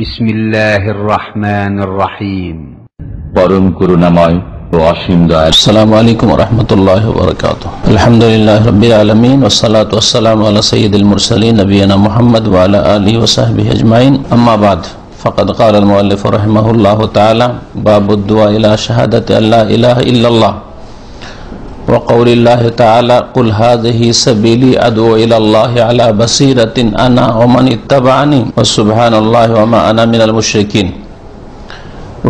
বিসমিল্লাহির রহমানির রহিম। পরম করুণাময় ও অসীম দয়ালু। আসসালামু আলাইকুম ওয়া রাহমাতুল্লাহি ওয়া বারাকাতুহু। আলহামদুলিল্লাহি রাব্বিল আলামিন ওয়াস সালাতু ওয়াস সালামু আলা সাইয়্যিদিল মুরসালিন নবিয়িনা মুহাম্মদ ওয়া আলা আলিহি ওয়া সাহবিহি আজমাইন। আম্মা বাদ, ফাকাদ ক্বালা আল মুআল্লিফ রাহিমাহুল্লাহু তাআলা বাবুদ দুআ ইলা শাহাদাতি আল্লা ইলাহা ইল্লাল্লাহ ওয়া কওলিল্লাহি তাআলা কুল হাযিহি সাবিলি আদউ ইলাল্লাহি আলা বাসীরাতিন আনা ওয়া মান ইত্তাবা'আনি ওয়া সুবহানাল্লাহি ওয়া মা আনা মিনাল মুশরিকিন।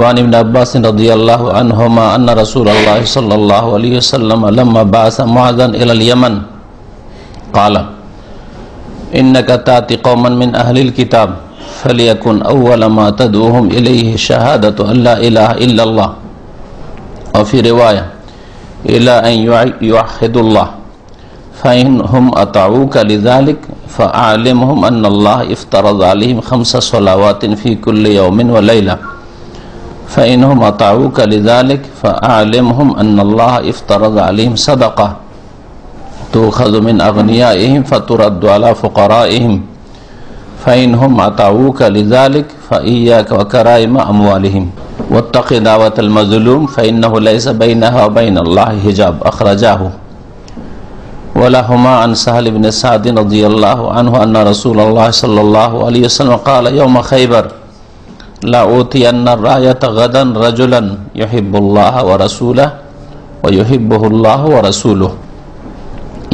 وعن ابن عباس رضي الله عنهما أن رسول الله صلى الله عليه وسلم لما بعث معاذا إلى اليمن قال إنك تأتي قوما من أهل الكتاب فليكن أول ما تدعوهم إليه شهادة أن لا إله إلا الله وفي رواية إلى أن يوحدوا الله فإنهم أطاعوك لذلك فأعلمهم أن الله افترض عليهم 5 صلوات في كل يوم وليلة فإنهم أطاعوك لذلك فأعلمهم أن الله افترض عليهم صدقة تؤخذ من أغنيائهم فترد على فقرائهم فإنهم أطاعوك لذلك فإياك وكرائم أموالهم واتق دعوة المظلوم فإنه ليس بينها وبين الله حجاب أخرجاه. ولهما عن سهل بن سعد رضي الله عنه أن رسول الله صلى الله عليه وسلم قال يوم خيبر لا أوتين الراية غدا رجلا يحب الله ورسوله ويحبه الله ورسوله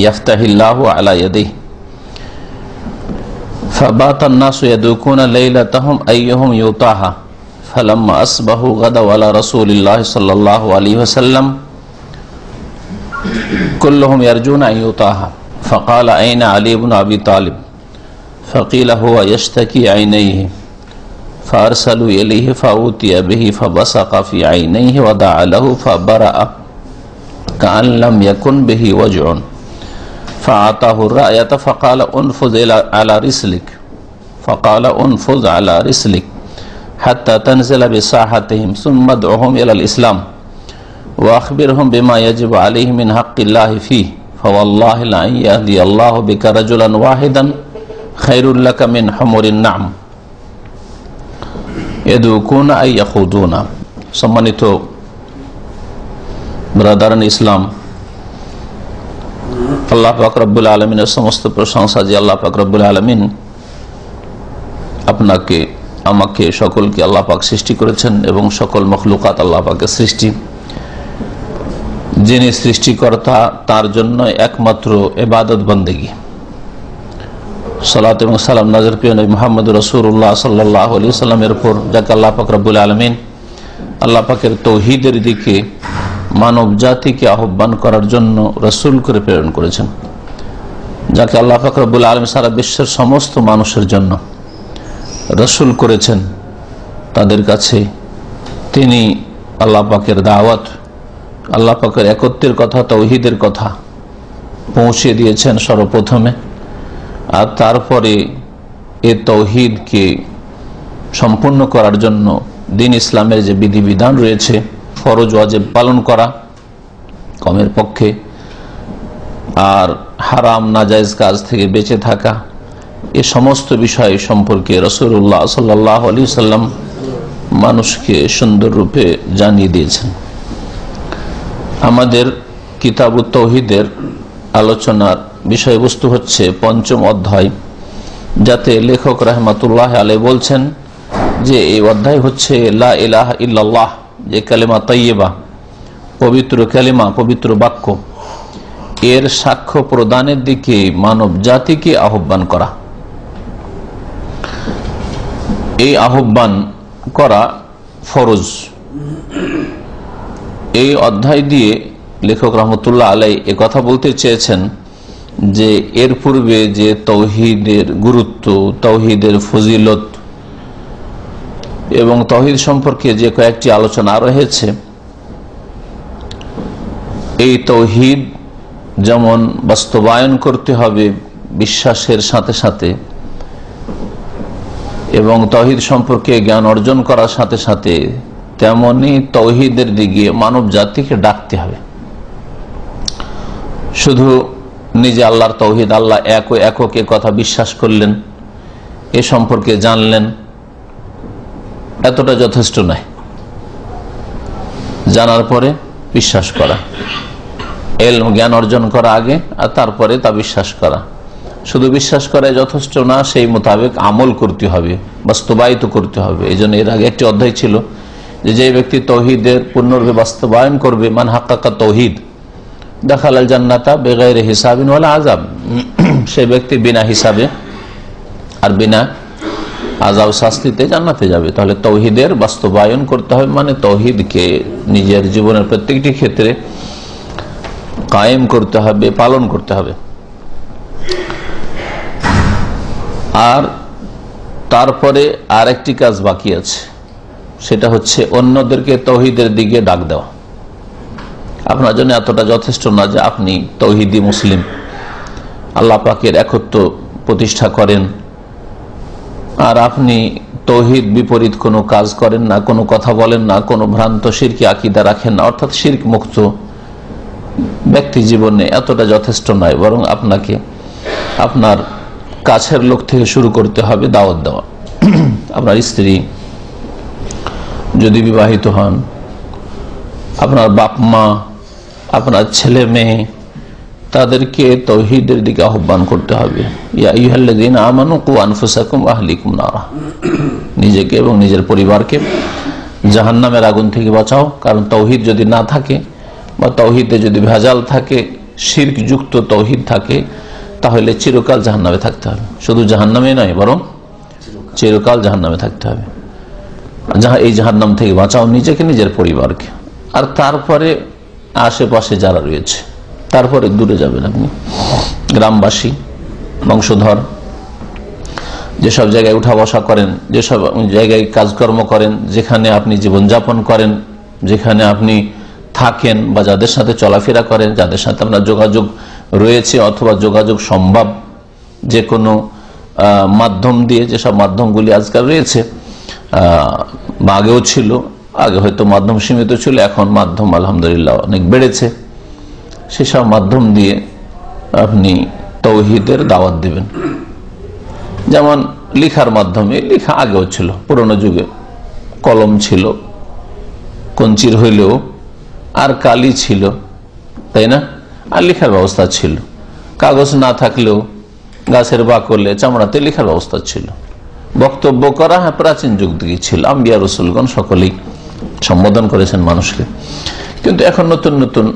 يفتح الله على يديه فبات الناس يدوكون ليلتهم أيهم يطاها فلما أصبحوا غدوا على رسول الله صلى الله عليه وسلم كلهم يرجون أن يطاها فقال أين علي بن أبي طالب فقيل هو يشتكي عينيه فأرسلوا إليه فأوتي به فبصق في عينيه ودعا له فبرأ كأن لم يكن به وجع فأعطاه الرأية فقال انفذ على رسلك حتى تنزل بساحتهم ثم ادعهم إلى الإسلام وأخبرهم بما يجب عليه من حق الله فيه فوالله لأن يهدي الله بك رجلا واحدا خير لك من حمر النعم يدعوكون أن يخوضون। সম্মানিত ব্রাদারান ইসলাম, আল্লাহ পাক রব্বুল আলামিনের সমস্ত প্রশংসা যে আল্লাহ পাক রব্বুল আলামিন আপনাকে আমাকে সকলকে আল্লাহ পাক সৃষ্টি করেছেন এবং সকল মখলুকাত আল্লাহ পাকের সৃষ্টি। যিনি সৃষ্টিকর্তা তার জন্য একমাত্র ইবাদত বন্দেগী। সালাত এবং সালাম নাযিল প্রিয় নবী মুহাম্মদ রাসূলুল্লাহ সাল্লাল্লাহু আলাইহি ওয়াসাল্লামের উপর, যাকে আল্লাহ পাক রব্বুল আলামিন আল্লাহ পাকের তৌহিদের দিকে মানব জাতিকে আহ্বান করার জন্য রাসূল করে প্রেরণ করেছেন, যাকে আল্লাহ পাক রব্বুল আলামিন সারা বিশ্বের সমস্ত মানুষের জন্য রাসূল করেছেন। তাদের কাছে তিনি আল্লাহ পাকের দাওয়াত, আল্লাহ পাকের একত্বের কথা, তৌহিদের কথা পৌঁছে দিয়েছেন সর্বপ্রথমে। আর তারপরে এ তৌহিদকে সম্পূর্ণ করার জন্য দিন ইসলামের যে বিধিবিধান রয়েছে, ফরজ ওয়াজিব পালন করা কমের পক্ষে, আর হারাম নাজায়েজ কাজ থেকে বেঁচে থাকা, এ সমস্ত বিষয় সম্পর্কে রাসূলুল্লাহ সাল্লাল্লাহু আলাইহি ওয়াসাল্লাম মানুষকে সুন্দর রূপে জানিয়ে দিয়েছেন। আমাদের কিতাবুত তাওহীদের আলোচনার বিষয়বস্তু হচ্ছে ৫ম অধ্যায়, যাতে লেখক রাহমাতুল্লাহ আলাইহি বলছেন যে এই অধ্যায় হচ্ছে লা ইলাহা ইল্লাল্লাহ, যে কালেমা তাইয়্যিবা, পবিত্র কালেমা, পবিত্র বাক্য, এর সাক্ষ্য প্রদানের দিকে মানব জাতিকে আহ্বান করা। এই আহ্বান করা ফরজ। এই অধ্যায় দিয়ে লেখক রহমতুল্লাহ আলাইহি এ কথা বলতে চেয়েছেন যে এর পূর্বে যে তাওহীদের গুরুত্ব, তাওহীদের ফজিলত এবং তাওহীদ সম্পর্কে যে কয়েকটি আলোচনা রয়েছে, এই তাওহীদ যেমন বাস্তবায়ন করতে হবে বিশ্বাসের সাথে সাথে, এবং তাওহীদ সম্পর্কে জ্ঞান অর্জন করার সাথে সাথে, তেমনি তাওহীদের দিকে মানব জাতিকে ডাকতে হবে। শুধু নিজে আল্লাহর তাওহীদ, আল্লাহ এক ও একক, এ কথা বিশ্বাস করলেন, এ সম্পর্কে জানলেন, এতটা যথেষ্ট নয়। জানার পরে বিশ্বাস করা, ইলম জ্ঞান অর্জন করা আগে, আর তারপরে তা বিশ্বাস করা। শুধু বিশ্বাস করাই যথেষ্ট না, সেই মোতাবেক আমল করতে হবে, বাস্তবায়িত করতে হবে। এই জন্য এর আগে একটি অধ্যায় ছিল যে ব্যক্তি তৌহিদের পূর্ণরূপে বাস্তবায়ন করবে, মান হাক্কাকা তৌহিদ দাখালাল জান্নাতা বেগাইরে হিসাবিন ওয়ালা আযাব, সেই ব্যক্তি বিনা হিসাবে আর বিনা আযাব শাস্তিতে জান্নাতে যাবে। তাহলে তৌহিদের বাস্তবায়ন করতে হবে, মানে তৌহিদকে নিজের জীবনের প্রত্যেকটি ক্ষেত্রে কায়েম করতে হবে, পালন করতে হবে। আর তারপরে আরেকটি কাজ বাকি আছে, সেটা হচ্ছে অন্যদেরকে তৌহিদের দিকে ডাক দেওয়া। আপনার জন্য এতটা যথেষ্ট না যে আপনি তৌহিদি মুসলিম, আল্লাহ পাকের একত্ব প্রতিষ্ঠা করেন, আর আপনি তৌহিদ বিপরীত কোনো কাজ করেন না, কোনো কথা বলেন না, কোনো ভ্রান্ত শিরকি আকীদা রাখেন না, অর্থাৎ শিরক মুক্ত ব্যক্তি জীবনে এতটা যথেষ্ট নয়। বরং আপনাকে আপনার কাছের লোক থেকে শুরু করতে হবে দাওয়াত দেওয়া। আপনার স্ত্রী যদি বিবাহিত হন, আপনার বাপ মা, আপনার ছেলে মেয়ে, তাদেরকে তৌহিদের দিকে আহ্বান করতে হবে। ইয়া আইয়ুহাল্লাযীনা আমানু কু আনফুসাকুম ওয়া আহলিকুম নারা, নিজেকে এবং নিজের পরিবারকে জাহান্নামের আগুন থেকে বাঁচাও। কারণ তৌহিদ যদি না থাকে বা তৌহিদে যদি ভেজাল থাকে, শিরক যুক্ত তৌহিদ থাকে, তাহলে চিরকাল জাহান্নামে থাকতে হবে। শুধু জাহান্নামে নয়, বরং চিরকাল জাহান্নামে থাকতে হবে। এই জাহান্নাম থেকে বাঁচাও নিজেকে, নিজের পরিবারকে, আর তারপরে আশেপাশে যারা রয়েছে, তারপরে দূরে যাবেন আপনি। গ্রামবাসী, বংশধর, যেসব জায়গায় উঠা বসা করেন, যেসব জায়গায় কাজকর্ম করেন, যেখানে আপনি জীবনযাপন করেন, যেখানে আপনি থাকেন, বা যাদের সাথে চলাফেরা করেন, যাদের সাথে আপনার যোগাযোগ রয়েছে অথবা যোগাযোগ সম্ভব যে কোনো মাধ্যম দিয়ে, যেসব মাধ্যমগুলি আজকাল রয়েছে বা আগেও ছিল, আগে হয়তো মাধ্যম সীমিত ছিল, এখন মাধ্যম আলহামদুলিল্লাহ অনেক বেড়েছে, সেসব মাধ্যম দিয়ে আপনি তৌহিদের দাওয়াত দিবেন। যেমন লিখার মাধ্যমে, লিখা আগেও ছিল, পুরনো যুগে কলম ছিল, কঞ্চির হইলেও, আর কালি ছিল, তাই না, আর লিখার ব্যবস্থা ছিল। কাগজ না থাকলেও গাছের বাকলে, চামড়াতে লিখার ব্যবস্থা ছিল। বক্তব্য করা, হ্যাঁ, প্রাচীন যুগ থেকে ছিল, আম্বিয়া রসুলগণ সকলেই সম্বোধন করেছেন মানুষকে। কিন্তু এখন নতুন নতুন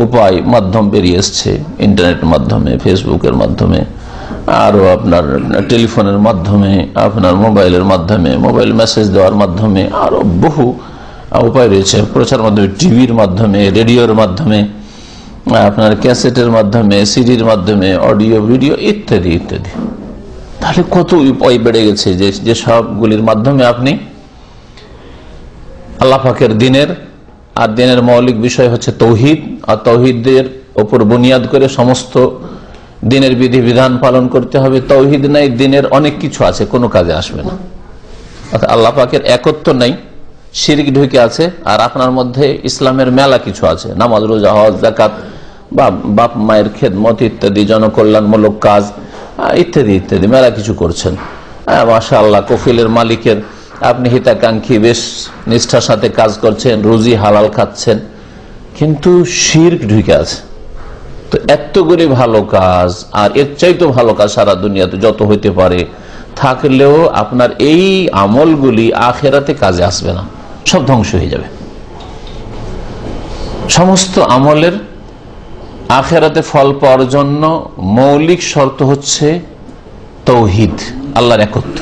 উপায়, মাধ্যম বেরিয়ে এসছে, ইন্টারনেটের মাধ্যমে, ফেসবুকের মাধ্যমে, আরও আপনার টেলিফোনের মাধ্যমে, আপনার মোবাইলের মাধ্যমে, মোবাইল মেসেজ দেওয়ার মাধ্যমে, আরও বহু উপায় রয়েছে, প্রচার মাধ্যমে, টিভির মাধ্যমে, রেডিওর মাধ্যমে, আপনার ক্যাসেটের মাধ্যমে, সিডির মাধ্যমে, অডিও ভিডিও ইত্যাদি ইত্যাদি। তাহলে কত উপায় বেড়ে গেছে যে সবগুলির মাধ্যমে আপনি আল্লাহ পাকের দিনের, আর দিনের মৌলিক বিষয় হচ্ছে তৌহিদ, আর তৌহিদের ওপর বুনিয়াদ করে সমস্ত দিনের বিধি বিধান পালন করতে হবে। তৌহিদ নাই, দিনের অনেক কিছু আছে, কোনো কাজে আসবে না। অর্থাৎ আল্লাহ পাকের একত্ব নাই, শিরক ঢুকে আছে, আর আপনার মধ্যে ইসলামের মেলা কিছু আছে, নামাজ, রোজা, হজ, যাকাত, বা বাপ মায়ের খেদমত ইত্যাদি, জনকল্যাণমূলক কাজ ইত্যাদি ইত্যাদি, মেলা কিছু করছেন। মাশাআল্লাহ, কফিলের মালিকের আপনি হিতাকাঙ্ক্ষী, বেশ নিষ্ঠার সাথে কাজ করছেন, রুজি হালাল খাচ্ছেন, কিন্তু শিরক ঢুকে আছে। তো এতগুলি ভালো কাজ, আর এর চাইতে ভালো কাজ সারা দুনিয়াতে যত হইতে পারে থাকলেও আপনার এই আমলগুলি আখেরাতে কাজে আসবে না, সব ধ্বংস হয়ে যাবে। সমস্ত আমলের আখেরাতে ফল পাওয়ার জন্য মৌলিক শর্ত হচ্ছে তৌহিদ, আল্লাহর একত্ব।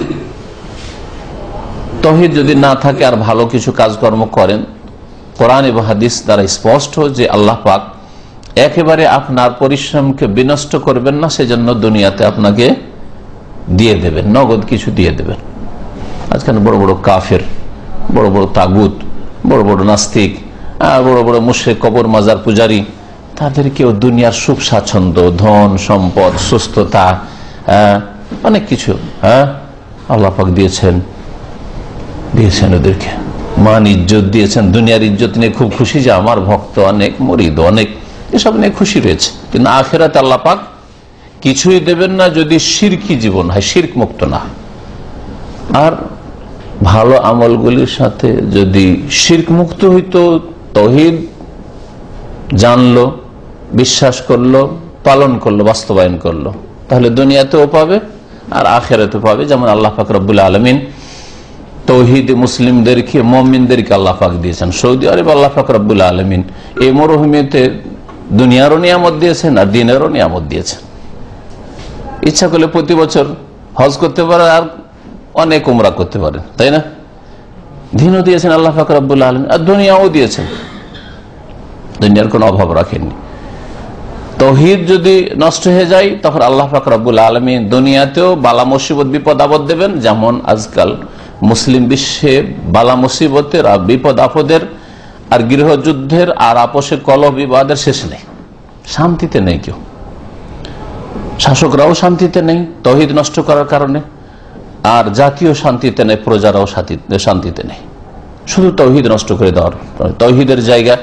তৌহিদ যদি না থাকে আর ভালো কিছু কাজকর্ম করেন, কোরআন এবং হাদিস দ্বারা স্পষ্ট যে আল্লাহ পাক একেবারে আপনার পরিশ্রমকে বিনষ্ট করবেন না, সেজন্য দুনিয়াতে আপনাকে দিয়ে দেবেন, নগদ কিছু দিয়ে দেবেন। আজকাল বড় বড় কাফের, বড় বড় তাগুত, বড় বড় নাস্তিক, বড় বড় মুশরিক, কবর মাজার পূজারী, তাদেরকেও দুনিয়ার সুখ স্বাচ্ছন্দ্য, ধন সম্পদ, সুস্থতা, অনেক কিছু আল্লাহ পাক দিয়েছেন ওদেরকে, মান ইজ্জত দিয়েছেন, দুনিয়ার ইজ্জত নিয়ে খুব খুশি যে আমার ভক্ত অনেক, মরিদ অনেক, এসব নিয়ে খুশি রয়েছে। কিন্তু আখিরাতে আল্লাহ পাক কিছুই দেবেন না যদি শিরকি জীবন হয়, শিরক মুক্ত না। আর ভালো আমলগুলির সাথে যদি শিরক মুক্ত হইতো, তাওহীদ জানলো, বিশ্বাস করলো, পালন করলো, বাস্তবায়ন করলো, তাহলে দুনিয়াতেও পাবে আর আখিরাতেও পাবে। যেমন আল্লাহ পাক রব্বুল আলামিন তাওহীদ মুসলিমদেরকে, মুমিনদেরকে আল্লাহ পাক দিয়েছেন। সৌদি আরব আল্লাহ পাক রব্বুল আলামিন এই মরুভূমিতে দুনিয়ারও নিয়ামত দিয়েছেন আর দিনেরও নিয়ামত দিয়েছেন। ইচ্ছা করলে প্রতি বছর হজ করতে পারে আর অনেক উমরা করতে পারেন, তাই না? দিনও দিয়েছেন আল্লাহ পাক রব্বুল আলামিন আর দুনিয়াও দিয়েছেন, দুনিয়ার কোনো অভাব রাখেননি। তাওহীদ যদি নষ্ট হয়ে যায় তখন আল্লাহ পাক রব্বুল আলামিন দুনিয়াতেও বালা মুসিবত বিপদ আপদ দেবেন। যেমন আজকাল মুসলিম বিশ্বে বালা মুসিবতের আর বিপদ আপদের আর গৃহযুদ্ধের আর আপোষে কলহ বিবাদের শেষ নেই, শান্তিতে নেই কেউ, শাসকরাও শান্তিতে নেই তাওহীদ নষ্ট করার কারণে, আর জাতীয় শান্তিতে নেই, প্রজারাও শান্তিতে নেই, শুধু তাওহীদ নষ্ট করে দেওয়ার, তাওহীদের জায়গা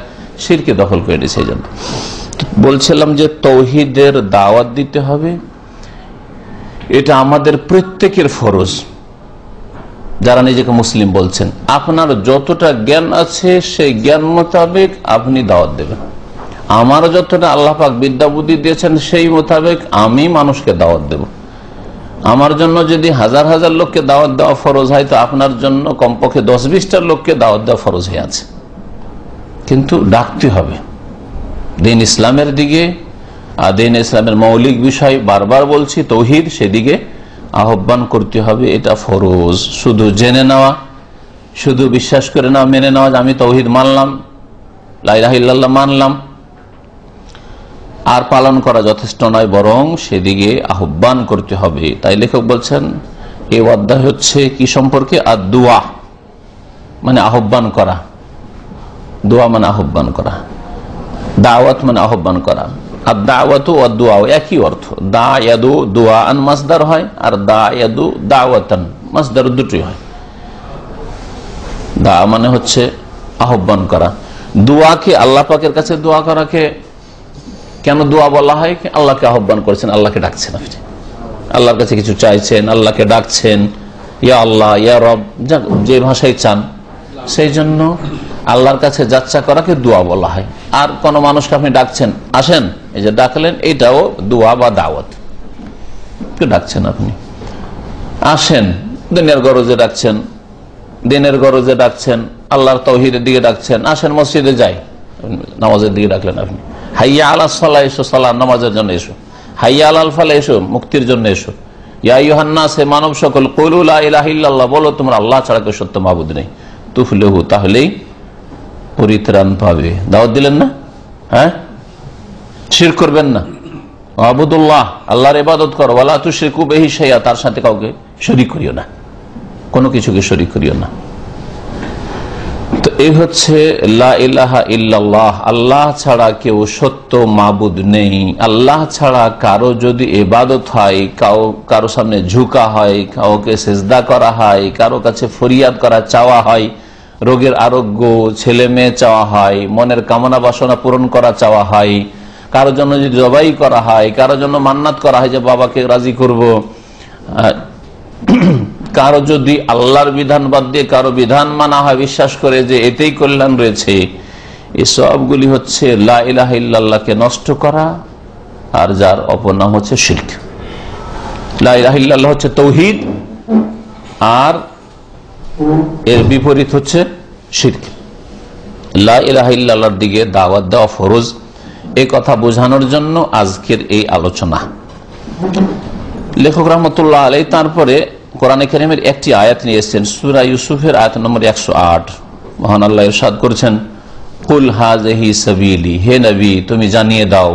শিরকে দখল করে নিয়েছে। এই জন্য বলছিলাম যে তাওহীদের দাওয়াত দিতে হবে, এটা আমাদের প্রত্যেকের ফরজ। যারা নিজেকে মুসলিম বলছেন, আপনার যতটা জ্ঞান আছে সেই জ্ঞান মোতাবেক আপনি দাওয়াত দেবেন। আমার যতটা আল্লাহ পাক বিদ্যা বুদ্ধি দিয়েছেন সেই মোতাবেক আমি মানুষকে দাওয়াত দেব। আমার জন্য যদি হাজার হাজার লোককে দাওয়াত দেওয়া ফরজ হয়, তো আপনার জন্য কমপক্ষে 10-20টা লোককে দাওয়াত দেওয়া ফরজ হয়ে আছে। কিন্তু ডাকতে হবে দিন ইসলামের দিকে, আর দিন ইসলামের মৌলিক বিষয় বারবার বলছি তাওহীদ, সেদিকে আহ্বান করতে হবে, এটা ফরজ। শুধু জেনে নেওয়া, শুধু বিশ্বাস করে নেওয়া, মেনে নেওয়া যে আমি তাওহীদ মানলাম, লা ইলাহা ইল্লাল্লাহ মানলাম, আর পালন করা যথেষ্ট নয়, বরং সেদিকে আহ্বান করতে হবে। তাই লেখক বলছেন এই অধ্যায় হচ্ছে কি সম্পর্কে? আর দোয়া মানে আহ্বান করা, দোয়া মানে আহ্বান করা, দাওয়াত মানে আহ্বান করা। আর দাওয়াত ও দোয়া একই অর্থ, দা ইয়াদু দোয়ান মাসদার হয়, আর দা ইয়াদু দাওয়াতান মাসদার দুটোই হয়। দা মানে হচ্ছে আহ্বান করা। দোয়াকে আল্লাহ পাকের কাছে দোয়া করাকে কেন দোয়া বলা হয়? আল্লাহকে আহ্বান করেছেন, আল্লাহকে ডাকছেন, আপনি আল্লাহর কাছে কিছু চাইছেন, আল্লাহকে ডাকছেন, ইয়া আল্লাহ, ইয়া রব, যে ভাষায় চান, সেই জন্য আল্লাহর কাছে যাচ্ছা করাকে দোয়া বলা হয়। আর কোন মানুষকে আপনি ডাকছেন, আসেন, এই যে ডাকলেন, এটাও দোয়া বা দাওয়াত। কে ডাকছেন? আপনি আসেন, দুনিয়ার গরজে ডাকছেন, দিনের গরজে ডাকছেন, আল্লাহর তাওহীদের দিকে ডাকছেন, আসেন মসজিদে যাই, নামাজের দিকে ডাকলেন। আপনি হাইয়া আলাস সালাহ এসো, সালাহ নামাজের জন্য এসো, হাইয়া আলাল ফালাহ এসো, মুক্তির জন্য এসো, ইয়া আইয়ুহান নাস, হে মানব সকল, কুলু লা ইলাহা ইল্লাল্লাহ, বলো তোমরা আল্লাহ ছাড়া কেউ সত্য মাবুদ নেই, তুফলিহু, তাহলেই পরিত্রাণ পাবে। দাওয়াত দিলেন না? হ্যাঁ, শিরক করবেন না, আবুদুল্লাহ, আল্লাহর ইবাদত করো, ওয়ালা তুশরিকু বিহি শাইআ, তার সাথে কাউকে শরীক করিও না, কোনো কিছুকে শরীক করিও না। তো এই হচ্ছে লা ইলাহা ইল্লাল্লাহ, আল্লাহ ছাড়া কেউ সত্য মাবুদ নেই। আল্লাহ ছাড়া কারো যদি ইবাদত হয়, কারো সামনে ঝুঁকা হয়, কাউকে সিজদা করা হয়, কারো কাছে ফরিয়াদ করা, চাওয়া হয়, রোগের আরোগ্য, ছেলে মেয়ে চাওয়া হয়, মনের কামনা বাসনা পূরণ করা চাওয়া হয়, কারোর জন্য যদি জবাই করা হয়, কারোর জন্য মান্নাত করা হয় যে বাবাকে রাজি করব, কারো যদি আল্লাহর বিধান বাদ দিয়ে কারো বিধান মানা হয় বিশ্বাস করে যে এতেই কল্যাণ রয়েছে, এই সবগুলি হচ্ছে লা ইলাহা ইল্লাল্লাহকে নষ্ট করা, আর যার অপর নাম হচ্ছে শিরক। লা ইলাহা ইল্লাল্লাহ হচ্ছে তাওহীদ, আর এর বিপরীত হচ্ছে শিরক। লা ইলাহা ইল্লাল্লাহর দিকে দাওয়াত দেওয়া ফরজ, এই কথা বোঝানোর জন্য আজকের এই আলোচনা। লেখক রাহমাতুল্লাহ আলাইহি তারপরে কোরআনে কারীমের একটি আয়াত নিয়ে এসেছেন, সূরা ইউসুফের আয়াত নম্বর 108। মহান আল্লাহ ইরশাদ করেছেন, কুল হাযিহি সাবিলি, হে নবী তুমি জানিয়ে দাও,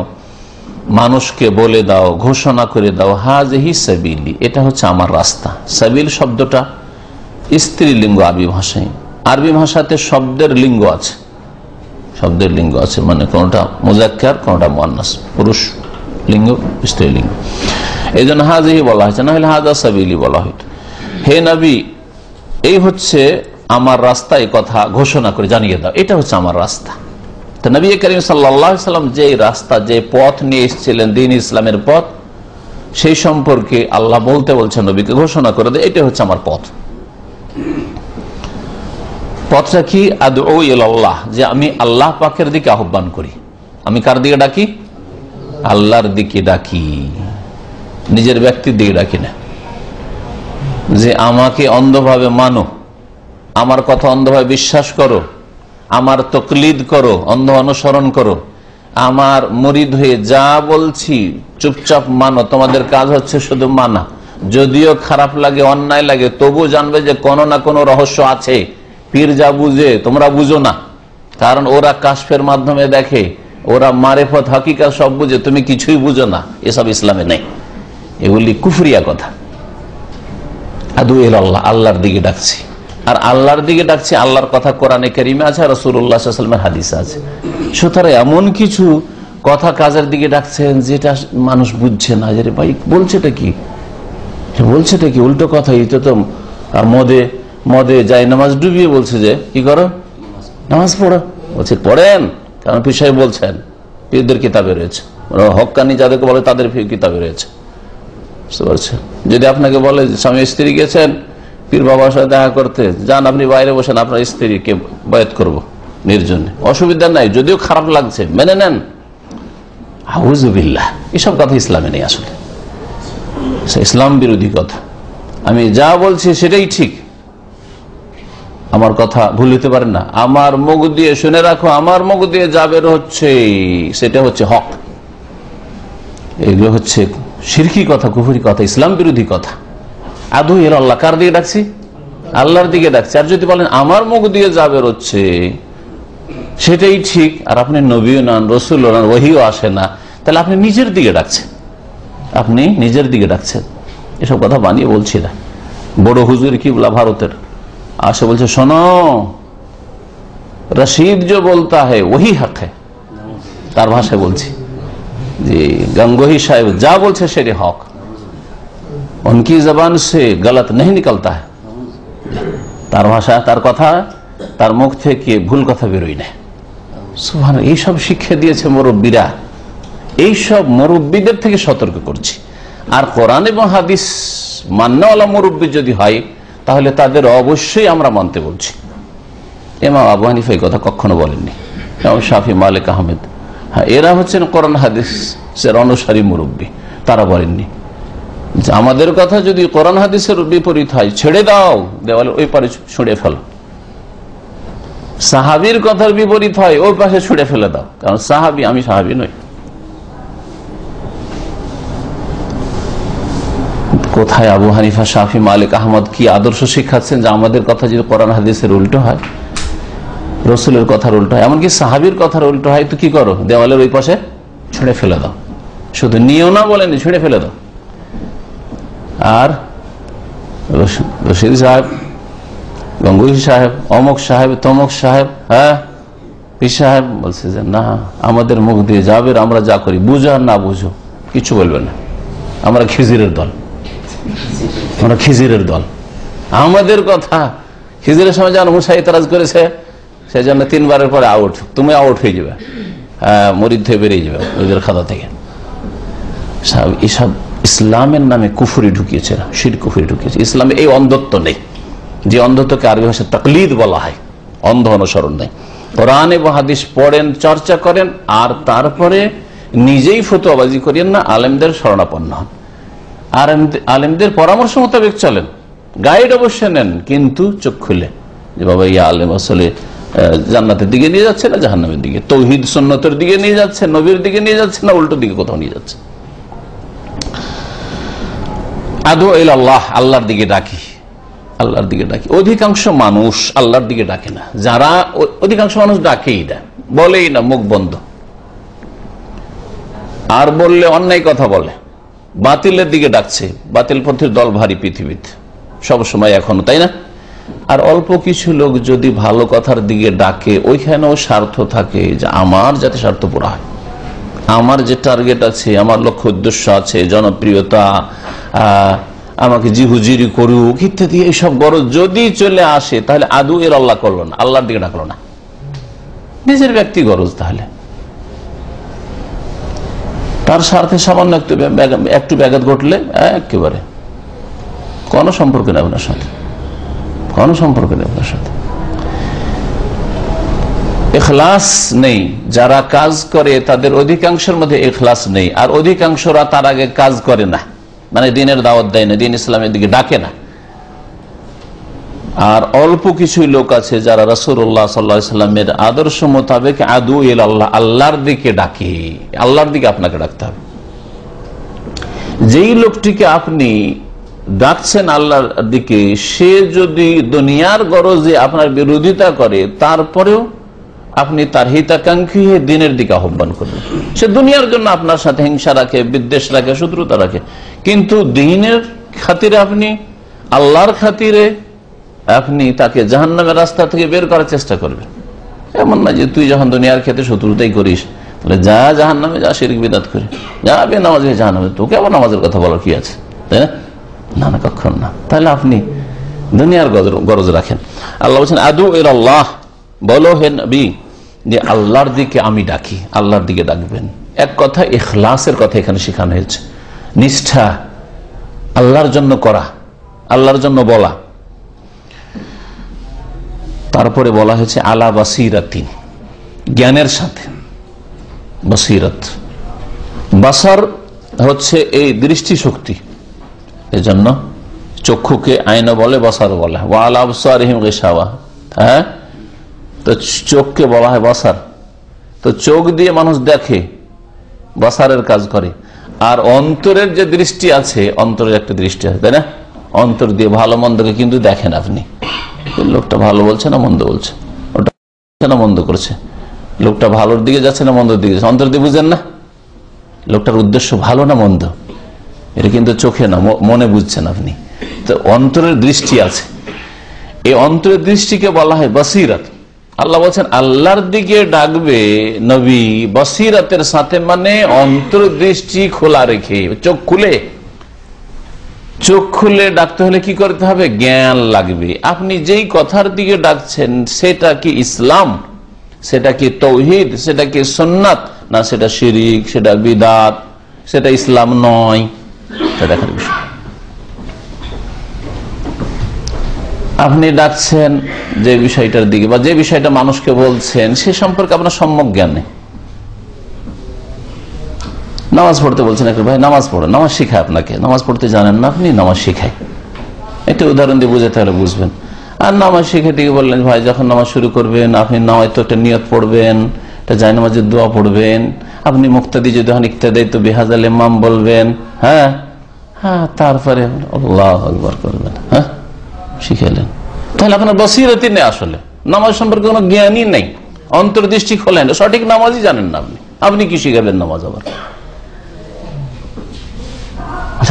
মানুষকে বলে দাও, ঘোষণা করে দাও, হাযিহি সাবিলি, এটা হচ্ছে আমার রাস্তা। সাবিল শব্দটা স্ত্রীলিঙ্গ আরবি ভাষায়, আরবি ভাষাতে শব্দের লিঙ্গ আছে, শব্দের লিঙ্গ আছে, মানে কোনটা মুযাক্কার, কোনটা মুআন্নাস, পুরুষ লিঙ্গ, স্ত্রীলিঙ্গ, এই জন্য হাযিহি বলা হয়েছে, না হলে হাযা সাবিলি বলা হতো। হে নবী এই হচ্ছে আমার রাস্তা, এই কথা ঘোষণা করে জানিয়ে দাও, এটা হচ্ছে আমার রাস্তা। তো নবী করিম সাল্লাল্লাহু আলাইহি সাল্লাম যে রাস্তা, যে পথ নিয়ে এসেছিলেন, দ্বীন ইসলামের পথ, সেই সম্পর্কে আল্লাহ বলছেন নবীকে ঘোষণা করে দেয়, এটা হচ্ছে আমার পথ। পথটা কি? আদউ ইলাল্লাহ, যে আমি আল্লাহ পাকের দিকে আহ্বান করি। আমি কার দিকে ডাকি? আল্লাহর দিকে ডাকি, নিজের ব্যক্তির দিকে ডাকি না। যে আমাকে অন্ধভাবে মানো, আমার কথা অন্ধভাবে বিশ্বাস করো, আমার তকলিদ করো, অন্ধ অনুসরণ করো, আমার মুরিদ হয়ে যা বলছি চুপচাপ মানো। তোমাদের কাজ হচ্ছে শুধু মানা, যদিও খারাপ লাগে, অন্যায় লাগে, তবু জানবে যে কোনো না কোনো রহস্য আছে। পীর যা বুঝে তোমরা বুঝো না, কারণ ওরা কাশফের মাধ্যমে দেখে, ওরা মারেফত হাকিকাত সব বুঝে, তুমি কিছুই বুঝো না। এসব ইসলামে নেই, এগুলি কুফরিয়া কথা। আদু ইলাল্লাহ, আল্লাহর দিকে ডাকছি। আর আল্লাহর দিকে ডাকছি, আল্লাহর কথা কোরআনে কারিমে আছে, রাসূলুল্লাহ সাল্লাল্লাহু আলাইহি ওয়াসাল্লামের হাদিসে আছে। সুতরাং এমন কিছু কথা কাজের দিকে ডাকছেন যেটা মানুষ বুঝছে না, যে ভাই বলছেটা কি, বলছেটা কি, উল্টো কথা। এটা তো মদে যাই নামাজ ডুবিয়ে বলছে যে কি করো, নামাজ পড়ো। বলছে পড়েন, কারণ পীর সাহেব বলছেন, পীরদের কিতাবে রয়েছে, হক্কানি যাদেরকে বলে তাদের কিতাবে রয়েছে, বুঝতে পারছেন। যদি আপনাকে বলে স্বামী স্ত্রী গেছেন পীর বাবার সাথে দেখা করতে, যান আপনি বাইরে বসেন, আপনার স্ত্রীকে বায়াত করবো নির্জনে, অসুবিধা নাই, যদিও খারাপ লাগছে মেনে নেন। আউযুবিল্লাহ, এসব কথা ইসলামে নেই, আসলে ইসলাম বিরোধী কথা। আমি যা বলছি সেটাই ঠিক, আমার কথা ভুল হতে পারে না। আমার মুখ দিয়ে শুনে রাখো, আমার মুখ দিয়ে যা বের হচ্ছে সেটা হচ্ছে হক। এগুলো হচ্ছে শিরকি কথা, কুফরি কথা, ইসলাম বিরোধী কথা। আদু ইলাল্লাহ, কার দিকে ডাকছি? আল্লাহর দিকে ডাকছি। আর যদি বলেন আমার মুখ দিয়ে যা বের হচ্ছে সেটাই ঠিক, আর আপনি নবীও নন, রসুলও নন, ওহীও আসে না, তাহলে আপনি নিজের দিকে ডাকছেন, আপনি নিজের দিকে ডাকছেন। এসব কথা বানিয়ে বলছি না। বড় হুজুর কিবলা ভারতের আসে বলছে, শোনো, রশিদ जो बोलता है वही हक है, তার ভাষায় বলছি যে গঙ্গোহী সাহেব যা বলছে সেটাই হক, उनकी जबान से गलत नहीं निकलता है। তার ভাষা, তার কথা, তার মুখ থেকে ভুল কথা বেরোয় না। সুবহান, এইসব শিক্ষা দিয়েছে মুরব্বীরা। এইসব মুরব্বীদের থেকে সতর্ক করছি। আর কোরআন এবং হাদিস মান্যওয়ালা মুরব্বী যদি হয়, তাহলে তাদের অবশ্যই আমরা মানতে বলছি। ইমাম আবু হানিফা এই কথা কখনো বলেননি, ইমাম শাফি, মালিক, আহমেদ, হ্যাঁ, এরা হচ্ছেন কোরআন হাদিসের অনুসারী মুরব্বী, তারা বলেননি যে আমাদের কথা যদি কোরআন হাদিসের বিপরীত হয় ছেড়ে দাও, দেওয়ালে ওই পারে ছুঁড়ে ফেলো। সাহাবীর কথার বিপরীত হয় ওই পাশে ছুঁড়ে ফেলে দাও, কারণ সাহাবী, আমি সাহাবী নই। কোথায় আবু হানিফা, শাফি, মালিক, আহমদ কি আদর্শ শিখাচ্ছেন যে আমাদের কথা যদি কোরআন হাদিসের উল্টো হয়, রসুলের কথার উল্টো হয়, এমনকি সাহাবীর কথার উল্টো হয়, তো কি করো, দেওয়ালের ওই পাশে ছুঁড়ে ফেলে দাও। শুধু নিও না বলেনি, ছুঁড়ে ফেলে দাও। আর রশিদ সাহেব, গঙ্গুহি সাহেব, অমুক সাহেব, তমুক সাহেব, হ্যাঁ পীর সাহেব বলছে যে না, আমাদের মুখ দিয়ে যাবে, আমরা যা করি, বুঝো আর না বুঝো কিছু বলবে না, আমরা খিজিরের দল, আমরা খিজিরের দল। আমাদের কথা খিজিরের সময় যেন মুসা ইতরাজ করেছে, সেই জন্য 3 বারের পরে আউট, তুমি আউট হয়ে যাবে, হ্যাঁ, মরিদ থেকে বেরিয়ে যাবে ওদের খাতা থেকে। এসব ইসলামের নামে কুফরি ঢুকিয়েছে, শিরক কুফরি ঢুকিয়েছে। ইসলামে এই অন্ধত্ব নেই, যে অন্ধত্বকে আরবি ভাষায় তাকলিদ বলা হয়, অন্ধ অনুসরণ নেই। কোরআন এবং হাদিস পড়েন, চর্চা করেন, আর তারপরে নিজেই ফতোয়াবাজি করেন না, আলেমদের শরণাপন্ন হন, আর আলেমদের পরামর্শ মোতাবেক চলেন, গাইড অবশ্যই নেন, কিন্তু চোখ খুলে যে বাবা ইয়া আলেম আসলে জান্নাতের দিকে নিয়ে যাচ্ছে না জাহান্নামের দিকে, তৌহিদ সুন্নতের দিকে নিয়ে যাচ্ছে, নবীর দিকে নিয়ে যাচ্ছে না উল্টো দিকে কোথাও নিয়ে যাচ্ছে। আদু ইলাল্লাহ, আল্লাহর দিকে ডাকি, আল্লাহর দিকে ডাকি। অধিকাংশ মানুষ আল্লাহর দিকে ডাকে না। যারা অধিকাংশ মানুষ ডাকেই না, বলেই না, মুখ বন্ধ, আর বললে অন্যায় কথা বলে, বাতিলের দিকে ডাকছে। বাতিল পন্থীর দল ভারী পৃথিবীতে সবসময় এখনো, তাই না? আর অল্প কিছু লোক যদি ভালো কথার দিকে ডাকে, ওইখানেও স্বার্থ থাকে যে আমার যাতে স্বার্থ পুরা হয়, আমার যে টার্গেট আছে, আমার লক্ষ্য উদ্দেশ্য আছে, জনপ্রিয়তা, আমাকে জিহুজিরি করুক ইত্যাদি, এইসব গরজ যদি চলে আসে, তাহলে আদু ইলাল্লাহ করলো না, আল্লাহর দিকে ডাকলো না, নিজের ব্যক্তি গরজ। তাহলে তার স্বার্থে সামান্য একটু ব্যাঘাত ঘটলে একেবারে কোনো সম্পর্ক নেই আপনার সাথে, কোনো সম্পর্ক নেই আপনার সাথে। ইখলাস নেই, যারা কাজ করে তাদের অধিকাংশের মধ্যে ইখলাস নেই, আর অধিকাংশরা তার আগে কাজ করে না, মানে দিনের দাওয়াত দেয় না, দিন ইসলামের দিকে ডাকে না। আর অল্প কিছুই লোক আছে যারা রাসূলুল্লাহ সাল্লাল্লাহু আলাইহি ওয়াসাল্লামের আদর্শ মোতাবেক আদু ইলাল্লাহ, আল্লাহর দিকে ডাকে। আল্লাহর দিকে আপনাকে ডাকতে হবে। যেই লোকটিকে আপনি ডাকছেন আল্লাহর দিকে, সে যদি দুনিয়ার গরজে আপনার বিরোধিতা করে, তারপরেও আপনি তার হিতাকাঙ্ক্ষী হয়ে দিনের দিকে আহ্বান করবেন। সে দুনিয়ার জন্য আপনার সাথে হিংসা রাখে, বিদ্বেষ রাখে, শত্রুতা রাখে, কিন্তু দিনের খাতিরে আপনি, আল্লাহর খাতিরে আপনি তাকে জাহান্নামের রাস্তা থেকে বের করার চেষ্টা করবেন। এমন না যে তুই যখন দুনিয়ার ক্ষেত্রে শত্রুতাই করিস, তাহলে যা জাহান্নামে, যা শিরক বিদআত করে, যা বেনামাজি জাহান্নামে, তোকে আবার নামাজের কথা বলার কি আছে, তাই না? না, কখন না। তাহলে আপনি দুনিয়ার গরজ রাখেন। আল্লাহ বলছেন আদু ইলাল্লাহ, বলো হে নবী যে আল্লাহর দিকে আমি ডাকি, আল্লাহর দিকে ডাকবেন। এক কথা ইখলাসের কথা এখানে শেখানো হয়েছে, নিষ্ঠা, আল্লাহর জন্য করা, আল্লাহর জন্য বলা। তারপরে বলা হয়েছে আলা বাসিরাতিন, জ্ঞানের সাথে। বসিরত, বাসার হচ্ছে এই দৃষ্টি শক্তি, এজন্য চক্ষুকে আয়না বলে, বাসার বলা হয়। ওয়ালা আবসারিহিম গিশাওয়া, হ্যাঁ, তো চোখকে বলা হয় বাসার। তো চোখ দিয়ে মানুষ দেখে, বাসারের কাজ করে। আর অন্তরের যে দৃষ্টি আছে, অন্তরের একটা দৃষ্টি আছে, তাই না? অন্তর দিয়ে ভালো মন্দকে কিন্তু দেখেন আপনি, লোকটা ভালো বলছে না মন্দ বলছে, ওটা না মন্দ করছে, লোকটা ভালোর দিকে যাচ্ছে না মন্দর দিকে যাচ্ছে, অন্তর দিয়ে বুঝেন না লোকটার উদ্দেশ্য ভালো না মন্দ, এটা কিন্তু চোখে না মনে বুঝছেন আপনি। তো অন্তরের দৃষ্টি আছে, এই অন্তরের দৃষ্টিকে বলা হয় বসিরত। আল্লাহ বলছেন আল্লাহর দিকে ডাকবে নবী বসিরতের সাথে, মানে অন্তর্দৃষ্টি খোলা রেখে, চোখ খুলে ডাকতে হলে কি করতে হবে? জ্ঞান লাগবে। আপনি যেই কথার দিকে ডাকছেন সেটা কি ইসলাম, সেটা কি তৌহিদ, সেটা কি সুন্নাত, না সেটা শিরিক, সেটা বিদআত, সেটা ইসলাম নয়, সেটা দেখার বিষয়। আপনি ডাকছেন যে বিষয়টার দিকে, বা যে বিষয়টা মানুষকে বলছেন সে সম্পর্কে আপনার সম্যক জ্ঞান নেই। নামাজ পড়তে বলছেন একটা ভাই, নামাজ পড়ো, নামাজ শিখায় আপনাকে, নামাজ পড়তে জানেন না আপনি, নামাজ শিখায়। একটা উদাহরণ দিয়ে বুঝাতে হলে বুঝবেন। আর নামাজ শিখে দিকে বললেন ভাই যখন নামাজ শুরু করবেন আপনি নামাজ তো একটা নিয়ত পড়বেন, একটা জায় নামাজের দোয়া পড়বেন, আপনি মুক্তাদি যদি হন ইক্তাদাই তো বিহাজাল ইমাম বলবেন, হ্যাঁ হ্যাঁ, তারপরে আল্লাহু আকবার করবেন, হ্যাঁ, শিখাইলেন। তাহলে আপনার বসিরতি নেই, আসলে নামাজ সম্পর্কে কোনো জ্ঞানই নেই, অন্তর্দৃষ্টি খোলেন, সঠিক নামাজই জানেন না আপনি, আপনি কি শিখাবেন নামাজ? আবার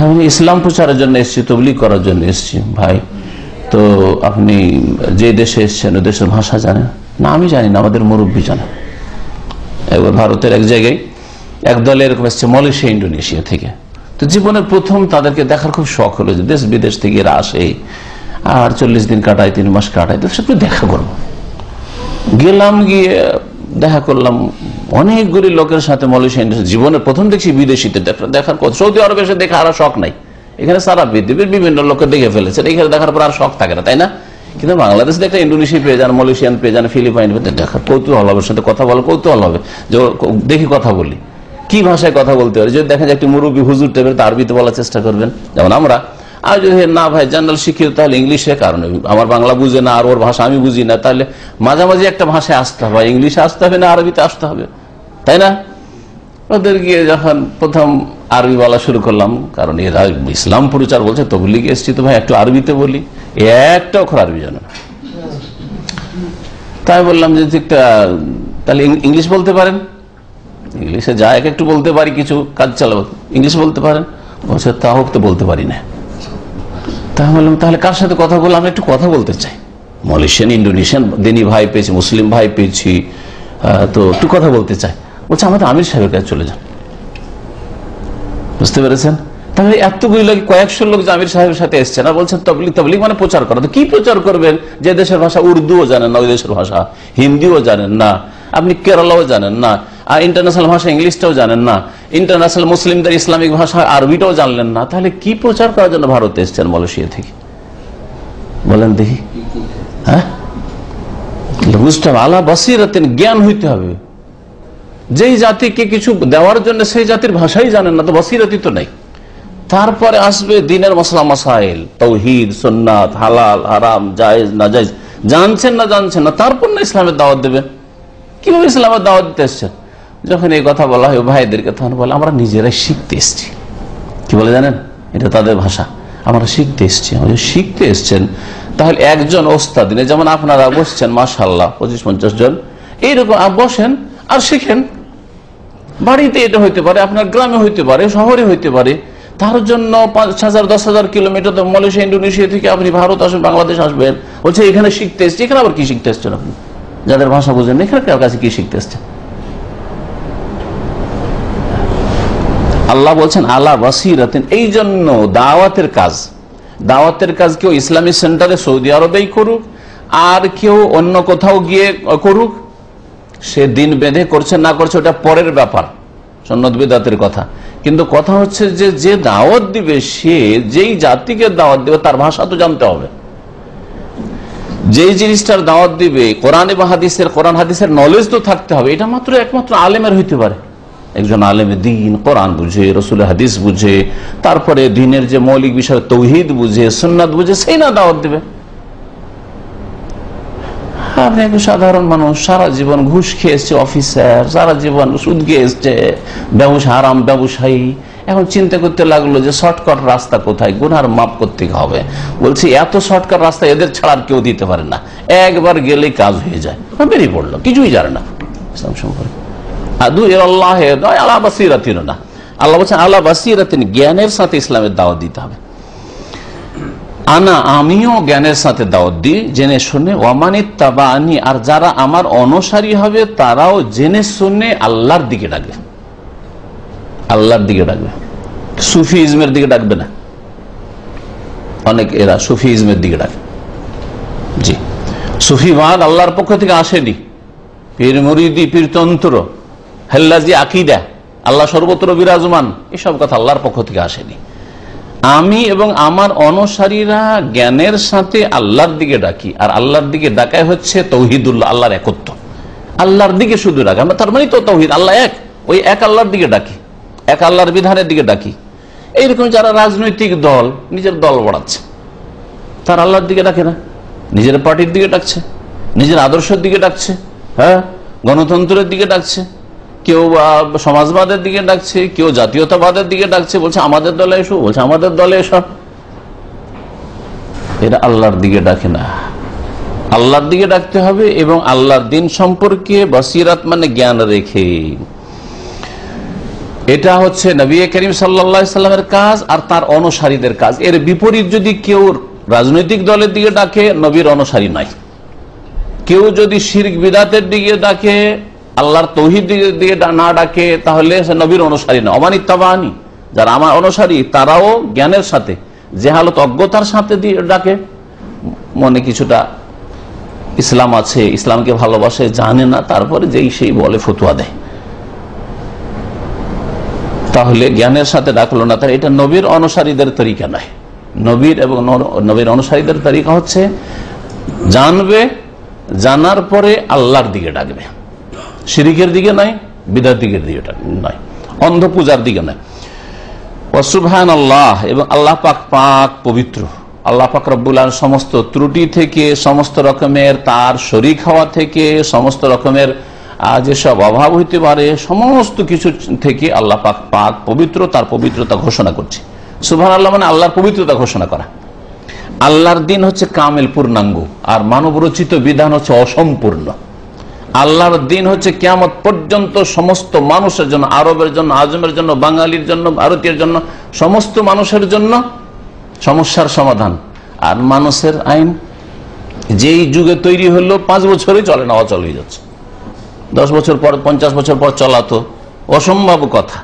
আমি ইসলাম প্রচারের জন্য এসেছি, তবলিগ করার জন্য এসেছি ভাই, তো আপনি যে দেশে এসছেন ওই দেশের ভাষা জানেন না? আমি জানি না, আমাদের মুরব্বী জানেন। একবার ভারতের এক জায়গায় এক দল এরকম এসছে মালয়েশিয়া, ইন্দোনেশিয়া থেকে। তো জীবনের প্রথম তাদেরকে দেখার খুব শখ হলো যে দেশ বিদেশ থেকে এরা আসে আর 40 দিন কাটায়, 3 মাস কাটায়, তো সেটা দেখা করবো। গেলাম, গিয়ে দেখা করলাম অনেকগুলি লোকের সাথে মালয়েশিয়া, জীবনের প্রথম দেখছি বিদেশিতে দেখার কথা। সৌদি আরবে এসে দেখা আর শখ নাই, এখানে সারা পৃথিবীর বিভিন্ন লোককে দেখে ফেলেছে, এখানে দেখার পর আর শখ থাকে না, তাই না? কিন্তু বাংলাদেশে দেখলে ইন্দোনেশিয়া পেয়ে যান, মালয়েশিয়ান পেয়ে যান, ফিলিপাইন দেখার কৌতূহল হবে, সাথে কথা বলার কৌতূহল হবে, যে দেখি কথা বলি, কি ভাষায় কথা বলতে পারি। যদি দেখেন যে একটি মুরব্বী হুজুর টাইপের, তা আরবিতে বলার চেষ্টা করবেন, যেমন আমরা। আর যদি না ভাই জেনারেল শিক্ষিত, তাহলে ইংলিশে, কারণ আমার বাংলা বুঝে না আর ওর ভাষা আমি বুঝি না, তাহলে মাঝামাঝি একটা ভাষায় আসতে হবে, ইংলিশে আসতে হবে না আরবিতে আসতে হবে, তাই না? ওদের গিয়ে যখন প্রথম আরবি বলা শুরু করলাম, কারণ এরা ইসলাম প্রচার বলছে, তবলিগে এসছি, তো ভাই একটু আরবিতে বলি, একটা অক্ষর আরবি জানে না। তাই বললাম যে তাহলে ইংলিশ বলতে পারেন? ইংলিশে যা একটু বলতে পারি, কিছু কাজ চালাবো, ইংলিশ বলতে পারেন? বলছে তা হোক, তো বলতে পারি না। তা বললাম তাহলে কার সাথে কথা বললাম, আমরা একটু কথা বলতে চাই, মালয়েশিয়ান, ইন্দোনেশিয়ান দিনী ভাই পেয়েছি, মুসলিম ভাই পেয়েছি, তো একটু কথা বলতে চাই। বলছে আমাদের আমির সাহেবের কাছে চলে যান। বুঝতে পেরেছেন? তাহলে এতগুলি লোক, কয়েকশো লোক যে আমির সাহেবের সাথে এসছেন, আর বলছেন তবলিগ, তবলিগ মানে প্রচার করা। তো কি প্রচার করবেন? যে দেশের ভাষা উর্দুও জানেন না, ওই দেশের ভাষা হিন্দিও জানেন না, আপনি কেরালাও জানেন না, আর ইন্টারন্যাশনাল ভাষা ইংলিশটাও জানেন না, ইন্টারন্যাশনাল মুসলিমদের ইসলামিক ভাষা আরবিটাও জানলেন না, তাহলে কি প্রচার করার জন্য ভারতে এসছেন মালয়েশিয়া থেকে? বলেন দেখি। হ্যাঁ, বুঝতে হবে, আলা বাসিরাতিন, জ্ঞান হইতে হবে। যেই জাতিকে কিছু দেওয়ার জন্য সেই জাতির ভাষাই জানেন না, তো বাসিরাতি তো নাই। তারপরে আসবে দিনের মশলা মাসাইল, তাওহীদ, সুন্নাত, হালাল হারাম, জায়েজ নাজায়েজ, জানছেন না জানছেন না, তারপর না ইসলামের দাওয়াত দেবেন। কিভাবে ইসলামের দাওয়াত দিতে এসছেন? যখন এই কথা বলা হয় ভাইদেরকে, তখন বলে আমরা নিজেরাই শিখতে এসছি। কি বলে জানেন? এটা তাদের ভাষা, আমরা শিখতে এসছি। শিখতে এসছেন, তাহলে একজন ওস্তাদ, যেমন আপনারা বসছেন মাশাআল্লাহ 25-50 জন, এইরকম বসেন আর শিখেন। বাড়িতে এটা হইতে পারে, আপনার গ্রামে হইতে পারে, শহরে হইতে পারে। তার জন্য 5,000-10,000 কিলোমিটার মালয়েশিয়া ইন্দোনেশিয়া থেকে আপনি ভারত আসবেন, বাংলাদেশ আসবেন, বলছে এখানে শিখতে এসছি। এখানে আবার কি শিখতে এসছেন আপনি? যাদের ভাষা বুঝেন এখানে কার কাছে কি শিখতে এসছেন? আল্লাহ বলছেন আলা বাসিরাতিন। এই জন্য দাওয়াতের কাজ কেউ ইসলামী সেন্টারে সৌদি আরবেই করুক আর কেউ অন্য কোথাও গিয়ে করুক, সে দিন বেঁধে করছে না করছে ওটা পরের ব্যাপার, সুন্নত বিদআতের কথা। কিন্তু কথা হচ্ছে যে দাওয়াত দিবে, সে যেই জাতিকে দাওয়াত দিবে তার ভাষা তো জানতে হবে। যেই জিনিসটার দাওয়াত দিবে কোরআন এবং হাদিসের, কোরআন হাদিসের নলেজ তো থাকতে হবে। এটা একমাত্র আলেমের হইতে পারে। একজন আলেমে দিন কোরআন বুঝে, রসুলের হাদিস বুঝে, তারপরে দিনের যে মৌলিক বিষয় তাওহীদ বুঝে, সুন্নাত বুঝে, সেই না দাওয়াত দিবে। আপনি একজন সাধারণ মানুষ, সারা জীবন ঘুষ খেয়ে এসছে, অফিসার, সারা জীবন সুদ খেয়ে এসছে, ব্যবসা হারাম ব্যবসায়ী, এখন চিন্তা করতে লাগলো যে শর্টকাট রাস্তা কোথায়, গুনার মাপ করতে হবে। বলছি এত শর্টকাট রাস্তা এদের ছাড়া কেউ দিতে পারে না, একবার গেলে কাজ হয়ে যায়। বেরিয়ে পড়লো, কিছুই জানে না ইসলাম সম্পর্কে। আল্লাহ বলছেন আলা বাসিরাতিন, জ্ঞানের সাথে ইসলামের দাওয়াত দিতে হবে। আমিও জ্ঞানের সাথে দাওয়াত দিই, জেনে শুনে। ওয়ামানিত্তাবাআনি, আর যারা আমার অনুসারী হবে তারাও জেনে শুনে আল্লাহর দিকে ডাকবে। আল্লাহর দিকে ডাকবে, সুফিজমের দিকে ডাকবে না। অনেক এরা সুফিজমের দিকে ডাকে। জি, সুফিবাদ আল্লাহর পক্ষ থেকে আসেনি। পীর মুরিদি, পীরতন্ত্র, হেল্লাজি আকিদা, আল্লাহ সর্বত্র বিরাজমান, এসব কথা আল্লাহর পক্ষ থেকে আসেনি। আমি এবং আমার অনুসারীরা জ্ঞানের সাথে আল্লাহর দিকে ডাকি। আর আল্লাহর দিকে ডাকাই হচ্ছে তাওহীদুল্লাহ, আল্লাহর একত্ব, আল্লাহর দিকে শুধু ডাকি। আমরা তার মানে তো তাওহীদ, আল্লাহ এক, ওই এক আল্লাহর দিকে ডাকি, এক আল্লাহর বিধানের দিকে ডাকি। এইরকম যারা রাজনৈতিক দল নিজের দল বাড়াচ্ছে, তার আল্লাহর দিকে ডাকে না, নিজের পার্টির দিকে ডাকছে, নিজের আদর্শের দিকে ডাকছে, হ্যাঁ, গণতন্ত্রের দিকে ডাকছে, কেউ সমাজবাদের দিকে ডাকছে, কেউ জাতীয়তাবাদের দিকে ডাকছে, বলছে আমাদের দলে এসো, বলছে আমাদের দলে এসো। এরা আল্লাহর দিকে ডাকে না। আল্লাহর দিকে ডাকতে হবে এবং আল্লাহর দিন সম্পর্কে বসিরাত মানে জ্ঞান রেখে। এটা হচ্ছে নবী করিম সাল্লাল্লাহু আলাইহি সাল্লামের কাজ আর তার অনুসারীদের কাজ। এর বিপরীত যদি কেউ রাজনৈতিক দলের দিকে ডাকে, নবীর অনুসারী নয়। কেউ যদি শিরক বিদআতের দিকে ডাকে, আল্লাহর তাওহীদ দিকে না ডাকে, তাহলে সে নবীর অনুসারী না। ওয়ামানিত্তাবাআনি, যারা আমার অনুসারী তারাও জ্ঞানের সাথে, জেহালত অজ্ঞতার সাথে দিয়ে ডাকে, মনে কিছুটা ইসলাম আছে, ইসলামকে ভালোবাসে, জানে না, তারপরে যেই সেই বলে ফতোয়া দেয়, তাহলে জ্ঞানের সাথে ডাকলো না। তার এটা নবীর অনুসারীদের তরিকা নয়। নবীর এবং নবীর অনুসারীদের তরিকা হচ্ছে জানবে, জানার পরে আল্লাহর দিকে ডাকবে, শিরিকের দিকে নয়, বিদআতের দিকে নয়, অন্ধ পূজার দিকে নয়। সুবহানাল্লাহ, এবং আল্লাহ পাক পাক পবিত্র। আল্লাহ পাক রব্বুল আলামিন সমস্ত ত্রুটি থেকে, সমস্ত রকমের তার শরীক হওয়া থেকে, সমস্ত রকমের যেসব অভাব হইতে পারে, সমস্ত কিছু থেকে আল্লাহ পাক পাক পবিত্র, তার পবিত্রতা ঘোষণা করছে। সুবহানাল্লাহ মানে আল্লাহর পবিত্রতা ঘোষণা করা। আল্লাহর দিন হচ্ছে কামেল, পূর্ণাঙ্গ, আর মানব রচিত বিধান হচ্ছে অসম্পূর্ণ। আল্লাহর দিন হচ্ছে কিয়ামত পর্যন্ত সমস্ত মানুষের জন্য, আরবের জন্য, আজমের জন্য, বাঙালির জন্য, ভারতীয়ের জন্য, সমস্ত মানুষের জন্য সমস্যার সমাধান। আর মানুষের আইন যেই যুগে তৈরি হলো 5 বছরে চলে না, অচল হয়ে যাচ্ছে। 10 বছর পর, 50 বছর পর চলা তো অসম্ভব কথা।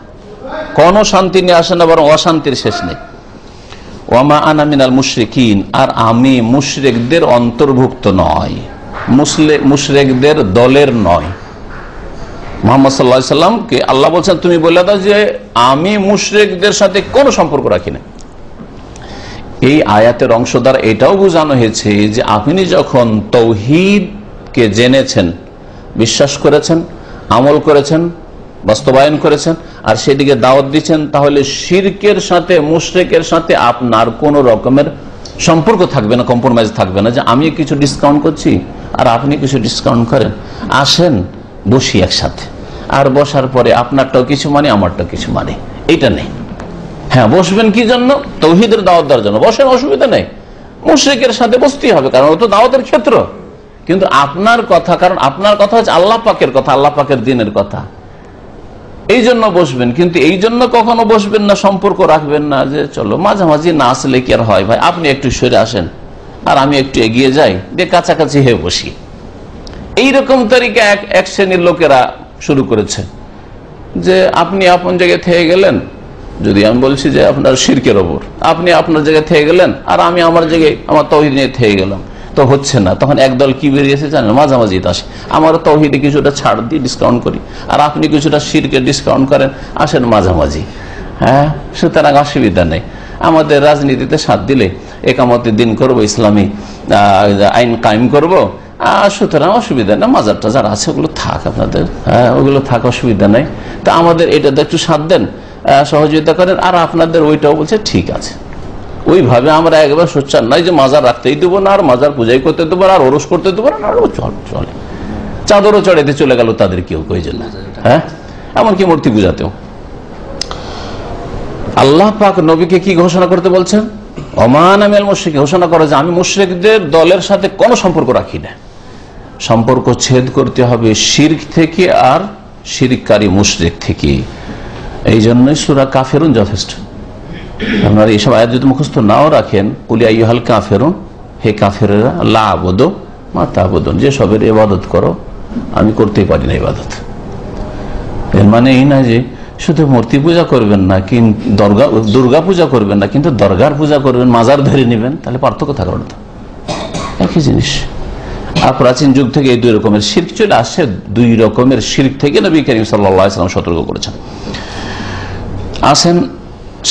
কোনো শান্তি নিয়ে আসে না, বরং অশান্তির শেষ নেই। ওয়ামা আনা মিনাল মুশরিকিন, আর আমি মুশরিকদের অন্তর্ভুক্ত নয়, মুশরিকদের দলের নয়। মুহাম্মদ সাল্লাল্লাহু আলাইহি সাল্লামকে আল্লাহ বলছেন তুমি বলে দাও যে আমি মুশরিকদের সাথে কোনো সম্পর্ক রাখি না। এই আয়াতের অংশ দ্বারা এটাও বোঝানো হয়েছে যে আপনি যখন তাওহীদ কে জেনেছেন, বিশ্বাস করেছেন, আমল করেছেন, বাস্তবায়ন করেছেন, আর সেদিকে দাওয়াত দিচ্ছেন, তাহলে শিরকের সাথে, মুশরিকের সাথে আপনার কোন রকমের সম্পর্ক থাকবে না, কম্প্রোমাইজ থাকবে না, যে আমি কিছু ডিসকাউন্ট করছি আর আপনি কিছু ডিসকাউন্ট করেন, আসেন বসি একসাথে, আর বসার পরে আপনারটাও কিছু মানে আমারটাও কিছু মানে, এইটা নেই। হ্যাঁ, বসবেন কি জন্য? তাওহীদের দাওয়াত দেওয়ার জন্য বসেন, অসুবিধা নেই। মুশরিকের সাথে বসতেই হবে, কারণ ও তো দাওয়াতের ক্ষেত্র। কিন্তু আপনার কথা, কারণ আপনার কথা হচ্ছে আল্লাহ পাকের কথা, আল্লাহ পাকের দ্বীনের কথা, এই জন্য বসবেন। কিন্তু এই জন্য কখনো বসবেন না, সম্পর্ক রাখবেন না যে চলো মাঝামাঝি না আসলে কি আর হয়, ভাই আপনি একটু সরে আসেন আর আমি একটু এগিয়ে যাই, দিয়ে কাছাকাছি হয়ে বসি। এইরকম তরিকা এক শ্রেণীর লোকেরা শুরু করেছে, যে আপনি আপন জায়গায় থেকে গেলেন, যদি আমি বলছি যে আপনার শিরকের ওপর, আপনি আপনার জায়গায় থেকে গেলেন আর আমি আমার জায়গায় আমার তাওহীদ নিয়ে থেকে গেলাম, তো হচ্ছে না। তখন একদল কি বেরিয়েছে জানেন, মাঝামাঝি আসে, আমার তাওহীদে কিছুটা ছাড় দিয়ে ডিসকাউন্ট করি আর আপনি কিছুটা শিরকে ডিসকাউন্ট করেন, আসেন মাঝামাঝি। হ্যাঁ, সুতরাং অসুবিধা নেই। আমাদের রাজনীতিতে সাথ দিলে একামতের দিন করবো, ইসলামী আইন কায়েম করবো, সুতরাং অসুবিধা নেই, মাজার টাজার আছে ওগুলো থাক আপনাদের, হ্যাঁ ওগুলো থাক, অসুবিধা নেই। তা আমাদের এটাতে একটু সাথ দেন, সহযোগিতা করেন, আর আপনাদের ওইটাও বলছে ঠিক আছে। ওইভাবে আমরা একবার সোচ্চার নয় যে মাজার রাখতেই দেবো না, আর মাজার পূজাই করতে দেবো না, আর ওরস করতে দেবো না, চলে চাদরও চড়াইতে চলে গেল তাদের কেউ কইছে না। হ্যাঁ, এমনকি মূর্তি পূজাতেও আল্লাহ পাক নবীকে কি ঘোষণা করতে বলছেন? ওমান আমিল মুশরিক, ঘোষণা করে যে আমি মুশরিকদের দলের সাথে কোনো সম্পর্ক রাখি না। সম্পর্ক ছেদ করতে হবে শিরক থেকে আর শিরককারী মুশরিক থেকে। এই জন্যই সূরা কাফিরুন যথেষ্ট। আপনারা এইসব আয়াত যদি মুখস্থ নাও রাখেন, কুল ইয়া আইয়ুহাল কাফিরুন, হে কাফেরেরা, লা আবুদু মা তা'বুদুন, যে সবের ইবাদত করো আমি করতেই পারি না ইবাদত। এর মানে এই না যে শুধু মূর্তি পূজা করবেন না, দুর্গা পূজা করবেন না, কিন্তু দরগার পূজা করবেন, মাজার ধরে নেবেন, তাহলে পার্থক্য থাকবে না। তো একই জিনিস। আর প্রাচীন যুগ থেকে এই দুই রকমের শিরক চলে আসছে। দুই রকমের শিরক থেকে নবী করিম সাল্লাল্লাহু আলাইহি ওয়াসাল্লাম সতর্ক করেছেন। আসেন,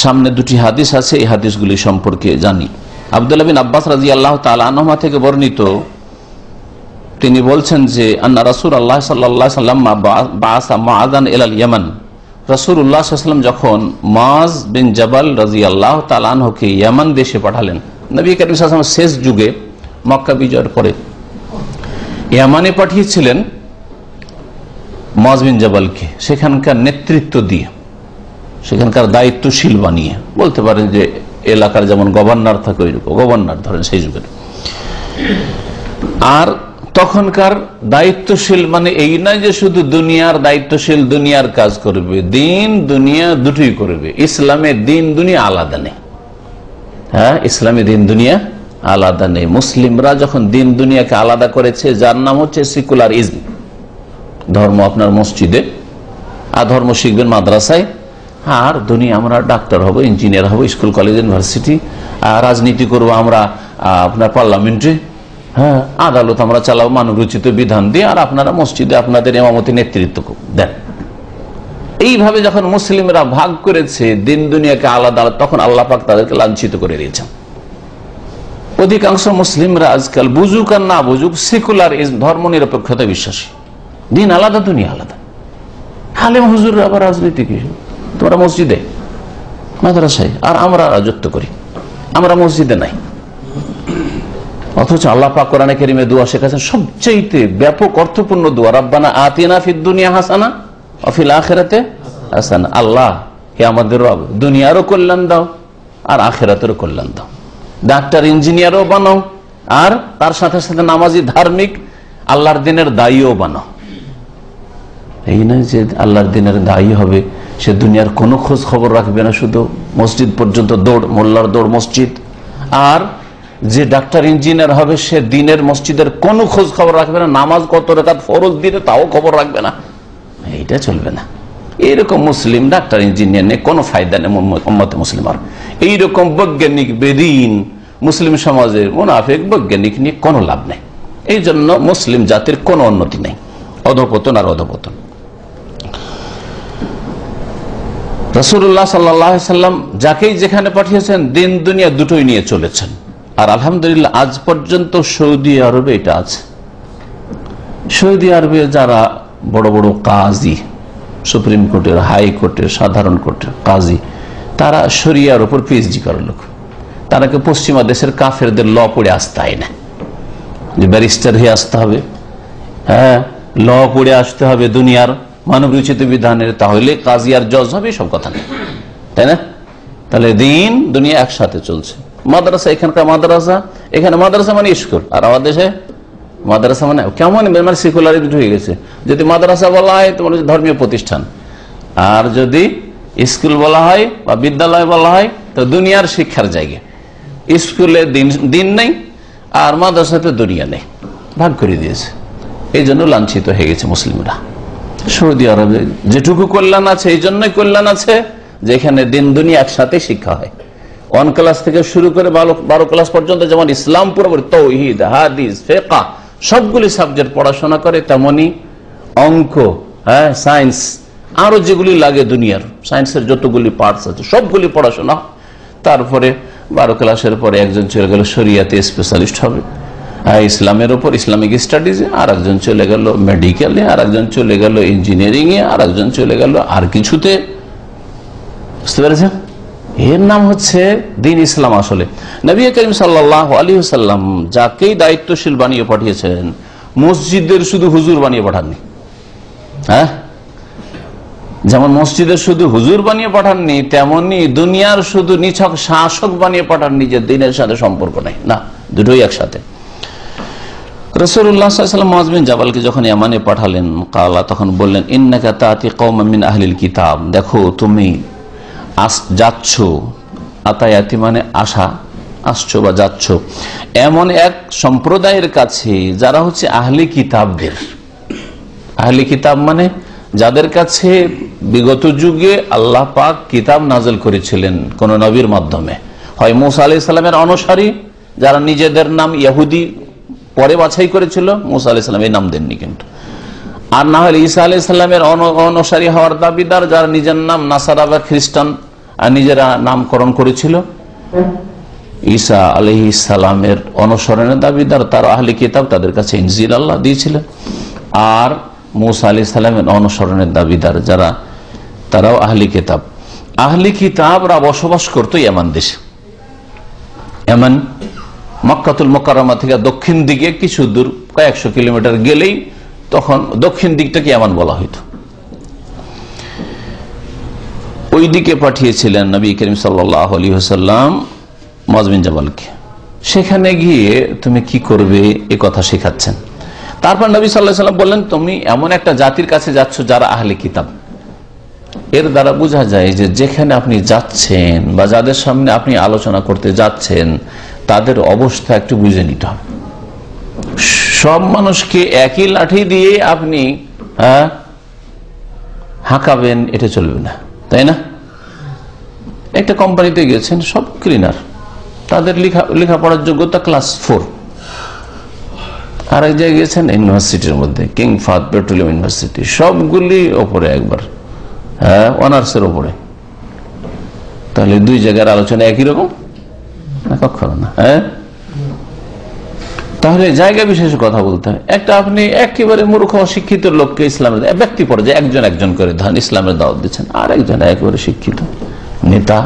সামনে দুটি হাদিস আছে, এই হাদিসগুলি সম্পর্কে জানি। আব্দুল্লাহ বিন আব্বাস রাদিয়াল্লাহু তাআলা আনহুমা থেকে বর্ণিত, তিনি বলছেন যে আন্না রাসূলুল্লাহ সাল্লাল্লাহু আলাইহি ওয়াসাল্লাম বাআসা মুআযান ইলাল ইয়ামান, রাসূলুল্লাহ সাল্লাল্লাহু আলাইহি ওয়াসাল্লাম যখন মুআয বিন জাবাল রাদিয়াল্লাহু তাআলা আনহুকে ইয়ামান দেশে পাঠালেন, নবী করিম সাল্লাল্লাহু আলাইহি ওয়াসাল্লাম শেষ যুগে মক্কা বিজয়ের পরে ইয়ামানে পাঠিয়েছিলেন মুআয বিন জাবালকে, সেখানকার নেতৃত্ব দিয়ে, সেখানকার দায়িত্বশীল বানিয়ে, বলতে পারেন যে এলাকার যেমন গভর্নর থাকে ওইরকম গভর্নর ধরেন সেই যুগের। আর তখনকার দায়িত্বশীল মানে এই নয় যে শুধু দুনিয়ার দায়িত্বশীল, দুনিয়ার কাজ করবে, দিন দুনিয়া দুটোই করবে। ইসলামে দিন দুনিয়া আলাদা নেই। হ্যাঁ, ইসলামে দিন দুনিয়া আলাদা নেই। মুসলিমরা যখন দিন দুনিয়াকে আলাদা করেছে, যার নাম হচ্ছে সেকুলারিজম, ধর্ম আপনার মসজিদে আর ধর্ম শিখবেন মাদ্রাসায়, আর দুনিয়া আমরা ডাক্তার হব, ইঞ্জিনিয়ার হব, স্কুল কলেজ ইউনিভার্সিটি, রাজনীতি করবো আমরা আপনার পার্লামেন্টে, হ্যাঁ আদালত আমরা চালাবো মানবরচিত বিধান দিয়ে, আর আপনারা মসজিদে আপনাদের ইমামতি নেতৃত্ব দেন। এইভাবে যখন মুসলিমরা ভাগ করেছে দিন দুনিয়াকে আলাদা, তখন আল্লাহ পাক তাদেরকে লাঞ্ছিত করে দিয়েছেন। অধিকাংশ মুসলিমরা আজকাল বুঝুক আর না বুঝুক সেকুলার ধর্ম নিরপেক্ষতা বিশ্বাসী, দিন আলাদা দুনিয়া আলাদা। আলেম হুজুররা আবার রাজনীতি কি, তোমরা মসজিদে মাদ্রাসায়, আর আমরা রাজত্ব করি, আমরা মসজিদে নাই। অথচ আল্লাহ পাক কোরআনে কারীমে দোয়া শেখাচ্ছেন সবচেয়ে ব্যাপক অর্থপূর্ণ দোয়া, রব্বানা আতিনা ফিদ দুনিয়া হাসানা ওয়া ফিল আখিরাতি হাসানা। আল্লাহ হে আমাদের রব, দুনিয়ারও কল্যাণ দাও আর আখিরাতেরও কল্যাণ দাও। ডাক্তার ইঞ্জিনিয়ারও বানাও, আর তার সাথে সাথে নামাজি ধার্মিক আল্লাহর দিনের দায়ীও বানাও। এই নয় যে আল্লাহর দিনের দায়ী হবে, সে দুনিয়ার কোনো খোঁজ খবর রাখবে না, শুধু মসজিদ পর্যন্ত দৌড়, মোল্লার দৌড় মসজিদ। আর যে ডাক্তার ইঞ্জিনিয়ার হবে, সে দিনের মসজিদের কোনো খোঁজ খবর রাখবে না, নামাজ কত রাকাত ফরজ দিনে তাও খবর রাখবে না। এইটা চলবে না। এইরকম মুসলিম ডাক্তার ইঞ্জিনিয়ার নিয়ে কোনো ফায়দা নেই উম্মতে মুসলিমার। এইরকম বৈজ্ঞানিক বেদিন মুসলিম সমাজের মুনাফিক বৈজ্ঞানিক নিয়ে কোনো লাভ নেই। এই জন্য মুসলিম জাতির কোনো উন্নতি নেই, অধঃপতন আর অধঃপতন। রাসূলুল্লাহ সাল্লাল্লাহু আলাইহি সাল্লাম যাকেই যেখানে পাঠিয়েছেন দিন দুনিয়া দুটোই নিয়ে চলেছেন। আর আলহামদুলিল্লাহ আজ পর্যন্ত সৌদি আরবে এটা আছে। সৌদি আরবে যারা বড় বড় কাজী, সুপ্রিম কোর্টের, হাইকোর্টের, সাধারণ কোর্টের কাজী, তারা শরিয়ার উপর পিএইচডি করার লোক। তারাকে পশ্চিমা দেশের কাফেরদের ল পড়ে আসতে হয় না, যে ব্যারিস্টার হয়ে আসতে হবে, হ্যাঁ ল পড়ে আসতে হবে দুনিয়ার মানব রচিত বিধানের, তাহলে কাজী আর জজ হবে, সব কথা নেই, তাই না? তাহলে দিন দুনিয়া একসাথে চলছে। মাদ্রাসা, এখানকার মাদ্রাসা, এখানে মাদ্রাসা মানে স্কুল, আর আমাদের দেশে মাদ্রাসা মানে কেমন মানে সেকুলারিটি হয়ে গেছে। যদি মাদ্রাসা বলা হয় তোমার ধর্মীয় প্রতিষ্ঠান, আর যদি স্কুল বলা হয় বা বিদ্যালয় বলা হয় তো দুনিয়ার শিক্ষার জায়গা। স্কুলে দিন নেই আর মাদ্রাসাতে দুনিয়া নেই, ভাগ করে দিয়েছে। এই জন্য লাঞ্ছিত হয়ে গেছে মুসলিমরা। সৌদি আরবে যেটুকু কল্যাণ আছে, এই জন্যই কল্যাণ আছে যে এখানে দিন দুনিয়া একসাথে শিক্ষা হয়। 1 ক্লাস থেকে শুরু করে 12 ক্লাস পর্যন্ত যেমন ইসলাম পুরোপুরি তাওহীদ, হাদিস, ফিকহ সবগুলি সাবজেক্ট পড়াশোনা করে, তেমনি অঙ্ক, হ্যাঁ সায়েন্স, আরো যেগুলি লাগে দুনিয়ার সায়েন্সের যতগুলি পার্টস আছে সবগুলি পড়াশোনা। তারপরে 12 ক্লাসের পরে একজন চলে গেল শরিয়াতে স্পেশালিস্ট হবে, ইসলামের উপর, ইসলামিক স্টাডিজে, আর একজন চলে গেল মেডিকেলে, আর একজন চলে গেল ইঞ্জিনিয়ারিং এ, আর একজন চলে গেল আর কিছুতে। বুঝতে পেরেছেন? এর নাম হচ্ছে দিন ইসলাম। আসলে নবী করিম সাল্লাল্লাহু আলাইহি ওয়াসাল্লাম যাকেই দায়িত্বশীল বানিয়ে পাঠিয়েছেন, মসজিদের শুধু হুজুর বানিয়ে পাঠাননি। হ্যাঁ, যেমন মসজিদের শুধু হুজুর বানিয়ে পাঠাননি, তেমনি দুনিয়ার শুধু নিছক শাসক বানিয়ে পাঠাননি যে দিনের সাথে সম্পর্ক নেই, না, দুটোই একসাথে। রাসূলুল্লাহ সাল্লাল্লাহু আলাইহি ওয়াসাল্লাম মুআয বিন জাবালকে যখন ইয়ামানে পাঠালেন, কালা, তখন বললেন, ইন্নাকা তাতি কওমান মিন আহলিল কিতাব, দেখো তুমি যাচ্ছ, আতায়াতি মানে আসা, আসছো বা যাচ্ছ এমন এক সম্প্রদায়ের কাছে যারা হচ্ছে আহলি কিতাবদের। আহলি কিতাব মানে যাদের কাছে বিগত যুগে আল্লাহ পাক কিতাব নাযিল করেছিলেন কোন নবীর মাধ্যমে, হয় মূসা আলাইহিস সালামের অনুসারী যারা নিজেদের নাম ইহুদি পরে বাছাই করেছিল, মূসা আলাইহিস সালাম এই নাম দেননি কিন্তু, আর না হলে ঈসা আলাইহিস সালামের অনুসারী হওয়ার দাবিদার যারা নিজের নাম নাসারা বা খ্রিস্টান আর নিজেরা নামকরণ করেছিল, ঈসা আলাইহিস সালামের অনুসরণের দাবিদার তারা আহলি কিতাব, তাদের কাছে ইনজিল আল্লাহ দিয়েছিলেন। আর মূসা আলাইহিস সালামের অনুসরণের দাবিদার যারা, তারাও আহলি কিতাব। আহলি কিতাবরা বসবাস করতো ইয়ামান দেশে। ইয়ামান মক্কাতুল মুকাররমা থেকে দক্ষিণ দিকে কিছু দূর, কয়েকশো কিলোমিটার গেলেই তখন দক্ষিণ দিকটাকে ইয়ামান বলা হইতো। ওই দিকে পাঠিয়েছিলেন নবী করিম সাল্লাল্লাহু আলাইহি ওয়াসাল্লাম মুআয বিন জাবালকে। সেখানে গিয়ে তুমি কি করবে এ কথা শেখাচ্ছেন। তারপর নবী সাল্লাল্লাহু আলাইহি ওয়াসাল্লাম বললেন, তুমি এমন একটা জাতির কাছে যাচ্ছ যারা আহলে কিতাব। এর দ্বারা বোঝা যায় যে যেখানে আপনি যাচ্ছেন বা যাদের সামনে আপনি আলোচনা করতে যাচ্ছেন তাদের অবস্থা একটু বুঝে নিতে হবে। সব মানুষকে একই লাঠি দিয়ে আপনি হাঁকাবেন, এটা চলবে না, তাই না? একটা কোম্পানিতে গেছেন, সব ক্লিনার, তাদের লেখাপড়ার যোগ্যতা ক্লাস 4। আর এক জায়গায় গেছেন ইউনিভার্সিটির মধ্যে, কিং ফাহাদ পেট্রোলিয়াম ইউনিভার্সিটি, সবগুলি ওপরে একবার, অনার্সের ওপরে। তাহলে দুই জায়গার আলোচনা একই রকম না? কখনো না। তাহলে জায়গা বিশেষে কথা বলতে হয়। একটা আপনি একেবারে মূর্খ অশিক্ষিত লোককে ইসলামের ব্যক্তি পর্যায়ে একজন একজন করে ধান ইসলামের দাওয়াত দিচ্ছেন, আর একজন একেবারে শিক্ষিত নেতা,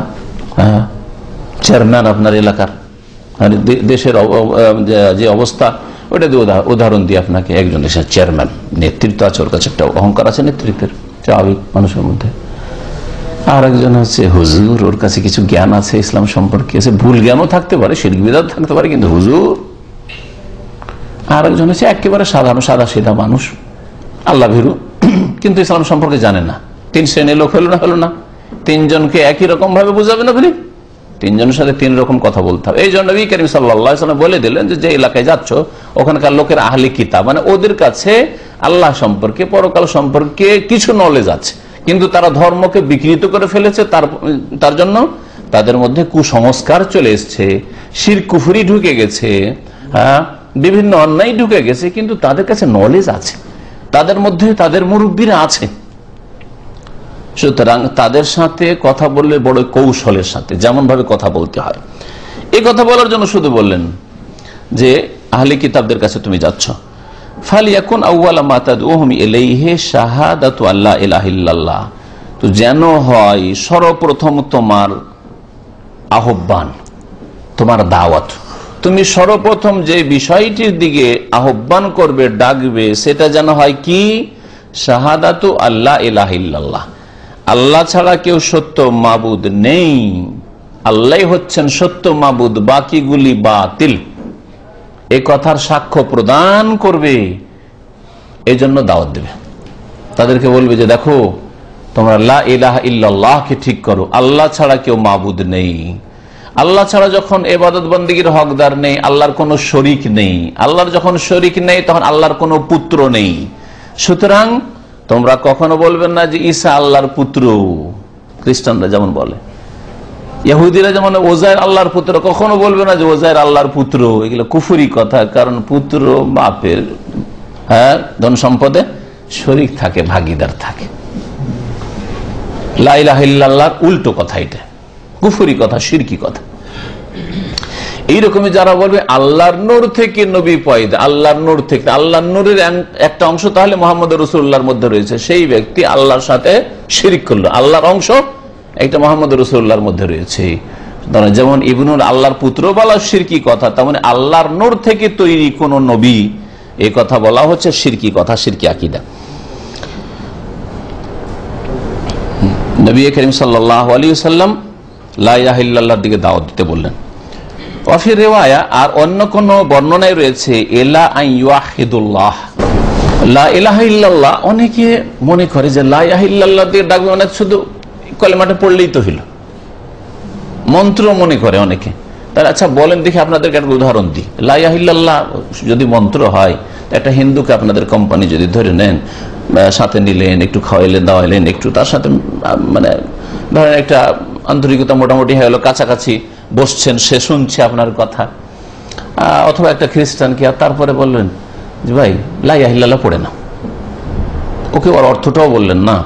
চেয়ারম্যান আপনার এলাকার, দেশের যে অবস্থা ওটা দিয়ে উদাহরণ দিয়ে আপনাকে, একজন দেশের চেয়ারম্যান, নেতৃত্ব আছে, ওর কাছে একটা অহংকার আছে নেতৃত্বের, স্বাভাবিক মানুষের মধ্যে। আর একজন হচ্ছে হুজুর, ওর কাছে কিছু জ্ঞান আছে ইসলাম সম্পর্কে, ভুল জ্ঞানও থাকতে পারে, শিরক বিদআত থাকতে পারে, কিন্তু হুজুর। আর একজন হচ্ছে একেবারে সাধারণ সাদা সিধা মানুষ, আল্লাহ ভীরু, কিন্তু ইসলাম সম্পর্কে জানে না। 3 শ্রেণীর লোক হলো না? 3 জনকে একই রকম ভাবে বুঝাবেন আপনি? 3 জনের সাথে 3 রকম কথা বলতে হবে। এই জন্য নবী করিম সাল্লাল্লাহু আলাইহি ওয়াসাল্লাম বলে দিলেন যে এলাকায় যাচ্ছ ওখানকার লোকের আহলি কিতাব, মানে ওদের কাছে আল্লাহ সম্পর্কে, পরকাল সম্পর্কে কিছু নলেজ আছে, কিন্তু তারা ধর্মকে বিকৃত করে ফেলেছে। তার জন্য তাদের মধ্যে কুসংস্কার চলে এসছে, শিরক কুফরি ঢুকে গেছে, বিভিন্ন অন্যায় ঢুকে গেছে, কিন্তু তাদের কাছে নলেজ আছে, তাদের মধ্যে তাদের মুরব্বীরা আছে। সুতরাং তাদের সাথে কথা বললে বড় কৌশলের সাথে, যেমন ভাবে কথা বলতে হয়। এই কথা বলার জন্য শুধু বললেন যে আহলে কিতাবদের কাছে তুমি যাচ্ছ, ফালিয়াকুন আউয়ালা মা তাদউহুম ইলাইহি শাহাদাতু আল্লা ইলাহা ইল্লাল্লাহ, তো যেন হয় সর্বপ্রথম তোমার আহ্বান, তোমার দাওয়াত, তুমি সর্বপ্রথম যে বিষয়টির দিকে আহ্বান করবে, ডাকবে, সেটা যেন হয় কি? শাহাদাতু আল্লা ইলাহা ইল্লাল্লাহ, আল্লাহ ছাড়া কেউ সত্য মাবুদ নেই, আল্লাহ হচ্ছেন সত্য মাবুদ, বাকিগুলি বাতিল, এ কথার সাক্ষ্য প্রদান করবে। এই জন্য দাওয়াত দেবে, তাদেরকে বলবে যে দেখো তোমরা লা ইলাহা ইল্লাল্লাহকে ঠিক করো, আল্লাহ ছাড়া কেউ মাবুদ নেই, আল্লাহ ছাড়া যখন ইবাদত বন্দেগীর হকদার নেই, আল্লাহর কোনো শরীক নেই, আল্লাহর যখন শরীক নেই তখন আল্লাহর কোনো পুত্র নেই, সুতরাং তোমরা কখনো বলবেন না যে ঈসা আল্লাহর পুত্র, খ্রিস্টানরা যেমন বলে, ইহুদিরা যেমন ওজায়ের আল্লাহর পুত্র, কখনো বলবে না যে ওজায়ের আল্লাহর পুত্র, এগুলো কুফরি কথা, কারণ পুত্র বাপের ধন সম্পদে শরীক থাকে, ভাগিদার থাকে। লা ইলাহা ইল্লাল্লাহর উল্টো কথা, এটা কুফরি কথা, শিরকি কথা। এইরকমই যারা বলবে আল্লাহর নূর থেকে নবী পয়দা, আল্লাহর নূর থেকে, আল্লাহর নূরের একটা অংশ তাহলে মুহাম্মদ রাসূলুল্লাহর মধ্যে রয়েছে, সেই ব্যক্তি আল্লাহর সাথে শিরক করলো, আল্লাহর অংশ একটা মুহাম্মদ রাসূলুল্লাহর মধ্যে রয়েছে। যেমন ইবনুল আল্লাহর পুত্র বলা শিরকি কথা, তেমন আল্লাহর নূর থেকে তৈরি কোন নবী, এই কথা বলা হচ্ছে শিরকি কথা, শিরকি আকীদা। নবী করিম সাল্লাল্লাহু আলাইহি ওয়াসাল্লাম লা ইলাহা ইল্লাল্লাহর দিকে দাওয়াত দিতে বললেন। ওয়াফি রিওয়ায়া, আর অন্য কোন বর্ণনায় রয়েছে ইলা আন ইউহিদুল্লাহ, লা ইলাহা ইল্লাল্লাহ। অনেকে মনে করে যে লা ইলাহা ইল্লাল্লাহ দিয়ে ডাকবে মানে শুধু কলেমাটা পড়লেই তো হলো, মন্ত্র মনে করে অনেকে। তাহলে আচ্ছা বলেন দেখি আপনাদেরকে একটা উদাহরণ দিই, লা ইলাহা ইল্লাল্লাহ যদি মন্ত্র হয়, একটা হিন্দুকে আপনাদের কোম্পানি যদি ধরে নেন, সাথে নিলেন, একটু খাওয়াইলেন দাওয়াইলেন, একটু তার সাথে মানে ধরেন একটা আন্তরিকতা মোটামুটি হয়ে গেল, কাছাকাছি বসছেন, সে শুনছে আপনার কথা। অথবা একটা খ্রিস্টানকে, আর তারপরে বললেন যে ভাই লা ইলাহা ইল্লাল্লাহ পড়ে না, ওকে ওর অর্থটাও বললেন না,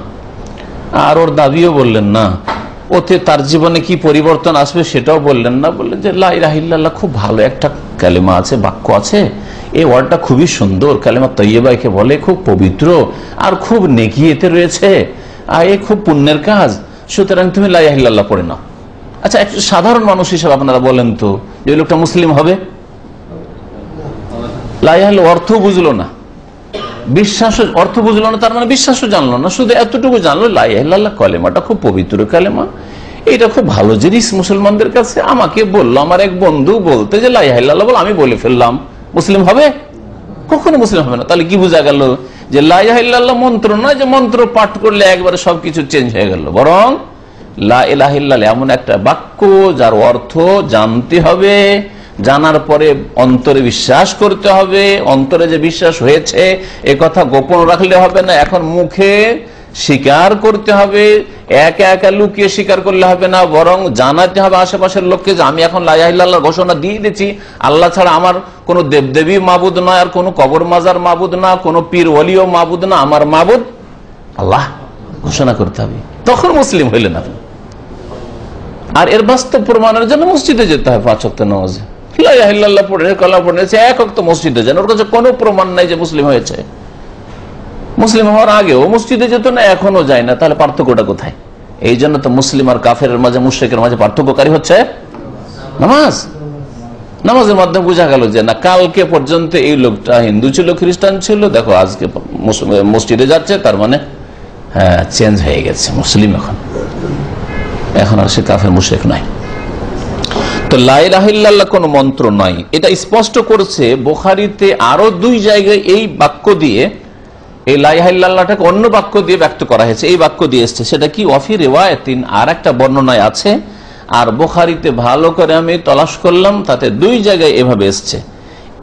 আর ওর দাবিও বললেন না, ওতে তার জীবনে কি পরিবর্তন আসবে সেটাও বললেন না। বললেন যে লা ইলাহা ইল্লাল্লাহ খুব ভালো একটা কালেমা আছে, বাক্য আছে, এই ওয়ার্ডটা খুবই সুন্দর, কালেমা তৈয়বাকে বলে, খুব পবিত্র আর খুব নেকি এতে রয়েছে, আর এ খুব পুণ্যের কাজ, সুতরাং তুমি লা ইলাহা ইল্লাল্লাহ পড়ে নাও। আচ্ছা একটু সাধারণ মানুষ হিসেবে আপনারা বলেন তো, যে ওই লোকটা মুসলিম হবে? লা ইলাহা ইল্লাল্লাহ অর্থ বুঝলো না, বিশ্বাস অর্থ বুঝলো না, তার মানে বিশ্বাসও জানলো না, শুধু এতটুকু জানলো লা ইলাহা ইল্লাল্লাহ কালেমাটা খুব পবিত্র কালেমা, এটা খুব ভালো জিনিস মুসলমানদের কাছে, আমাকে বললো আমার এক বন্ধু বলতে যে লা ইলাহা ইল্লাল্লাহ বল, আমি বলে ফেললাম, মুসলিম হবে? কখনো মুসলিম হবে না। তাহলে কি বোঝা গেল? যে লা ইলাহা ইল্লাল্লাহ মন্ত্র নয় যে মন্ত্র পাঠ করলে একবারে সবকিছু চেঞ্জ হয়ে গেল, বরং লা ইলাহা ইল্লাল্লাহ এমন একটা বাক্য যার অর্থ জানতে হবে, জানার পরে অন্তরে বিশ্বাস করতে হবে, অন্তরে যে বিশ্বাস হয়েছে এ কথা গোপন রাখলে হবে না, এখন মুখে স্বীকার করতে হবে, একা একা লুকিয়ে স্বীকার করলে হবে না, বরং জানাতে হবে আশেপাশের লোককে যে আমি এখন লা ইলাহা ইল্লাল্লাহর ঘোষণা দিয়ে দিচ্ছি, আল্লাহ ছাড়া আমার কোনো দেবদেবী মাবুদ নয়, আর কোনো কবর মাজার মাবুদ না, কোনো পীর ওলিও মাবুদ না, আমার মাবুদ আল্লাহ, ঘোষণা করতে হবে, তখন মুসলিম হইলেন আপনি। আর এর বাস্তব প্রমাণের জন্য মসজিদে যেতে হয়, 5 ওয়াক্ত নামাজে লা ইলাহা ইল্লাল্লাহ পড়ে কলা পড়েছে, এক ওয়াক্ত মসজিদে যান, ওর কাছে কোনো প্রমাণ নাই যে মুসলিম হয়েছে। মুসলিম হওয়ার আগেও মসজিদে যেত না, এখনো যায় না, তাহলে পার্থক্যটা কোথায়? এই জন্য তো মুসলিম আর কাফেরের মাঝে, মুশরিকের মাঝে পার্থক্যকারী হচ্ছে নামাজ। নামাজের মাধ্যমে বোঝা গেল যে না, কালকে পর্যন্ত এই লোকটা হিন্দু ছিল, খ্রিস্টান ছিল, দেখো আজকে মসজিদে যাচ্ছে, তার মানে হ্যাঁ চেঞ্জ হয়ে গেছে, মুসলিম এখন আর সে কাফের মুশরিক নয়। তো লা ইলাহা ইল্লাল্লাহ কোন মন্ত্র নয়, এটা স্পষ্ট করছে বুখারীতে আরো 2 জায়গায় এই বাক্য দিয়ে, এই লা ইলাহা ইল্লাল্লাহটাকে অন্য বাক্য দিয়ে ব্যক্ত করা হয়েছে, এই বাক্য দিয়ে এসেছে। সেটা কি? ওয়াফি রিওয়ায়াতিন, আর একটা বর্ণনায় আছে, আর বুখারীতে ভালো করে আমি তলাশ করলাম, তাতে 2 জায়গায় এভাবে এসেছে,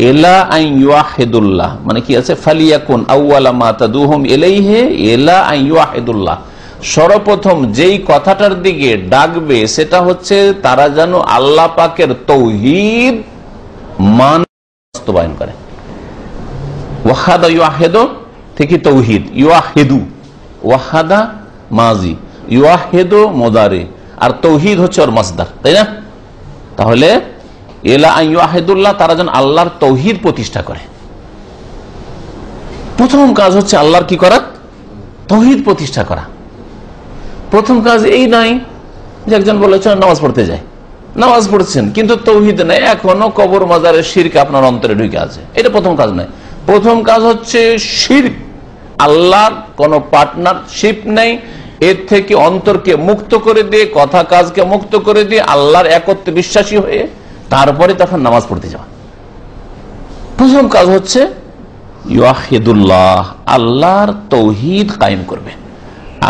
ইলা আন ইউহিদুল্লাহ, মানে কি আছে, ফালিয়াকুন আউয়ালা মা তাদুহুম ইলাইহি ইলা আন ইউহিদুল্লাহ, সর্বপ্রথম যেই কথাটার দিকে ডাকবে সেটা হচ্ছে তারা যেন আল্লাহ পাকের তৌহিদ বাস্তবায়ন করে। ওয়াহাদা ইউহিদু থেকে তৌহিদ, ইউহিদু ওয়াহাদা মাজি, ইউহিদু মুদারি, আর তৌহিদ হচ্ছে ওর মাসদার, তাই না? তাহলে ইলা আন ইউহিদুল্লাহ, তারা যেন আল্লাহর তৌহিদ প্রতিষ্ঠা করে। প্রথম কাজ হচ্ছে আল্লাহর কি করা? তাওহীদ প্রতিষ্ঠা করা। প্রথম কাজ এই নাই যে একজন বলেছেন নামাজ পড়তে যায়, নামাজ পড়ছেন কিন্তু তাওহীদ নাই, এখনো কবর মাজারের শিরক আপনার অন্তরে ঢুকে আছে, এটা প্রথম কাজ নয়। প্রথম কাজ হচ্ছে শিরক, আল্লাহর কোনো পার্টনারশিপ নেই, এর থেকে অন্তরকে মুক্ত করে দিয়ে, কথা কাজকে মুক্ত করে দিয়ে আল্লাহর একত্বে বিশ্বাসী হয়ে তারপরে তখন নামাজ পড়তে যাওয়া। প্রথম কাজ হচ্ছে ইউহিদুল্লাহ, আল্লাহর তাওহীদ কায়েম করবে,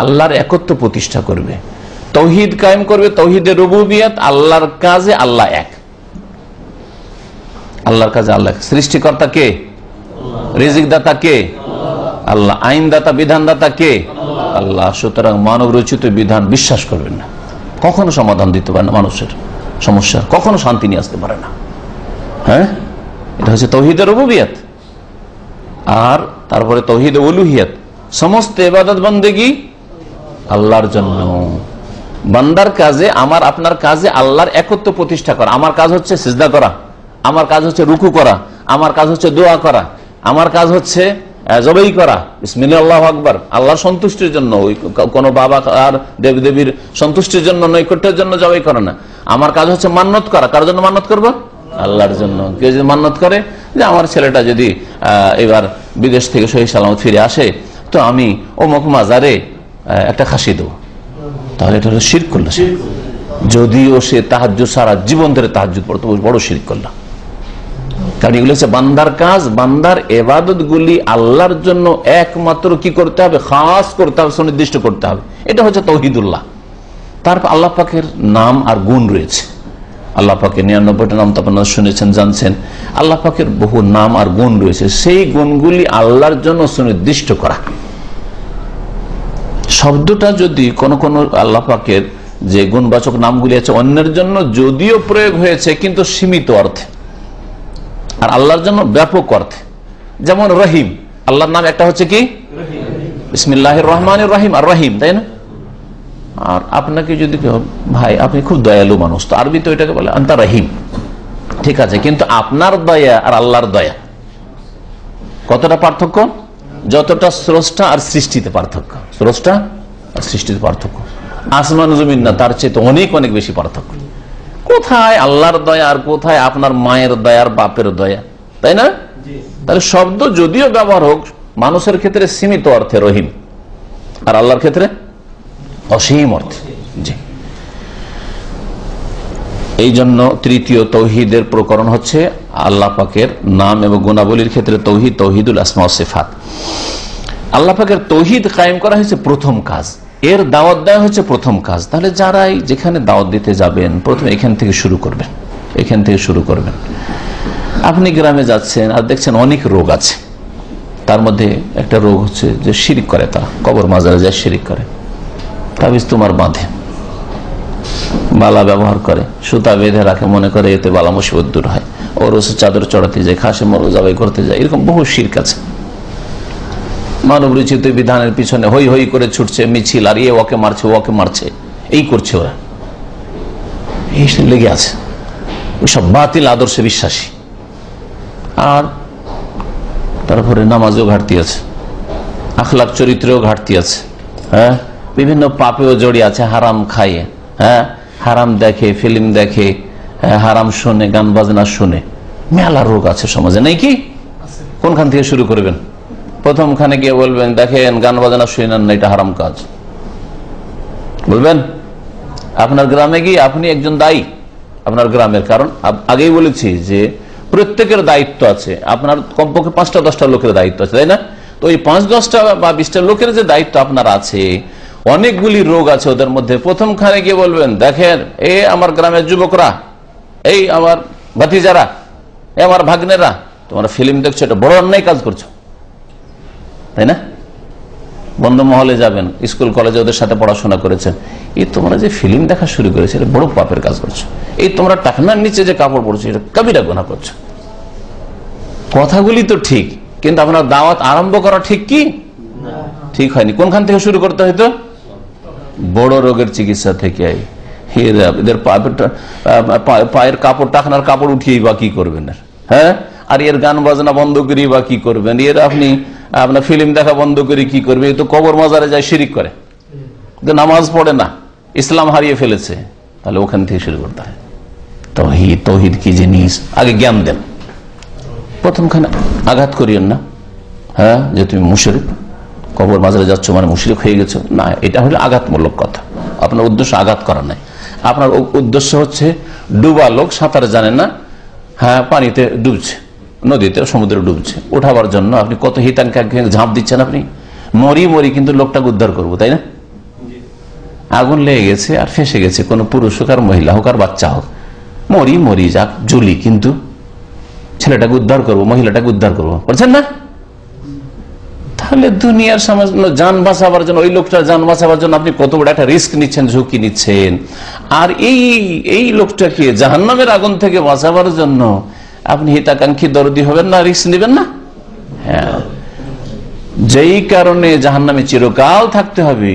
আল্লাহর একত্ব প্রতিষ্ঠা করবে, তাওহীদ কায়েম করবে, তাওহীদের রুবুবিয়ত, আল্লাহর কাজে আল্লাহ এক, আল্লাহর কাজে আল্লাহ এক। সৃষ্টিকর্তা কে? রিজিক দাতা কে? আল্লাহ। আইনদাতা বিধানদাতা কে? আল্লাহ। সুতরাং মানব রচিত বিধান বিশ্বাস করবেন না, কখনো সমাধান দিতে পারে না মানুষের সমস্যা, কখনো শান্তি নিয়ে আসতে পারে না। হ্যাঁ, এটা হচ্ছে তাওহীদের রুবুবিয়ত। আর তারপরে তাওহীদ উলুহিয়ত, সমস্ত ইবাদত বন্দেগী আল্লাহর জন্য। বান্দার কাজে, আমার আপনার কাজে আল্লাহর একত্ব প্রতিষ্ঠা করা। আমার কাজ হচ্ছে সিজদা করা, আমার কাজ হচ্ছে রুকু করা, আমার কাজ হচ্ছে দোয়া করা, আমার কাজ হচ্ছে জবাই করা, বিসমিল্লাহ আল্লাহু আকবার, আল্লাহর সন্তুষ্টির জন্য, ওই কোনো বাবা আর দেবদেবীর সন্তুষ্টির জন্য, নৈকট্যের জন্য জবাই করে না। আমার কাজ হচ্ছে মান্নত করা। কার জন্য মান্নত করবো? আল্লাহর জন্য। কেউ যদি মান্নত করে যে আমার ছেলেটা যদি এবার বিদেশ থেকে সহি সালামত ফিরে আসে তো আমি অমুক মাজারে একটা খাসি দেবো, তাহলে এটা হলো শিরক করল। যদিও সে তাহাজ্জুদ সারা জীবন ধরে তাহাজ্জুদ পড়তো, বড় শিরক করল। কারণ এগুলো হচ্ছে বান্দার কাজ, বান্দার ইবাদত গুলি আল্লাহর জন্য একমাত্র কি করতে হবে? খাস করতে হবে, সুনির্দিষ্ট করতে হবে। এটা হচ্ছে তাওহীদুল্লাহ। তারপর আল্লাহ পাকের নাম আর গুণ রয়েছে। আল্লাহ পাকের 99টা নাম তো আপনারা শুনেছেন, জানছেন। আল্লাহ পাকের বহু নাম আর গুণ রয়েছে, সেই গুণগুলি আল্লাহর জন্য সুনির্দিষ্ট করা। শব্দটা যদি কোন কোন আল্লাহ পাকের যে গুণবাচক নামগুলি আছে অন্যের জন্য যদিও প্রয়োগ হয়েছে কিন্তু সীমিত অর্থে, আর আল্লাহর জন্য ব্যাপক অর্থে। যেমন রহিম, আল্লাহর নাম একটা হচ্ছে কি বিসমিল্লাহির রহমানির রহিম, আর রহিম, তাই না? আর আপনাকে যদি ভাই আপনি খুব দয়ালু মানুষ, তো আরবি তো এটাকে বলে আনতা রহিম, ঠিক আছে, কিন্তু আপনার দয়া আর আল্লাহর দয়া কতটা পার্থক্য? যতটা স্রষ্টা আর সৃষ্টিতে পার্থক্য, স্রষ্টা আর সৃষ্টিতে পার্থক্য আসমান জমিন না, তার চেয়ে অনেক অনেক বেশি পার্থক্য। কোথায় আল্লাহর দয়া আর কোথায় আপনার মায়ের দয়া আর বাপের দয়া, তাই না? তাহলে শব্দ যদিও ব্যবহার হোক মানুষের ক্ষেত্রে সীমিত অর্থে রহিম, আর আল্লাহর ক্ষেত্রে অসীম অর্থে। জি, এই জন্য তৃতীয় তাওহীদের প্রকরণ হচ্ছে আল্লাহ পাকের নাম এবং গুণাবলীর ক্ষেত্রে তাওহীদ, তাওহীদুল আসমা ওয়াস সিফাত। আল্লাহ পাকের তাওহীদ কায়েম করা হয়েছে প্রথম কাজ, এর দাওয়াত দেওয়া হচ্ছে প্রথম কাজ। তাহলে যারাই যেখানে দাওয়াত দিতে যাবেন প্রথমে এখান থেকে শুরু করবেন, এখান থেকে শুরু করবেন। আপনি গ্রামে যাচ্ছেন আর দেখছেন অনেক রোগ আছে, তার মধ্যে একটা রোগ হচ্ছে যে শিরিক করে, তারা কবর মাজারে যায় শিরিক করে, তাবিজ তোমার বাঁধে, বালা ব্যবহার করে, সুতা বেঁধে রাখে, মনে করে এতে বালা মুসিবত দূর হয়, ওর চাদর চড়াতে যায়, খাসি মরু জবাই করতে যায়, এরকম বহু শিরক আছে। মানব রচিত বিধানের পিছনে হই হই করে ছুটছে মিছিল, আর ওকে মারছে ওকে মারছে, এই করছে ওরা, এই লেগে আছে, ওইসব বাতিল আদর্শে বিশ্বাসী। আর তারপরে নামাজেও ঘাটতি আছে, আখলাক চরিত্রেও ঘাটতি আছে, হ্যাঁ, বিভিন্ন পাপেও জড়িয়ে আছে, হারাম খায়, হ্যাঁ, হারাম দেখে, ফিল্ম দেখে, হারাম শোনে, গান বাজনা শুনে, মেলা রোগ আছে সমাজে, নেই কি? কোনখান থেকে শুরু করবেন? প্রথমখানে গিয়ে বলবেন দেখেন গান বাজনা শুনেন না, এটা হারাম কাজ বলবেন? আপনার গ্রামে গিয়ে আপনি একজন দায়ী, আপনার গ্রামের, কারণ আগেই বলেছি যে প্রত্যেকের দায়িত্ব আছে, আপনার কমপক্ষে 5-10টা লোকের দায়িত্ব আছে, তাই না? তো ওই 5-10টা বা 20টা লোকের যে দায়িত্ব আপনার আছে, অনেকগুলি রোগ আছে ওদের মধ্যে। প্রথমখানে গিয়ে বলবেন দেখেন এ আমার গ্রামের যুবকরা, এই আমার ভাতিজারা, এ আমার ভাগ্নেরা, তোমরা ফিল্ম দেখছো, এটা বড় অন্যায় কাজ করছো, তাই না? বন্ধু মহলে যাবেন, স্কুল কলেজে ওদের সাথে পড়াশোনা করেছেন, এই তোমরা যে ফিল্ম দেখা শুরু করেছো এটা বড় পাপের কাজ করছো, এই তোমরা টাকনার নিচে যে কাপড় পরছো এটা কবিরা গুনাহ করছো। কথাগুলি তো ঠিক, কিন্তু আপনার দাওয়াত আরম্ভ করা ঠিক কি ঠিক হয়নি। কোনখান থেকে শুরু করতে হয়তো? বড় রোগের চিকিৎসা থেকে। এদের পায়ের কাপড়, টাকনার কাপড় উঠিয়ে বা কি করবেন, হ্যাঁ, আর এর গান বাজনা বন্ধ করিয়ে বা কি করবেন, এর আপনি আপনার ফিল্ম দেখা বন্ধ করে কি করবে, তো কবর মাজারে যায় শিরিক করে, নামাজ পড়ে না, ইসলাম হারিয়ে ফেলেছে, তাহলে ওখান থেকে শুরু করতে হয়। তৌহিদ, তৌহিদ কি জিনিস আগে জ্ঞান দেন, প্রথমখানে আঘাত করিয়েন না, হ্যাঁ যে তুমি মুশরিক, কবর মাজারে যাচ্ছ মানে মুশরিক হয়ে গেছো, না, এটা হলো আঘাতমূলক কথা। আপনার উদ্দেশ্য আঘাত করা নাই, আপনার উদ্দেশ্য হচ্ছে ডুবা লোক সাঁতার জানে না, হ্যাঁ পানিতে ডুবছে, নদীতে সমুদ্রে ডুবছে, ওঠাবার জন্য আপনি কত হিতাঙ্কে ঝাঁপ দিচ্ছেন, আপনি মরি কিন্তু লোকটাকে উদ্ধার করবো, তাই না? আগুন লেগে গেছে আর ফেসে গেছে, কোন পুরুষ হোক আর মহিলা হোক আর বাচ্চা হোক, মরি যাক জুলি, কিন্তু ছেলেটাকে উদ্ধার করবো, মহিলাটাকে উদ্ধার করবো, বলছেন না? তাহলে দুনিয়ার সামান্য যান বাঁচাবার জন্য, ওই লোকটার যান বাঁচাবার জন্য আপনি কত বড় একটা রিস্ক নিচ্ছেন, ঝুঁকি নিচ্ছেন। আর এই লোকটাকে জাহান্নামের আগুন থেকে বাঁচাবার জন্য আপনি হিতাকাঙ্ক্ষী দরদি হবেন না, রিস্ক নেবেন না? হ্যাঁ, যেই কারণে জাহান্নামে চিরকাল থাকতে হবে,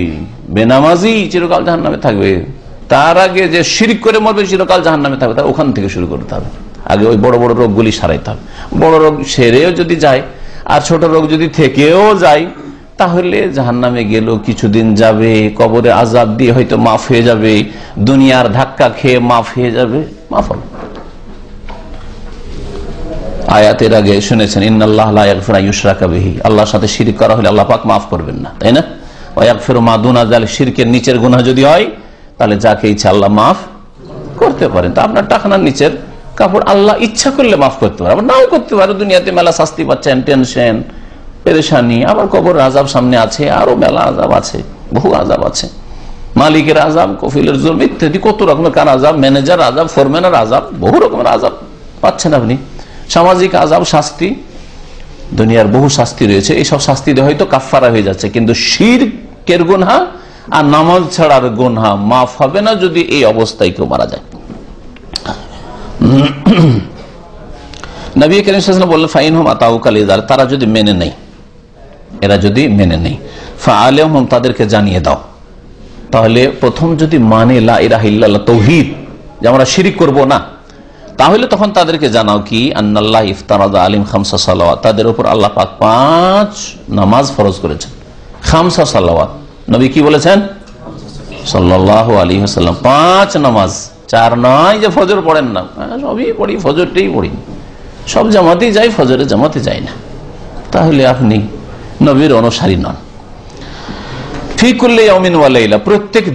বেনামাজি চিরকাল জাহান্নামে থাকবে, তার আগে যে শিরক করে মরবে চিরকাল জাহান্নামে থাকবে, তার ওখান থেকে শুরু করতে হবে। আগে ওই বড় বড় রোগগুলি সারাইতে হবে। বড় রোগ সেরেও যদি যায় আর ছোট রোগ যদি থেকেও যায়, তাহলে জাহান্নামে গেলেও কিছুদিন যাবে, কবরে আযাব দিয়ে হয়তো মাফ হয়ে যাবে, দুনিয়ার ধাক্কা খেয়ে মাফ হয়ে যাবে, মাফ হবে। আয়াতের আগে শুনেছেন ইন্নাল্লাহা লা ইয়াগফিরু আন ইউশরাকা বিহি, আল্লাহর সাথে শিরক করা হলে আল্লাহ পাক মাফ করবেন না, তাই না? ওয়া ইয়াগফিরু মা দুনা যালিকা, শিরকের নিচের গুনাহ যদি হয় তাহলে যাকে ইচ্ছা আল্লাহ মাফ করতে পারেন। তো আপনার টাকার নিচের কাপড় আল্লাহ ইচ্ছা করলে মাফ করতে পারে, আবার নাও করতে পারে। দুনিয়াতে মেলা শাস্তি পাচ্ছেন, টেনশন পেরেশানি, আবার কবর আযাব সামনে আছে, আরো মেলা আযাব আছে, বহু আযাব আছে, মালিকের আযাব, কফিলের জুলম ইত্যাদি, কত রকমের কার আযাব, ম্যানেজার আযাব, ফোরম্যানের আযাব, বহু রকমের আযাব পাচ্ছেন আপনি। সামাজিক আযাব, শাস্তি, দুনিয়ার বহু শাস্তি রয়েছে, এইসব শাস্তি দিয়ে হয়তো কাফারা হয়ে যাচ্ছে, কিন্তু শিরকের গুনাহ আর নামাজ ছাড়ার গুনাহ মাফ হবে না যদি এই অবস্থায় কেউ মারা যায়। নবী করিম সাল্লাল্লাহু আলাইহি ওয়াসাল্লাম বললেন ফাইনহুম আতাউকা লিযালিক, তারা যদি মেনে নেয়, এরা যদি মেনে নেয়, ফাআলিমহুম, তাদেরকে জানিয়ে দাও। তাহলে প্রথম যদি মানে লা ইলাহা ইল্লাল্লাহ, তাওহীদ, যে আমরা শিরক করব না, তাহলে তখন তাদেরকে জানাও কি আন্নাল্লাহ ইফতারাদা আলাইহিম খামসা সালাওয়াত, তাদের উপর আল্লাহ পাক 5 নামাজ ফরজ করেছেন। খামসা সালাওয়াত, নবী কি বলেছেন সাল্লাল্লাহু আলাইহি ওয়াসাল্লাম? 5 নামাজ, 4 নয় যে ফজর পড়েন না, সবই পড়ি, ফজরটাই পড়ি, সব জামাতে যাই, ফজরের জামাতে যাই না, তাহলে আপনি নবীর অনুসারী নন। ফি কুল্লি ইয়াউমিন ওয়া লাইলা, প্রত্যেক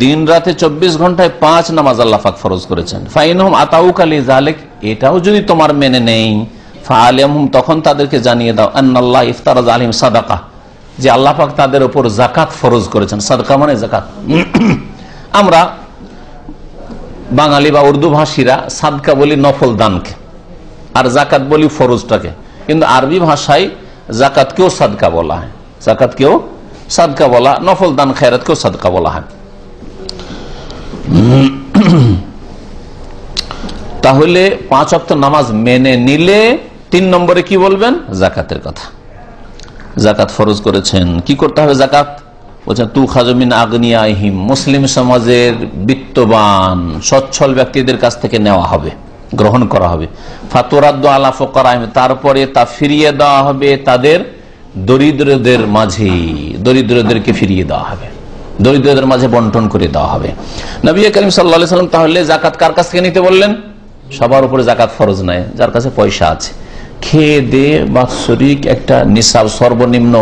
দিন রাতে 24 ঘন্টায় 5 নামাজ আল্লাহ পাক ফরজ করেছেন। ফাইনহুম আতাউকা লিযালিক, এটাও যদি তোমার মেনে নেই, ফাআলিমহুম, তখন তাদেরকে জানিয়ে দাও আন্নাল্লাহ ইফতারাদা আলাইহিম সাদাকা, যে আল্লাহ পাক তাদের উপর যাকাত ফরজ করেছেন। সাদকা মানে যাকাত। আমরা বাঙালি বা উর্দু ভাষীরা সাদকা বলি নফল দানকে, আর যাকাত বলি ফরজটাকে, কিন্তু আরবি ভাষায় যাকাতকেও সাদকা বলা হয়, যাকাতকেও সাদকা বলা, নফল দান খায়রাতকেও সাদকা বলা হয়। তাহলে 5 ওয়াক্ত নামাজ মেনে নিলে 3 নম্বরে কি বলবেন? যাকাতের কথা। যাকাত ফরজ করেছেন, কি করতে হবে? যাকাত বলছেন তুখাযু মিন আগনিয়াহিম, মুসলিম সমাজের বিত্তবান সচ্ছল ব্যক্তিদের কাছ থেকে নেওয়া হবে, গ্রহণ করা হবে। ফাতুরাদ্দু আলা ফুকারাহিম, তারপরে তা ফিরিয়ে দেওয়া হবে তাদের দরিদ্রদের মাঝে, দরিদ্রদেরকে ফিরিয়ে দেওয়া হবে, দরিদ্রদের মাঝে বন্টন করে দেওয়া হবে। নবী করিম সাল্লাল্লাহু আলাইহি ওয়াসাল্লাম তাহলে যাকাত কার কাছ থেকে নিতে বললেন? সবার উপরে যাকাত ফরজ নয়, যার কাছে পয়সা আছে, খেয়ে দে বাৎসরিক একটা নিসাব, সর্বনিম্ন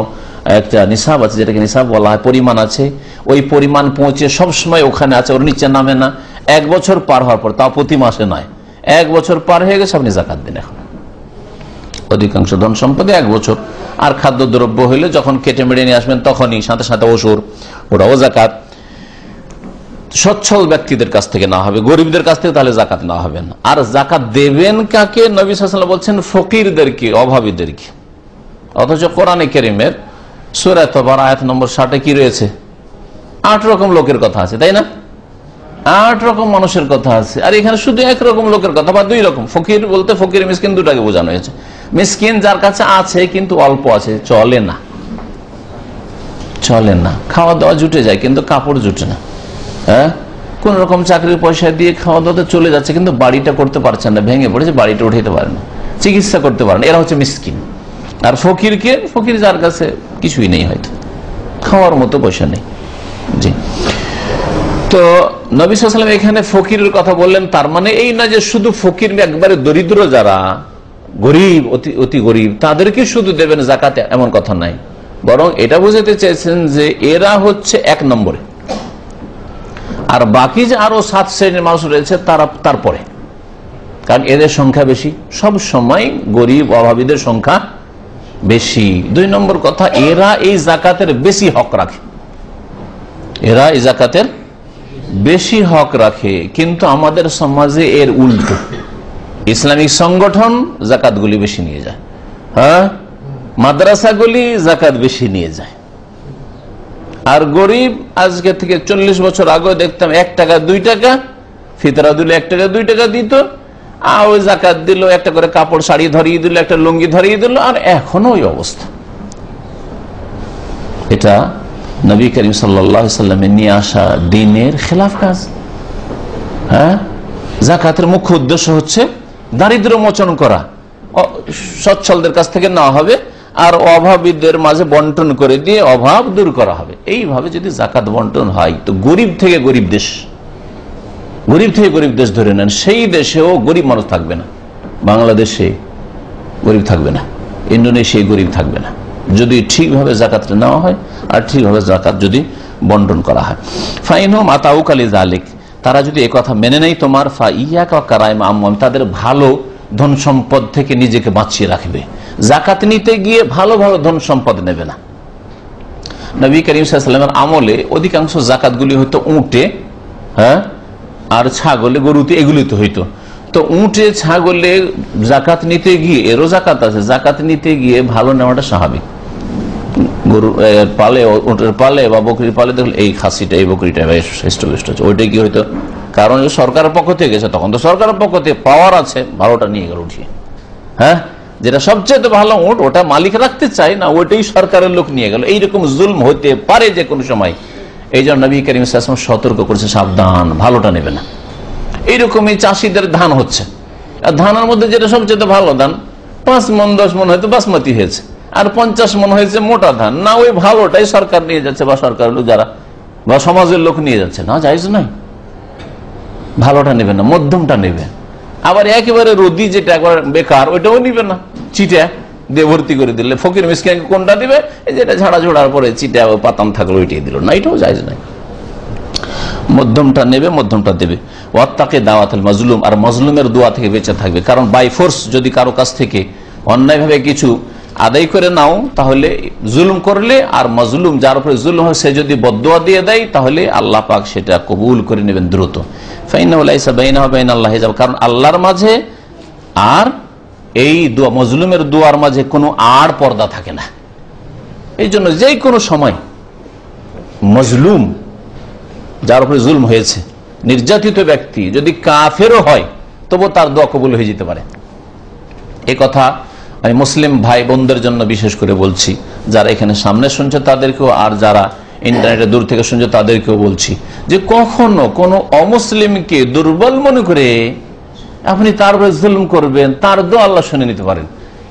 একটা নিসাব আছে, যেটাকে নিসাব বলা হয়, পরিমাণ আছে, ওই পরিমাণ পৌঁছে সব সময় ওখানে আছে, ওর নিচে নামে না। 1 বছর পার হওয়ার পর, তাও প্রতি মাসে নয়, 1 বছর পার হয়ে গেছে আপনি যাকাত দিন। এখন অধিকাংশ ধন সম্পদে 1 বছর, আর খাদ্যদ্রব্য হইলে যখন কেটে মেড়ে নিয়ে আসবেন তখনই সাথে সাথে ওসুর, ওটাও যাকাত। সচ্ছল ব্যক্তিদের কাছ থেকে না হবে, গরিবদের কাছ থেকে তাহলে যাকাত না হবে না। আর যাকাত দেবেন কাকে? নবী সাল্লাল্লাহু আলাইহি ওয়াসাল্লাম বলছেন ফকিরদেরকে, অভাবীদেরকে। অথচ কোরআনে কারীমের সূরা তাওবা আয়াত নম্বর 60-এ কি রয়েছে? 8 রকম লোকের কথা আছে, তাই না? 8 রকম মানুষের কথা আছে, আর এখানে শুধু 1 রকম লোকের কথা বা 2 রকম। ফকির বলতে ফকির মিসকিন দুটাকে বোঝানো হয়েছে। মিসকিন যার কাছে আছে কিন্তু অল্প আছে, চলে না, খাওয়া দাওয়া জুটে যায় কিন্তু কাপড় জুটে না, হ্যাঁ, কোন রকম চাকরির পয়সা দিয়ে খাওয়া দাওয়াতে চলে যাচ্ছে কিন্তু বাড়িটা করতে পারছেন না, ভেঙে পড়েছে, বাড়িটা উঠাইতে পারে না, চিকিৎসা করতে পারে না, এরা হচ্ছে মিসকিন। আর ফকির যার কাছে কিছুই নেই, হয়তো খাওয়ার মতো পয়সা নেই। জি, তো নবী সাল্লাল্লাহু আলাইহি ওয়াসাল্লাম এখানে ফকিরের কথা বললেন, তার মানে এই না যে শুধু ফকির, একবারে দরিদ্র যারা গরিব, অতি গরিব, তাদেরকে শুধু দেবেন যাকাত, এমন কথা নাই। বরং এটা বুঝাতে চেয়েছেন যে এরা হচ্ছে 1 নম্বরে, আর বাকি যে আরো 7 শ্রেণীর মানুষ রয়েছে তারা তারপরে, কারণ এদের সংখ্যা বেশি। সব সময় গরিব অভাবীদের সংখ্যা বেশি। 2 নম্বর কথা, এরা এই জাকাতের বেশি হক রাখে, এরা এই জাকাতের বেশি হক রাখে। কিন্তু আমাদের সমাজে এর উল্টো, ইসলামিক সংগঠন জাকাতগুলি বেশি নিয়ে যায়, হ্যাঁ, মাদ্রাসাগুলি জাকাত বেশি নিয়ে যায়। আর গরিব আজকে থেকে 40 বছর আগে দেখতাম 1 টাকা 2 টাকা ফিতরা দিলে 1 টাকা 2 টাকা দিত, আর ওই জাকাত দিল, একটা করে কাপড় শাড়ি ধরিয়ে দিল, একটা লুঙ্গি ধরিয়ে দিল, আর এখনো ওই অবস্থা। এটা নবী করিম সাল্লাল্লাহু আলাইহি সাল্লামের নিয়ে আসা দ্বীনের খেলাফ কাজ। হ্যাঁ, জাকাতের মুখ্য উদ্দেশ্য হচ্ছে দারিদ্র্য মোচন করা, সচ্ছলদের কাছ থেকে নেওয়া হবে আর অভাবীদের মাঝে বন্টন করে দিয়ে অভাব দূর করা হবে। এইভাবে যদি জাকাত বন্টন হয় তো গরিব থেকে গরিব দেশ ধরে নেন, সেই দেশেও গরিব মানুষ থাকবে না, বাংলাদেশে গরিব থাকবে না, ইন্দোনেশিয়ায় গরিব থাকবে না, যদি ঠিকভাবে জাকাতটা নেওয়া হয় আর ঠিকভাবে জাকাত যদি বন্টন করা হয়। ফাইনহুম আতাউক লিযালিক, তারা যদি এই কথা মেনে নেয় তোমার, ফাইয়াকা কারাইমা আমওয়াল, তাদের ভালো ধন সম্পদ থেকে নিজেকে বাঁচিয়ে রাখবে। জাকাত নিতে গিয়ে ভালো ভালো ধন সম্পদ নেবে না। নবী করিম সাল্লাল্লাহু আলাইহি ওয়াসাল্লামের আমলে অধিকাংশ জাকাতগুলি হয়তো উটে, হ্যাঁ, আর ছাগলে, গরুতে, এগুলিতে হইতো। তো উটে ছাগলে জাকাত নিতে গিয়ে, এরও জাকাত আছে, জাকাত নিতে গিয়ে ভালো নেওয়াটা স্বাভাবিক। গরু পালে, উটের পালে বা বকরির পালে দেখলে এই খাসিটা, এই বকরিটা হৃষ্টপুষ্ট আছে, ওইটাই কি হইতো, কারণ সরকারের পক্ষ থেকে গেছে, তখন তো সরকারের পক্ষ থেকে পাওয়ার আছে, ভালোটা নিয়ে গেল উঠিয়ে। হ্যাঁ, যেটা সবচেয়ে ভালো উট, ওটা মালিক রাখতে চায় না, ওইটাই সরকারের লোক নিয়ে গেল। এইরকম জুলম হইতে পারে যে কোনো সময়। এই জন্য নবী করিম সাল্লাল্লাহু আলাইহি ওয়াসাল্লাম সতর্ক করেছে, সাবধান, ভালোটা নেবে না। এইরকমই চাষিদের ধান হচ্ছে, আর ধানের মধ্যে যেটা সবচেয়ে ভালো ধান, 5 মণ 10 মণ হয়তো বাসমতি হয়েছে, আর 50 মণ হয়েছে মোটা ধান, না ওই ভালোটাই সরকার নিয়ে যাচ্ছে, বা সরকারের লোক যারা, বা সমাজের লোক নিয়ে যাচ্ছে, না, জায়েজ নয়। ভালোটা নেবে না, মধ্যমটা নেবে। আবার একেবারে রোদি যেটা একবার বেকার, ওইটাও নিবে না, চিটা দিয়ে ভর্তি করে দিলে ফকির মিসকিনকে কোনটা দিবে, এই যেটা ঝাড়া ঝোড়ার পরে চিটা পাতাম থাকলো ওইটাই দিল না, এটাও জায়েজ নাই। মধ্যমটা নেবে, মধ্যমটা দেবে। ওয়াত্তাকি দাওয়াতুল মাজলুম, আর মাজলুমের দোয়া থেকে বেঁচে থাকবে। কারণ বাই ফোর্স যদি কারো কাছ থেকে অন্যায়ভাবে কিছু আদায় করে নাও, তাহলে জুলুম করলে, আর মাজলুম যার উপরে জুলুম হয় সে যদি বদদোয়া দিয়ে দেয়, তাহলে আল্লাহ পাক সেটা কবুল করে নেবেন দ্রুত। ফাইন্নাহু লাইসা বাইনাহু ওয়া বাইনাল্লাহি হিজাব, কারণ আল্লাহর মাঝে আর এই দোয়া, মাজলুমের দোয়ার মাঝে কোনো আড় পর্দা থাকে না। এই জন্য যে কোনো সময় মাজলুম, যার উপরে জুলম হয়েছে, নির্যাতিত ব্যক্তি যদি কাফেরও হয়, তবু তার দোয়া কবুল হয়ে যেতে পারে। এই কথা আমি মুসলিম ভাই বোনদের জন্য বিশেষ করে বলছি, যারা এখানে সামনে শুনছে তাদেরকেও, আর যারা ইন্টারনেটে দূর থেকে শুনছে তাদেরকেও বলছি, যে কখনো কোনো অমুসলিমকে দুর্বল মনে করে আপনি তার উপরে জুলম করবেন, তার দোয়া আল্লাহ শুনে নিতে পারেন।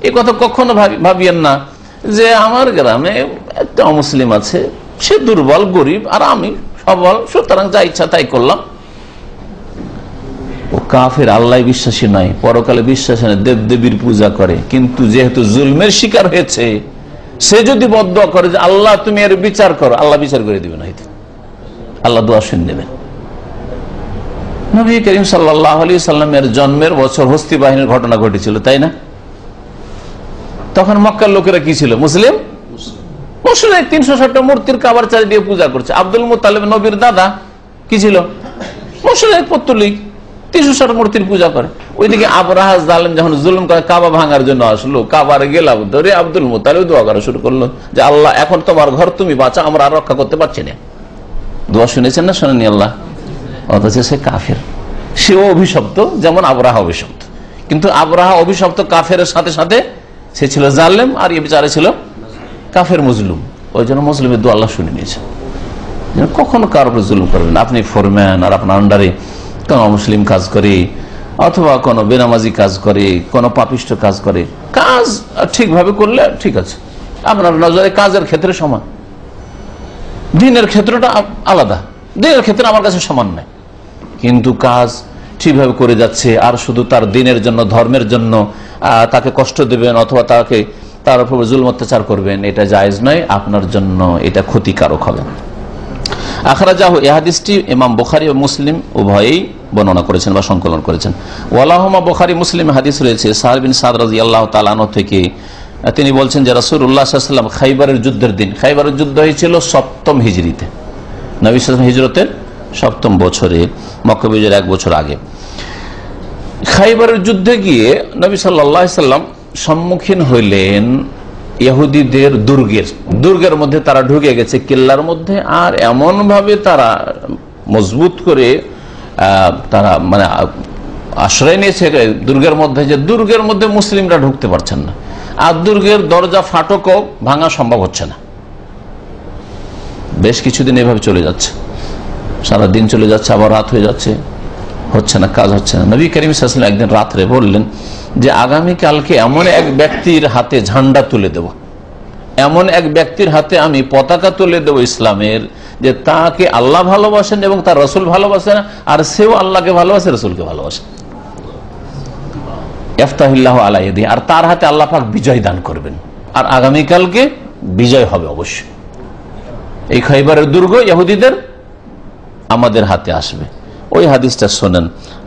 এই কথা কখনো ভাবিয়েন না যে আমার গ্রামে একটা অমুসলিম আছে, সে দুর্বল, গরিব, আর আমি সবল, সুতরাং যা ইচ্ছা তাই করলাম। ও কাফের, আল্লাহ বিশ্বাসী নয়, পরকালে বিশ্বাসী নয়, দেবদেবীর পূজা করে, কিন্তু যেহেতু জুলমের শিকার হয়েছে, সে যদি বদদোয়া করে যে আল্লাহ তুমি এর বিচার করো, আল্লাহ বিচার করে দিবেন, হয়তো আল্লাহ দোয়া শুনে নেবেন। নবী করিম সাল্লাল্লাহু আলাইহি সাল্লামের জন্মের বছর হস্তি বাহিনীর ঘটনা ঘটেছিল, তাই না? তখন মক্কার লোকেরা কি ছিল? মুসলিম। 360টা মূর্তির কাবার চারিদিকে পূজা করছে। আব্দুল মুত্তালিব নবীর দাদা কি ছিল? মুশরিক, পত্তলিক, 360 মূর্তির পূজা করে। ওইদিকে আবরাহা জালেম যখন জুলুম করে কাবা ভাঙার জন্য আসলো, কাবার গেলাম ধরে আব্দুল মুত্তালিব দোয়া করা শুরু করলো যে আল্লাহ এখন তোমার ঘর তুমি বাঁচা, আমরা আর রক্ষা করতে পারছি না। দোয়া শুনেছেন না শোনেনি আল্লাহ? অথচ সে কাফের, সেও অভিশপ্ত, যেমন আবরাহা অভিশপ্ত। কিন্তু আবরাহা অভিশপ্ত কাফের সাথে সাথে সে ছিল জালেম, আর এ বিচারে ছিল কাফের, মজলুম। ওই জন্য মুসলিমের দোয়া আল্লাহ শুনে নিয়েছে। কখনো কার উপরে জুলুম করবেন। আপনি ফোরম্যান, আর আপনার আন্ডারে কোন মুসলিম কাজ করে, অথবা কোনো বেনামাজি কাজ করে, কোনো পাপিষ্ট কাজ করে, কাজ ঠিকভাবে করলে ঠিক আছে, আপনার নজরে কাজের ক্ষেত্রে সমান, দিনের ক্ষেত্রটা আলাদা, দিনের ক্ষেত্রে আমার কাছে সমান নাই, কিন্তু কাজ ঠিকভাবে করে যাচ্ছে আর শুধু তার দিনের জন্য, ধর্মের জন্য তাকে কষ্ট দেবেন অথবা তার উপর জুলম অত্যাচার করবেন, এটা জায়েজ নয়, আপনার জন্য এটা ক্ষতিকারক হবে। আখরাজাহু, এই হাদিসটি ইমাম বুখারী ও মুসলিম উভয়েই বর্ণনা করেছেন বা সংকলন করেছেন। ওয়ালাহুমা, বুখারী মুসলিম হাদিস রয়েছে সাহল বিন সাদ রাদিয়াল্লাহু তাআলা আনহু থেকে, তিনি বলছেন যে রাসূলুল্লাহ সাল্লাল্লাহু আলাইহি ওয়াসাল্লাম খাইবারের যুদ্ধের দিন, খাইবারের যুদ্ধ হয়েছিল 7ম হিজরিতে, নবী সাল্লাল্লাহু আলাইহি ওয়াসাল্লাম হিজরতের 7ম বছরে, মক্কা বিজয়ের 1 বছর আগে। খাইবারের যুদ্ধে গিয়ে নবী সাল্লাল্লাহু আলাইহি ওয়াসাল্লাম সম্মুখীন হইলেন ইহুদিদের দুর্গের মধ্যে। তারা ঢুকে গেছে কিল্লার মধ্যে, আর এমন ভাবে তারা মজবুত করে তারা মানে আশ্রয় নিয়েছে দুর্গের মধ্যে, যে দুর্গের মধ্যে মুসলিমরা ঢুকতে পারছেন না, আর দুর্গের দরজা ফাটকও ভাঙা সম্ভব হচ্ছে না। বেশ কিছুদিন এভাবে চলে যাচ্ছে, সারা দিন চলে যাচ্ছে, আবার রাত হয়ে যাচ্ছে, হচ্ছে না, কাজ হচ্ছে না। নবী করিম সাল্লাল্লাহু আলাইহি ওয়াসাল্লাম একদিন রাত্রে বললেন যে আগামীকালকে এমন এক ব্যক্তির হাতে ঝান্ডা তুলে দেব, এমন এক ব্যক্তির হাতে আমি পতাকা তুলে দেব ইসলামের, যে তাকে আল্লাহ ভালোবাসেন এবং তার রসুল ভালোবাসেন, আর সেও আল্লাহকে ভালোবাসে, রসুলকে ভালোবাসে। ইফতাহিল্লাহু আলা ইয়াদিহি, আর তার হাতে আল্লাহ পাক বিজয় দান করবেন, আর আগামীকালকে বিজয় হবে অবশ্যই। এই খাইবারের দুর্গ ইহুদিদের আমাদের হাতে আসবে। ওই হাদিসটা শোনেন।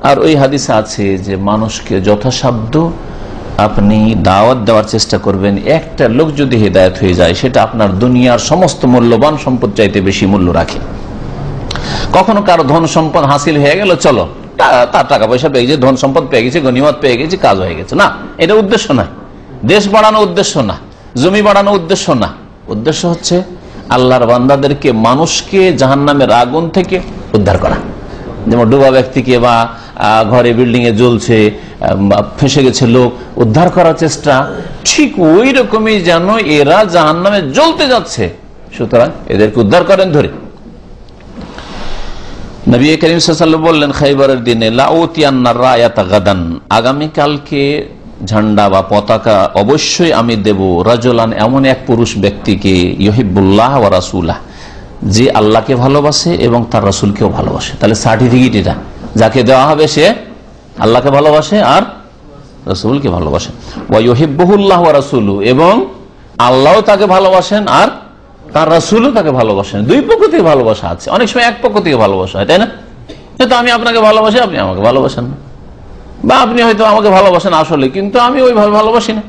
আর ওই হাদিসে আছে যে মানুষকে যথাসাধ্য আপনি দাওয়াত দেওয়ার চেষ্টা করবেন। একটা লোক যদি হিদায়াত হয়ে যায়, সেটা আপনার দুনিয়ার সমস্ত মূল্যবান সম্পদ চাইতে বেশি মূল্য রাখে। কখনো কারো ধন সম্পদ হাসিল হয়ে গেল, চলো তার টাকা পয়সা পেয়ে গেছে, ধন সম্পদ পেয়ে গেছে, গনিমত পেয়ে গেছে, কাজ হয়ে গেছে, না, এটা উদ্দেশ্য নয়। দেশ বাড়ানো উদ্দেশ্য না, জমি বাড়ানো উদ্দেশ্য না। উদ্দেশ্য হচ্ছে আল্লাহর বান্দাদেরকে, মানুষকে জাহান্নামের আগুন থেকে উদ্ধার করা। যেমন ডুবা ব্যক্তিকে বা ঘরে বিল্ডিং এ জ্বলছে, ফেসে গেছে লোক, উদ্ধার করার চেষ্টা, ঠিক ওই রকমই যেন এরা জাহান্নামে জ্বলতে যাচ্ছে, সুতরাং এদেরকে উদ্ধার করেন ধরে। নবী করিম সাল্লাল্লাহু আলাইহি ওয়াসাল্লাম বললেন খাইবারের দিনে, লাউতিয়ান্না রায়াতা গাদান, আগামীকালকে ঝান্ডা বা পতাকা অবশ্যই আমি দেব, রাজুলান, এমন এক পুরুষ ব্যক্তিকে, ইউহিব্বুল্লাহ ওয়া রাসূলাহ, যে আল্লাহকে ভালোবাসে এবং তার রাসূলকেও ভালোবাসে। তাহলে সার্টিফিকেট এটা, যাকে দেওয়া হবে সে আল্লাহকে ভালোবাসে আর রাসূলকে ভালোবাসে। ওয়া ইউহিব্বুহুল্লাহ ওয়া রাসূলুহু, এবং আল্লাহও তাকে ভালোবাসেন আর তার রাসূলও তাকে ভালোবাসেন। দুই পক্ষ থেকে ভালোবাসা আছে, অনেক সময় এক পক্ষ থেকে ভালোবাসা হয়, তাই না? তো আমি আপনাকে ভালোবাসি, আপনি আমাকে ভালোবাসেন না, বা আপনি হয়তো আমাকে ভালোবাসেন আসলে, কিন্তু আমি ওইভাবে ভালোবাসি না।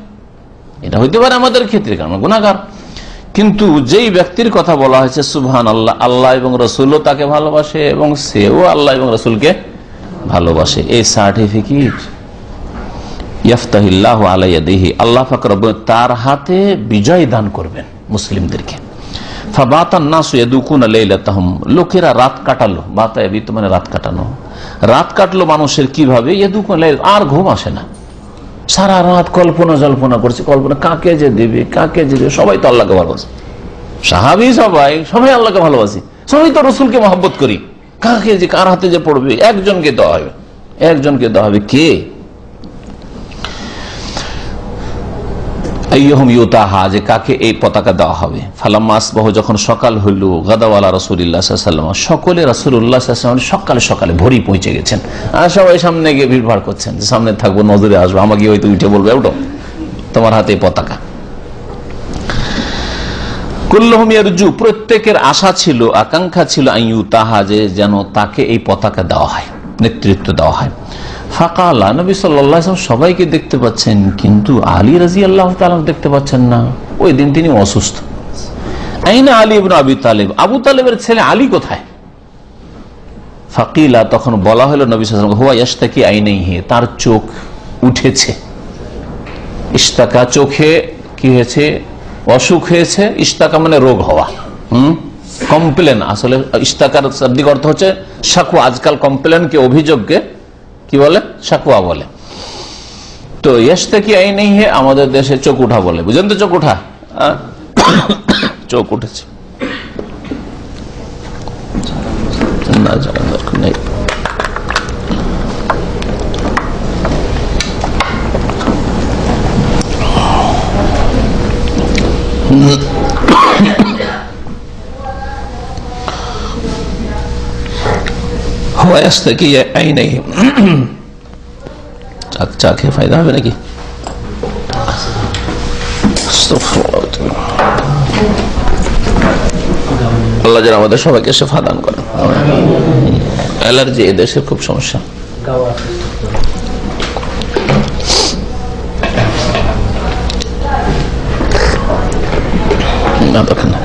এটা হইতে পারে আমাদের ক্ষেত্রে, কারণ গুনাহগার। কিন্তু যেই ব্যক্তির কথা বলা হয়েছে সুবহানাল্লাহ, আল্লাহ এবং রাসূলও তাকে ভালোবাসে এবং সেও আল্লাহ এবং রাসূলকে ভালোবাসে, এই সার্টিফিকেট ইফতাহিল্লাহু আলা ইয়াদিহি, আল্লাহ পাক রব্বুল তার হাতে বিজয় দান করবেন মুসলিমদেরকে। ফাবাতান নাসু ইয়াদুকুনা লাইলাতাহুম, লোকেরা রাত কাটালো, বাতা ইয়াবিতু মানে রাত কাটানো, রাত কাটলো মানুষের কিভাবে, ইয়াদুকুনা লাইল, আর ঘুম আসে না, সারা রাত কল্পনা জল্পনা করছে, কল্পনা কাকে যে দেবে, কাকে যে দেবে। সবাই তো আল্লাহকে ভালোবাসে, সাহাবী সবাই আল্লাহকে ভালোবাসি, সবাই তো রসুলকে মহব্বত করি, কাকে যে কার হাতে যে পড়বে, একজনকে দেওয়া হবে, একজনকে দেওয়া হবে, কে? আইয়ুহুম ইউতাহা, যে কাকে এই পতাকা দেওয়া হবে। ফালাম্মা আসবাহু, যখন সকাল হইল, গাদাওয়ালা রাসূলুল্লাহ সাল্লাল্লাহু আলাইহি ওয়াসাল্লাম, সকলে রাসূলুল্লাহ সাল্লাল্লাহু আলাইহি ওয়াসাল্লাম সকালে ভোরই পৌঁছে গেছেন, আর সবাই সামনে গিয়ে ভিড়ভাড় করছেন, যে সামনে থাকবো, নজরে আসবো, আমাকে হয়তো উঠে বলবে, ওঠো তোমার হাতে পতাকা। কুল্লুহুম ইয়ারজু, প্রত্যেকের আশা ছিল, আকাঙ্ক্ষা ছিল, আইয়ুতাহা, যে যেন তাকে এই পতাকা দেওয়া হয়, নেতৃত্ব দেওয়া হয়। ফাকালা, নবী সাল্লাল্লাহু আলাইহি ওয়াসাল্লাম সবাইকে দেখতে পাচ্ছেন, কিন্তু আলী রাদিয়াল্লাহু তাআলা দেখতে পাচ্ছেন না। ওই দিন তিনি অসুস্থ। আইনা আলী ইবনে আবি তালিব, আবু তালেবের ছেলে আলী কোথায়? ফাকিলা, তখন বলা হলো নবী সাল্লাল্লাহু আলাইহি ওয়াসাল্লাম, হুয়া ইয়াশতাকি আইনাইহি, তার চোখ উঠেছে। ইশতাকা, চোখে কি হয়েছে? অসুখ হয়েছে। ইশতাকা মানে রোগ হওয়া, কমপ্লেন। আসলে ইশতাকার শাব্দিক অর্থ হচ্ছে শাকওয়া। আজকাল কমপ্লেনকে, অভিযোগকে কি বলে? শাকওয়া বলে। তো ইয়াশতাকি আইনাইহি আমাদের দেশে চোখ উঠা বলে, বুঝেন তো? চোখ উঠা, চোখ উঠেছে না, জানার দরকার নেই। চা খেয়ে ফায়দা হবে নাকি? আল্লাহ যেন আমাদের সবাইকে শেফা দান করেন। অ্যালার্জি এদেশে খুব সমস্যা। না দেখেন না,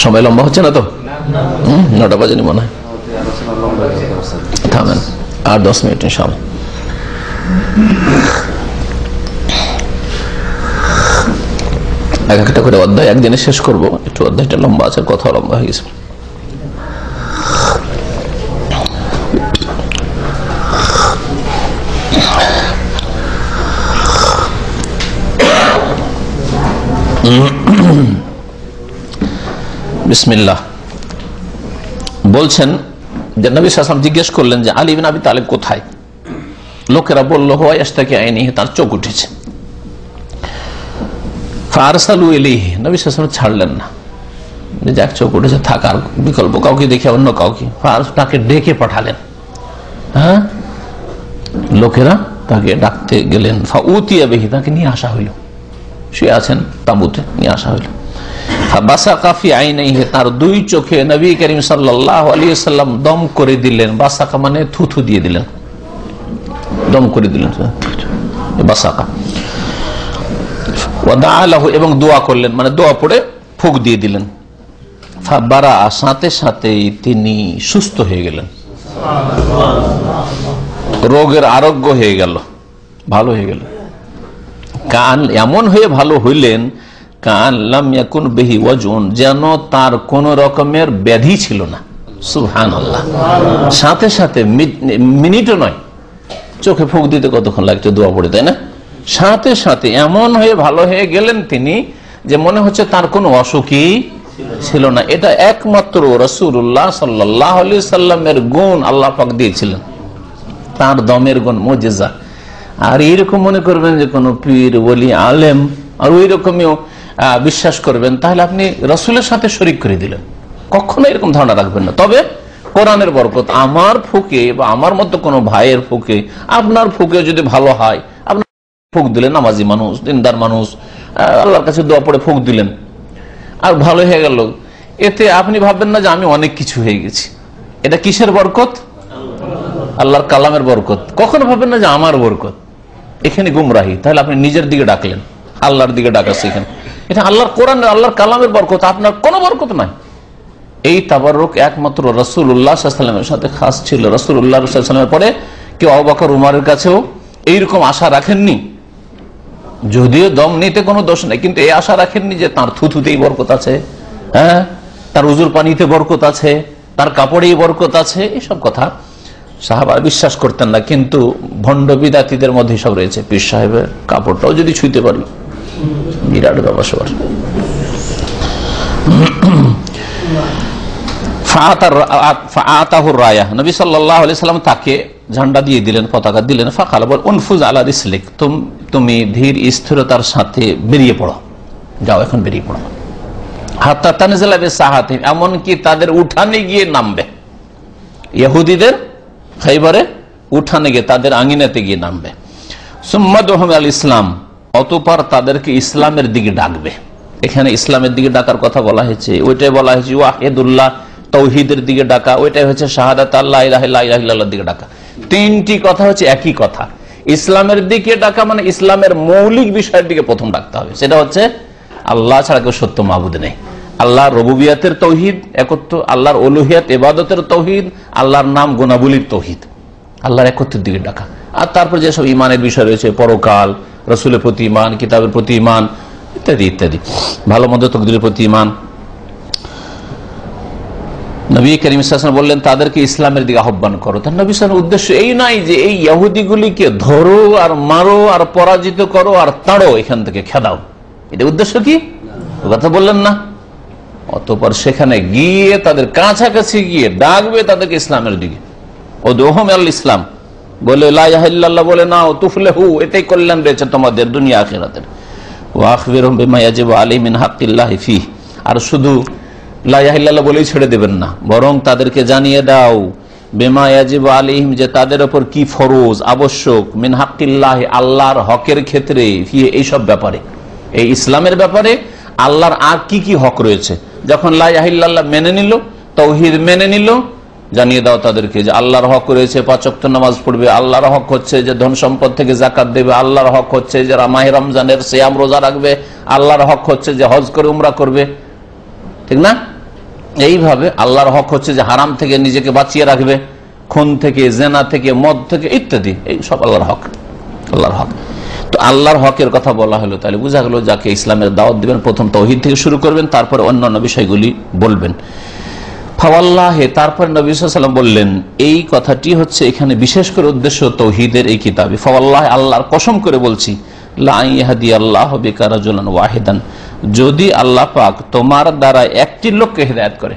সময় লম্বা হচ্ছে না তো? 9টা বাজেনি মনে হয়। থামেন আর 10 মিনিট ইনশাআল্লাহ। একটা করে অধ্যায় একদিনে শেষ করবো, একটু অধ্যায়টা লম্বা আছে, কথা লম্বা হয়ে গেছে। বিসমিল্লাহ। বলছেন যে নবী সাল্লাল্লাহু আলাইহি ওয়াসাল্লাম জিজ্ঞেস করলেন যে আলী ইবনে আবি তালেব কোথায়? লোকেরা বলল হয় আশতাকি আইনি, তার চোখ উঠেছে। ফারসালু ইলাইহি, নবী সাল্লাল্লাহু আলাইহি ওয়াসাল্লাম ছাড়লেন না, যাক চোখ উঠেছে থাকার বিকল্প কাউকে দেখে অন্য কাউকে, তাকে ডেকে পাঠালেন। হ্যাঁ, লোকেরা তাকে ডাকতে গেলেন। ফাউতিয়া বিহি, তাকে নিয়ে আসা হইল, শুয়ে আছেন তাঁবুতে, নিয়ে আসা হইল। বাসাকা ফি আইনাইহি, তার দুই চোখে নবী করিম সাল্লাল্লাহু আলাইহি ওয়াসাল্লাম দম করে দিলেন। বাসাকা মানে থুথু দিয়ে দিলেন, দম করে দিলেন বাসাকা। ওয়া দাআ লাহু, এবং দোয়া করলেন, মানে দোয়া পড়ে ফুঁক দিয়ে দিলেন। ফাবারা, সাথে সাথেই তিনি সুস্থ হয়ে গেলেন, রোগের আরোগ্য হয়ে গেল, ভালো হয়ে গেল। কান, এমন হয়ে ভালো হইলেন কান লাম ইয়াকুন বিহি ওয়াজউন, যেন তার কোন রকমের ব্যাধি ছিল না। সুবহানাল্লাহ। সাথে সাথে, মিনিটও নয়, চোখে ফুঁক দিতে কতক্ষণ লাগছে দোয়া পড়ে, তাই না? সাথে সাথে এমন হয়ে ভালো হয়ে গেলেন তিনি যে মনে হচ্ছে তার কোনো অসুখই ছিল না। এটা একমাত্র রাসূলুল্লাহ সাল্লাল্লাহু আলাইহি সাল্লামের গুণ আল্লাহ পাক দিয়েছিলেন, তার দমের গুণ, মুজিজা। আর এইরকম মনে করবেন যে কোন পীর ওলি আলেম আর ওই রকমই বিশ্বাস করবেন, তাহলে আপনি রাসূলের সাথে শরীক করে দিলেন। কখনো এরকম ধারণা রাখবেন না। তবে কোরআনের বরকত, আমার ফুকে বা আমার মতো কোনো ভাইয়ের ফুকে, আপনার ফুকে যদি ভালো হয়, আপনার ফুক দিলেন, নামাজি মানুষ, দিনদার মানুষ, আল্লাহর কাছে দোয়া পড়ে ফুক দিলেন আর ভালো হয়ে গেল, এতে আপনি ভাববেন না যে আমি অনেক কিছু হয়ে গেছি। এটা কিসের বরকত? আল্লাহর কালামের বরকত। কখনো ভাববেন না যে আমার বরকত, এখানে গুমরাহি। তাহলে আপনি নিজের দিকে ডাকলেন, আল্লাহর দিকে ডাকা শিখেন। এটা আল্লাহর কোরআনের, আল্লাহর কালামের বরকত, আপনার কোনো বরকত নাই। এই তাবাররুক একমাত্র রাসূলুল্লাহ সাল্লাল্লাহু আলাইহি ওয়াসাল্লামের সাথে খাস ছিল। রাসূলুল্লাহ সাল্লাল্লাহু আলাইহি ওয়াসাল্লামের পরে কেউ আবু বকর উমরের কাছেও এইরকম আশা রাখেননি, যদিও দম নিতে কোনো দোষ নেই, কিন্তু এই আশা রাখেননি যে তার থুথুতেই বরকত আছে, হ্যাঁ, তার উজুর পানিতে বরকত আছে, তার কাপড়েই বরকত আছে। এসব কথা সাহাবা বিশ্বাস করতেন না। কিন্তু ভণ্ড বিদাতীদের মধ্যে সব রয়েছে। পীর সাহেবের কাপড়টাও যদি ছুঁতে পারি, বিরাট ব্যাপার সবার। নবী সাল্লাল্লাহু আলাইহি সাল্লাম তাকে ঝান্ডা দিয়ে দিলেন, পতাকা দিলেন। ফাকাল, বল উনফুজ আলা রিসলিক, তুমি ধীর স্থিরতার সাথে বেরিয়ে পড়ো, যাও এখন বেরিয়ে পড়ো। হাত্তা তানজিলা বিসাহাতিন, এমনকি তাদের উঠানে গিয়ে নামবে, ইহুদিদের খাইবারে উঠানে গিয়ে, তাদের আঙিনাতে গিয়ে নামবে। সুম্মা দুহুম আল ইসলাম, অতঃপর তাদেরকে ইসলামের দিকে ডাকবে। এখানে ইসলামের দিকে ডাকার কথা বলা হয়েছে, ওইটাই বলা হয়েছে ওয়াহিদুল্লাহ, তাওহীদের দিকে ডাকা, ওইটাই হচ্ছে শাহাদাত আল্লাহ ইলাহা ইল্লাল্লাহর দিকে ডাকা। তিনটি কথা হচ্ছে একই কথা। ইসলামের দিকে ডাকা মানে ইসলামের মৌলিক বিষয়ের দিকে প্রথম ডাকতে হবে, সেটা হচ্ছে আল্লাহ ছাড়া কেউ সত্য মাবুদ নেই। আল্লাহর রুবুবিয়াতের তৌহিদ, একত্র, আল্লাহর উলুহিয়াত ইবাদতের তৌহিদ, আল্লাহর নাম গুণাবলীর তৌহিদ, আল্লাহর একত্রের দিকে ডাকা। আর তারপর যেসব ইমানের বিষয় রয়েছে, পরকাল, রাসূলের প্রতি ঈমান, কিতাবের প্রতি ঈমান, ইত্যাদি ইত্যাদি, ভালো মন্দ তাকদীরের প্রতি ঈমান। নবী করিম সাল্লাল্লাহু আলাইহি ওয়াসাল্লাম বললেন তাদেরকে ইসলামের দিকে আহ্বান করো। তার নবী সাল্লাল্লাহু আলাইহি ওয়াসাল্লামের উদ্দেশ্য এই নয় যে এই ইহুদিগুলিকে ধরো আর মারো আর পরাজিত করো আর তাড়ো, এখান থেকে খেদাও। এটা উদ্দেশ্য কি? কথা বললেন না। অতঃপর সেখানে গিয়ে তাদের কাছাকাছি গিয়ে ডাকবে তাদেরকে ইসলামের দিকে। ওদুহুম আল ইসলাম, বলে লা ইলাহা ইল্লাল্লাহ বলে নাও, তুফলিহু, এতেই কল্যাণ রয়েছে তোমাদের দুনিয়া আখিরাতের। ওয়া আখবিরহুম বিমা ইয়াজিবু আলাইহিম মিন হাক্কিল্লাহি ফীহি, আর শুধু লা ইলাহা ইল্লাল্লাহ বলেই ছেড়ে দেবেন না, বরং তাদেরকে জানিয়ে দাও বিমা ইয়াজিবু আলাইহিম, যে তাদের উপর কি ফরজ আবশ্যক, মিন হাক্কিল্লাহি, আল্লাহর হকের ক্ষেত্রে, ফীহি, এই সব ব্যাপারে, এই ইসলামের ব্যাপারে আল্লাহর আর কি কি হক রয়েছে। যখন লা ইলাহা ইল্লাল্লাহ মেনে নিল, তাওহীদ মেনে নিল, জানিয়ে দাও তাদেরকে যে আল্লাহর হক রয়েছে 5 ওয়াক্ত নামাজ পড়বে, আল্লাহর হক হচ্ছে যে ধন সম্পদ থেকে যাকাত দেবে, আল্লাহর হক হচ্ছে যে মাহে রমজানের সিয়াম রোজা রাখবে, আল্লাহর হক হচ্ছে যে হজ করে উমরা করবে, ঠিক না? এইভাবে আল্লাহর হক হচ্ছে যে হারাম থেকে নিজেকে বাঁচিয়ে রাখবে, খুন থেকে, জেনা থেকে, মদ থেকে ইত্যাদি, এই সব আল্লাহর হক। আল্লাহর হক, তো আল্লাহর হকের কথা বলা হলো, তাহলে বোঝা গেল যাকে ইসলামের দাওয়াত দিবেন প্রথম তাওহীদ থেকে শুরু করবেন, তারপরে অন্যান্য বিষয়গুলি বলবেন। ফাওয়াল্লাহি, তারপর নবী সাল্লাল্লাহু আলাইহি ওয়াসাল্লাম বললেন, এই কথাটি হচ্ছে এখানে বিশেষ করে উদ্দেশ্য তাওহীদের এই কিতাবে, ফাওয়াল্লাহি, আল্লাহর কসম করে বলছি, লা ইয়াহদিয়াল্লাহু বিকা রাজুলান ওয়াহিদান, যদি আল্লাহ পাক তোমার দ্বারা একটি লোককে হেদায়েত করে,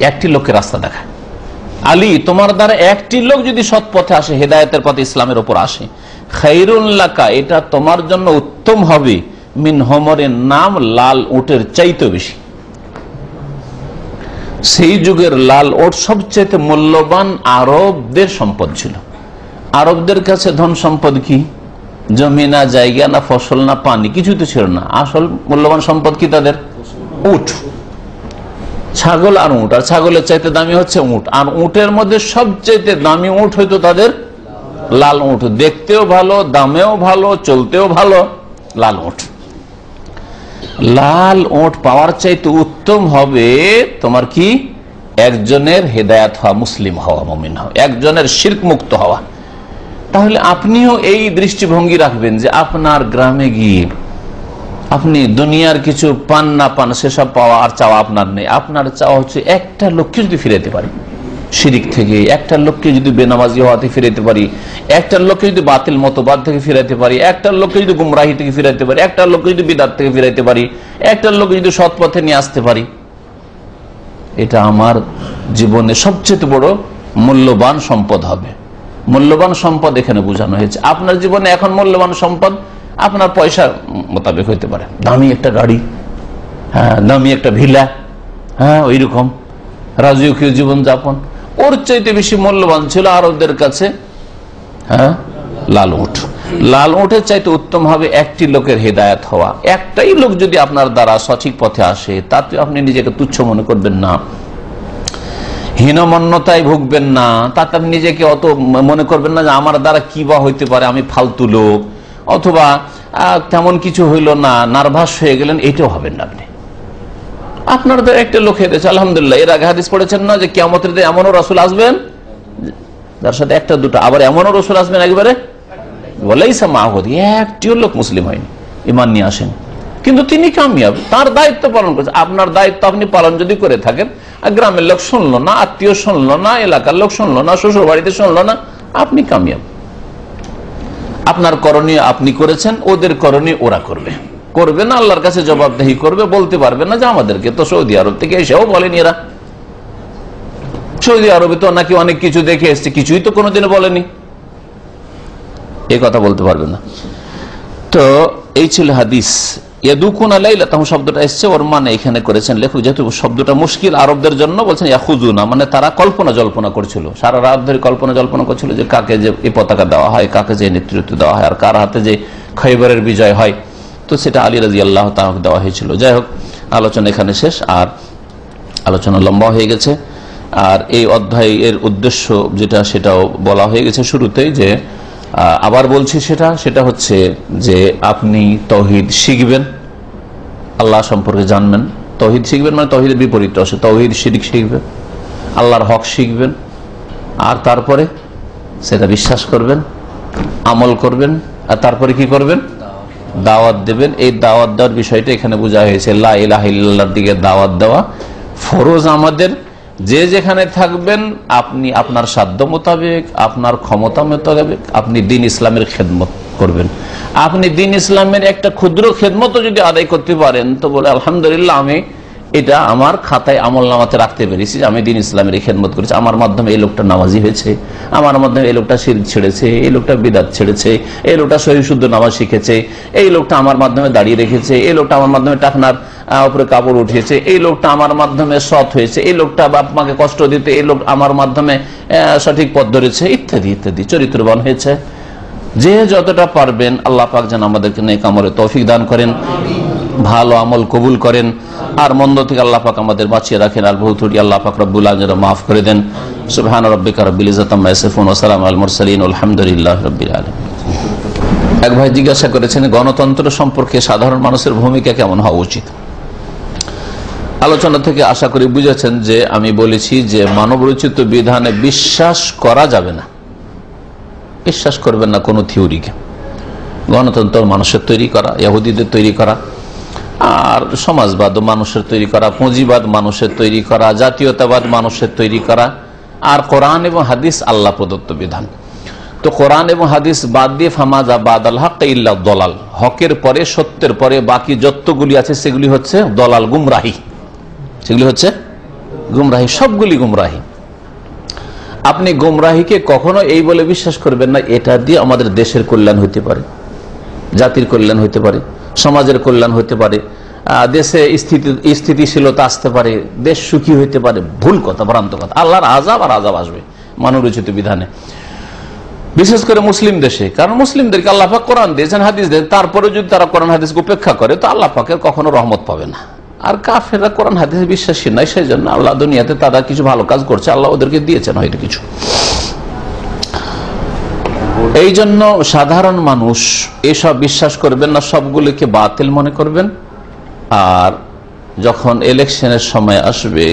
একটি লোককে রাস্তা দেখায়, আলী তোমার দ্বারা একটি লোক যদি সৎ পথে আসে, হেদায়েতের পথে, ইসলামের উপর আসে, খায়রুন লাকা, এটা তোমার জন্য উত্তম হবে, মিন হুমরিন নাম, লাল উটের চাইতে বেশি। সেই যুগের লাল ওট সবচেয়ে মূল্যবান আরবদের সম্পদ ছিল। আরবদের কাছে ধন সম্পদ কি? জমি না, জায়গা না, ফসল না, পানি, কিছুই তো ছিল না। আসল মূল্যবান সম্পদ কি তাদের? উট, ছাগল আর উট। আর ছাগলের চাইতে দামি হচ্ছে উট। আর উটের মধ্যে সবচেয়ে দামি উট হয়তো তাদের লাল উট, দেখতেও ভালো, দামেও ভালো, চলতেও ভালো, লাল উট। লাল ওট পাওয়ার চাইতে উত্তম হবে তোমার কি? একজনের হেদায়াত হওয়া, মুসলিম হওয়া, মুমিন হওয়া, একজনের শিরক মুক্ত হওয়া। তাহলে আপনিও এই দৃষ্টিভঙ্গি রাখবেন যে আপনার গ্রামে গিয়ে আপনি দুনিয়ার কিছু পান না পান, সেসব পাওয়া আর চাওয়া আপনার নেই। আপনার চাওয়া হচ্ছে একটা লোককে যদি ফিরাইতে পারি শিরিক থেকে, একটা লোককে যদি বেনামাজি হওয়াতে ফিরাইতে পারি, একটা লোককে যদি বাতিল মতবাদ থেকে ফিরাইতে পারি, একটা লোককে যদি গুমরাহি থেকে ফিরাইতে পারি, একটা লোককে যদি বিদআত থেকে ফিরাইতে পারি, একটা লোককে যদি সৎ পথে নিয়ে আসতে পারি, এটা আমার জীবনে সবচেয়ে বড় মূল্যবান সম্পদ হবে। মূল্যবান সম্পদ এখানে বোঝানো হয়েছে। আপনার জীবনে এখন মূল্যবান সম্পদ আপনার পয়সা মোতাবেক হইতে পারে, দামি একটা গাড়ি, হ্যাঁ, দামি একটা ভিলা, হ্যাঁ, ওই রকম রাজকীয় জীবনযাপন। ওর চাইতে বেশি মূল্যবান ছিল আরবদের কাছে, হ্যাঁ, লাল উট। লাল উটের চাইতে উত্তম হবে একটি লোকের হেদায়েত হওয়া। একটাই লোক যদি আপনার দ্বারা সঠিক পথে আসে, তাতে আপনি নিজেকে তুচ্ছ মনে করবেন না, হীনমন্যতায় ভুগবেন না, তাতে আপনি নিজেকে অত মনে করবেন না যে আমার দ্বারা কি বা হইতে পারে, আমি ফালতু লোক, অথবা তেমন কিছু হইল না, নার্ভাস হয়ে গেলেন, এটাও হবেন না। আপনি আপনার দ্বারা একটা লোক হেদেছে, আলহামদুলিল্লাহ। এর আগে হাদিস পড়েছেন না যে কিয়ামতের দিনে এমনও রাসূল আসবেন যার সাথে একটা দুটো, আবার এমনও রাসূল আসবেন একবারে ওয়ালাইসা মাহু, একটিও লোক মুসলিম হয়নি, ঈমান নিয়ে আসেন, কিন্তু তিনি কামিয়াব, তার দায়িত্ব পালন করেছেন। আপনার দায়িত্ব আপনি পালন যদি করে থাকেন, আর গ্রামের লোক শুনলো না, আত্মীয় শুনলো না, এলাকার লোক শুনলো না, শ্বশুর বাড়িতে শুনলো না, আপনি কামিয়াব। আপনার করণীয় আপনি করেছেন, ওদের করণীয় ওরা করবে, করবে না, আল্লাহর কাছে জবাবদেহি করবে। বলতে পারবে না যে আমাদেরকে তো সৌদি আরব থেকে এসেও বলেনি এরা, সৌদি আরবে তো নাকি অনেক কিছু দেখে এসছে, কিছুই তো কোনোদিনও বলেনি, এই কথা বলতে পারবে না। তো এই ছিল হাদিস। ইয়াদুকুনা লাইলাতাহুম শব্দটা এসছে, ওর মানে এখানে করেছেন লেখক, যেহেতু শব্দটা মুশকিল আরবদের জন্য, বলছেন ইয়াখুজুনা, মানে তারা কল্পনা জল্পনা করছিল, সারা রাত ধরে কল্পনা জল্পনা করছিল যে কাকে যে এই পতাকা দেওয়া হয়, কাকে যে নেতৃত্ব দেওয়া হয়, আর কার হাতে যে খৈবরের বিজয় হয়। তো সেটা আলী রাদিয়াল্লাহু তাআলা দেওয়া হয়েছিল। যাই হোক, আলোচনা এখানে শেষ, আর আলোচনা লম্বা হয়ে গেছে। আর এই অধ্যায়ের উদ্দেশ্য যেটা, সেটাও বলা হয়ে গেছে শুরুতেই, যে আবার বলছি সেটা হচ্ছে যে আপনি তাওহীদ শিখবেন, আল্লাহ সম্পর্কে জানবেন। তাওহীদ শিখবেন মানে তাওহীদের বিপরীত আছে, তাওহীদ শিরক শিখবেন, আল্লাহর হক শিখবেন, আর তারপরে সেটা বিশ্বাস করবেন, আমল করবেন, আর তারপরে কি করবেন? দাওয়াত দেবেন। এই দাওয়াত দেওয়ার বিষয়টা এখানে বোঝা হয়েছে, লা ইলাহা ইল্লাল্লাহর দিকে দাওয়াত দেওয়া ফরজ আমাদের। যে যেখানে থাকবেন আপনি আপনার সাধ্য মোতাবেক, আপনার ক্ষমতা মোতাবেক আপনি দ্বীন ইসলামের খেদমত করবেন। আপনি দ্বীন ইসলামের একটা ক্ষুদ্র খেদমতও যদি আদায় করতে পারেন, তো বলে আলহামদুলিল্লাহ, আমি এটা আমার খাতায় আমল নামাতে রাখতে পেরেছি, আমি দিন ইসলামের খেদমত করেছি, আমার মাধ্যমে এই লোকটা নামাজি হয়েছে, আমার মাধ্যমে এই লোকটা শিরক ছেড়েছে, এই লোকটা বিদআত ছেড়েছে, এই লোকটা সহিহ শুদ্ধ নামাজ শিখেছে, এই লোকটা আমার মাধ্যমে দাঁড়িয়ে রেখেছে, এই লোকটা আমার মাধ্যমে টাকনার উপরে কাপড় উঠিয়েছে, এই লোকটা আমার মাধ্যমে সৎ হয়েছে, এই লোকটা বাপ মাকে কষ্ট দিতে এই লোক আমার মাধ্যমে সঠিক পথ ধরেছে, ইত্যাদি ইত্যাদি, চরিত্রবান হয়েছে। যে যতটা পারবেন আল্লাহ পাক যেন আমাদেরকে নেক আমলের তৌফিক দান করেন, ভালো আমল কবুল করেন, আর মন্দ থেকে আল্লাহ পাক আমাদের বাঁচিয়ে রাখেন, আর ভুল ত্রুটি আল্লাহ পাক রব্বুল আলামিন মাফ করে দেন। সুবহান রাব্বিকা রাব্বিল ইজ্জাতি আম্মা ইয়াসিফুন ওয়া সালামুন আলাল মুরসালিন আলহামদুলিল্লাহি রাব্বিল আলামিন। এক ভাই জিজ্ঞাসা করেছেন গণতন্ত্র সম্পর্কে সাধারণ মানুষের ভূমিকা কেমন হওয়া উচিত। আলোচনা থেকে আশা করি বুঝেছেন যে আমি বলেছি যে মানবরচিত বিধানে বিশ্বাস করা যাবে না, বিশ্বাস করবেন না কোনো থিওরিকে। গণতন্ত্র মানুষের তৈরি করা, ইহুদিদের তৈরি করা, আর সমাজবাদ মানুষের তৈরি করা, পুঁজিবাদ মানুষের তৈরি করা, জাতীয়তাবাদ মানুষের তৈরি করা, আর কোরআন এবং হাদিস আল্লাহ প্রদত্ত বিধান। তো কোরআন এবং হাদিস বাদ দিয়ে ফামাজা বাদাল হক ইল্লা দলাল, হকের পরে সত্যের পরে বাকি যতগুলি আছে সেগুলি হচ্ছে দলাল, গুমরাহি, সেগুলি হচ্ছে গুমরাহি, সবগুলি গুমরাহি। আপনি গুমরাহিকে কখনো এই বলে বিশ্বাস করবেন না এটা দিয়ে আমাদের দেশের কল্যাণ হতে পারে, জাতির কল্যাণ হতে পারে, সমাজের কল্যাণ হতে পারে, দেশে স্থিতিশীলতা আসতে পারে, দেশ সুখী হইতে পারে। ভুল কথা, ভ্রান্ত কথা। আল্লাহর আযাব আর আযাব আসবে মানবরচিত বিধানে, বিশেষ করে মুসলিম দেশে। কারণ মুসলিমদেরকে আল্লাহ পাক কোরআন দিয়েছেন, হাদিস দিয়েছেন, তারপরে যদি তারা কোরআন হাদিসকে উপেক্ষা করে তো আল্লাহ পাকের কখনো রহমত পাবে না। আর কাফেররা কোরআন হাদিসে বিশ্বাসী নাই, সেই জন্য আল্লাহ দুনিয়াতে তারা কিছু ভালো কাজ করছে, আল্লাহ ওদেরকে দিয়েছেন হয়তো কিছু। এই জন্য সাধারণ মানুষ এসব বিশ্বাস করবেন না, সবগুলিকে বাতিল মনে করবেন। আর যখন ইলেকশনের সময় আসবে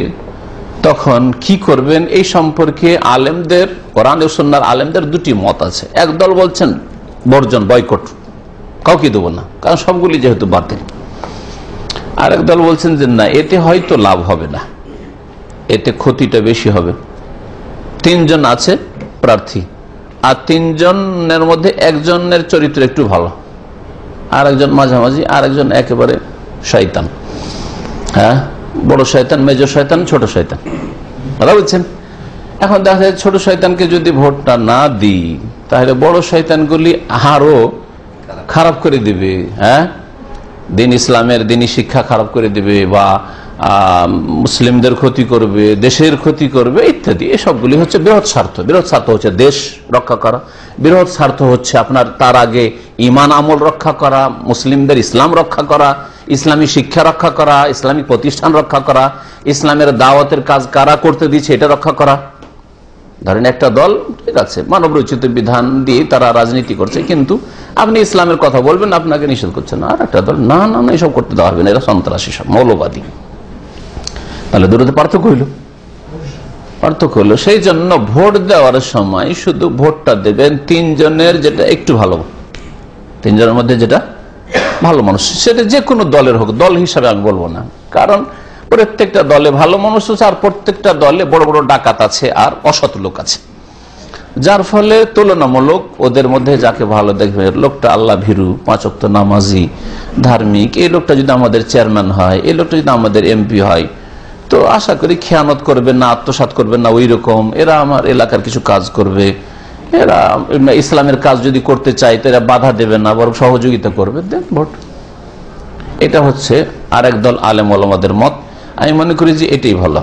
তখন কি করবেন এই সম্পর্কে আলেমদের, কোরআন ও সুন্নাহর আলেমদের দুটি মত আছে। একদল বলছেন বর্জন, বয়কট, কাউকে দেবো না, কারণ সবগুলি যেহেতু বাতিল। আর একদল বলছেন যে না, এতে হয়তো লাভ হবে না, এতে ক্ষতিটা বেশি হবে। তিনজন আছে প্রার্থী, আর তিনজনের মধ্যে একজনের চরিত্র একটু ভালো, আর একজন মাঝামাঝি, আর একজন একেবারে শয়তান। হ্যাঁ, বড় শয়তান, মেজো শয়তান, ছোট শয়তান, কথা বলছেন। এখন দেখা যায় ছোট শয়তানকে যদি ভোটটা না দিই তাহলে বড় শয়তানগুলি আরো খারাপ করে দিবে। হ্যাঁ, দিন ইসলামের দিনই শিক্ষা খারাপ করে দিবে, বা মুসলিমদের ক্ষতি করবে, দেশের ক্ষতি করবে ইত্যাদি। এসবগুলি হচ্ছে বৃহৎ স্বার্থ। বৃহৎ স্বার্থ হচ্ছে দেশ রক্ষা করা, বৃহৎ স্বার্থ হচ্ছে আপনার তার আগে ইমান আমল রক্ষা করা, মুসলিমদের ইসলাম রক্ষা করা, ইসলামী শিক্ষা রক্ষা করা, ইসলামিক প্রতিষ্ঠান রক্ষা করা, ইসলামের দাওয়াতের কাজ কারা করতে দিচ্ছে এটা রক্ষা করা। ধরেন একটা দল, ঠিক আছে, মানব রচিত বিধান দিয়ে তারা রাজনীতি করছে, কিন্তু আপনি ইসলামের কথা বলবেন, আপনাকে নিষেধ করছে না। আর একটা দল, না না না, এসব করতে দেওয়া হবে না, এরা সন্ত্রাসী, সব মৌলবাদী। তাহলে দুটোতে পার্থক্য হইল। সেই জন্য ভোট দেওয়ার সময় শুধু ভোটটা দেবেন তিনজনের যেটা একটু ভালো, তিনজনের মধ্যে যেটা ভালো মানুষ, সেটা যে কোনো দলের হোক, দল হিসাবে আমি বলবো না, কারণ প্রত্যেকটা দলে ভালো মানুষ আছে, আর প্রত্যেকটা দলে বড় বড় ডাকাত আছে আর অসৎ লোক আছে, যার ফলে তুলনামূলক ওদের মধ্যে যাকে ভালো দেখবে, লোকটা আল্লাহ ভীরু, 5 ওয়াক্ত নামাজি, ধার্মিক, এই লোকটা যদি আমাদের চেয়ারম্যান হয়, এই লোকটা যদি আমাদের এমপি হয়, তো আশা করি খেয়ানত করবেন না, আত্মসাৎ করবেন না, ওই রকম এরা আমার এলাকার কিছু কাজ করবে, এরা ইসলামের কাজ যদি করতে চায় তো এরা বাধা দেবে না, বরং সহযোগিতা করবে, দেন ভোট। এটা হচ্ছে আরেক দল আলেম ওলামাদের মত। আমি মনে করি যে এটাই ভালো।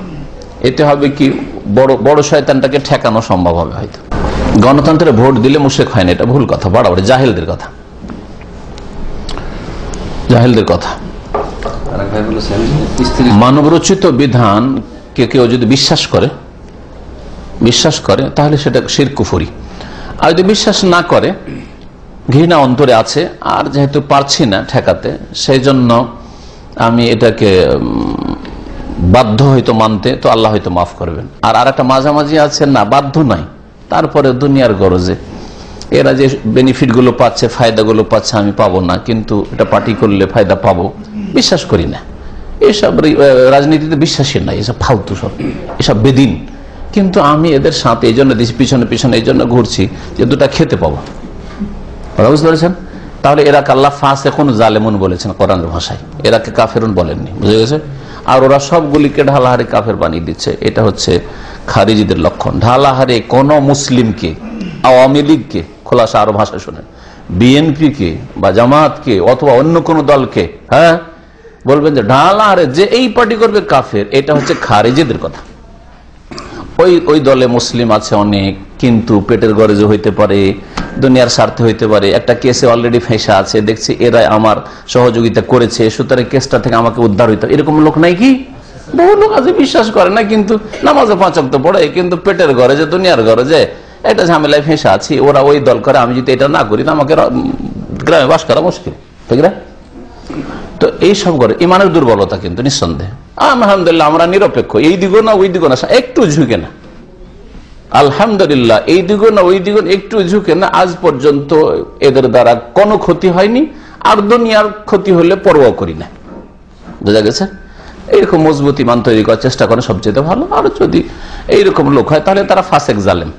এতে হবে কি, বড় শয়তানটাকে ঠেকানো সম্ভব হবে হয়তো। গণতন্ত্রে ভোট দিলে মুশরিক হয় না, এটা ভুল কথা, বাড়াবাড়ি, জাহেলদের কথা, জাহেলদের কথা। মানবরচিত বিধান কেউ যদি বিশ্বাস করে তাহলে সেটা শিরক কুফরি। আর যদি বিশ্বাস না করে, ঘৃণা অন্তরে আছে, আর যেহেতু পারছি না ঠেকাতে, সেই জন্য আমি এটাকে বাধ্য হয়তো মানতে, তো আল্লাহ হয়তো মাফ করবেন। আর একটা মাঝামাঝি আছে, না বাধ্য নাই, তারপরে দুনিয়ার গরজে এরা যে বেনিফিট গুলো পাচ্ছে, ফায়দাগুলো পাচ্ছে, আমি পাবো না, কিন্তু এটা পার্টি করলে ফায়দা পাবো, বিশ্বাস করি না। এসব রাজনীতিতে বিশ্বাসী নাই, এসব ফালতু, সব এসব বেদিন। কিন্তু আমি এদের সাথে এই জন্য পিছনে পিছনে এই জন্য ঘুরছি যে দুটা খেতে পাবো, বুঝতে পেরেছেন? তাহলে এরা আল্লাহ ফাসিকুন জালেমুন বলেছেন কোরআনের ভাষায়, এরাকে কাফেরুন বলেননি, বুঝে গেছে? আর ওরা সবগুলিকে ঢালাহারে কাফের বানিয়ে দিচ্ছে। এটা হচ্ছে খারিজিদের লক্ষণ। ঢালাহারে কোন মুসলিমকে, আওয়ামী লীগকে, খোলাসা আরো ভাষা শোনেন, বিএনপিকে বা জামাতকে অথবা অন্য কোন দলকে, হ্যাঁ, বলবেন যে ঢালাহারে যে এই পার্টি করবে কাফের, এটা হচ্ছে খারিজিদের কথা। ওই দলে মুসলিম আছে অনেক, কিন্তু পেটের গরজে হইতে পারে, দুনিয়ার স্বার্থে হইতে পারে, একটা কেসে অলরেডি ফেঁসা আছে, দেখছি এরা আমার সহযোগিতা করেছে, সুতরাং কেসটা থেকে আমাকে উদ্ধার হইতে, এরকম লোক নাই কি? বহু লোক আছে বিশ্বাস করে না, কিন্তু নামাজে 5 ওয়াক্ত পড়ে, কিন্তু পেটের গরজে, দুনিয়ার গরজে একটা ঝামেলায় ফেঁসা আছি, ওরা ওই দল করে, আমি যদি এটা না করি তো আমাকে গ্রামে বাস করা মুশকিল, ঠিক না? তো এইসব করে ইমানের দুর্বলতা, কিন্তু নিঃসন্দেহে। আলহামদুলিল্লাহ আমরা নিরপেক্ষ, এই দিকে না ওই দিকে না, একটু ঝুঁকে না, আলহামদুলিল্লাহ এই দিকে না ওই দিকে একটু ঝুঁকে না। আজ পর্যন্ত এদের দ্বারা কোনো ক্ষতি হয়নি, আর দুনিয়ার ক্ষতি হলে পরোয়া করি না। বোঝা গেছে? এইরকম মজবুত ইমান তৈরি করার চেষ্টা করে সবচেয়ে ভালো। আর যদি এইরকম লোক হয় তাহলে তারা ফাসেক জালেম,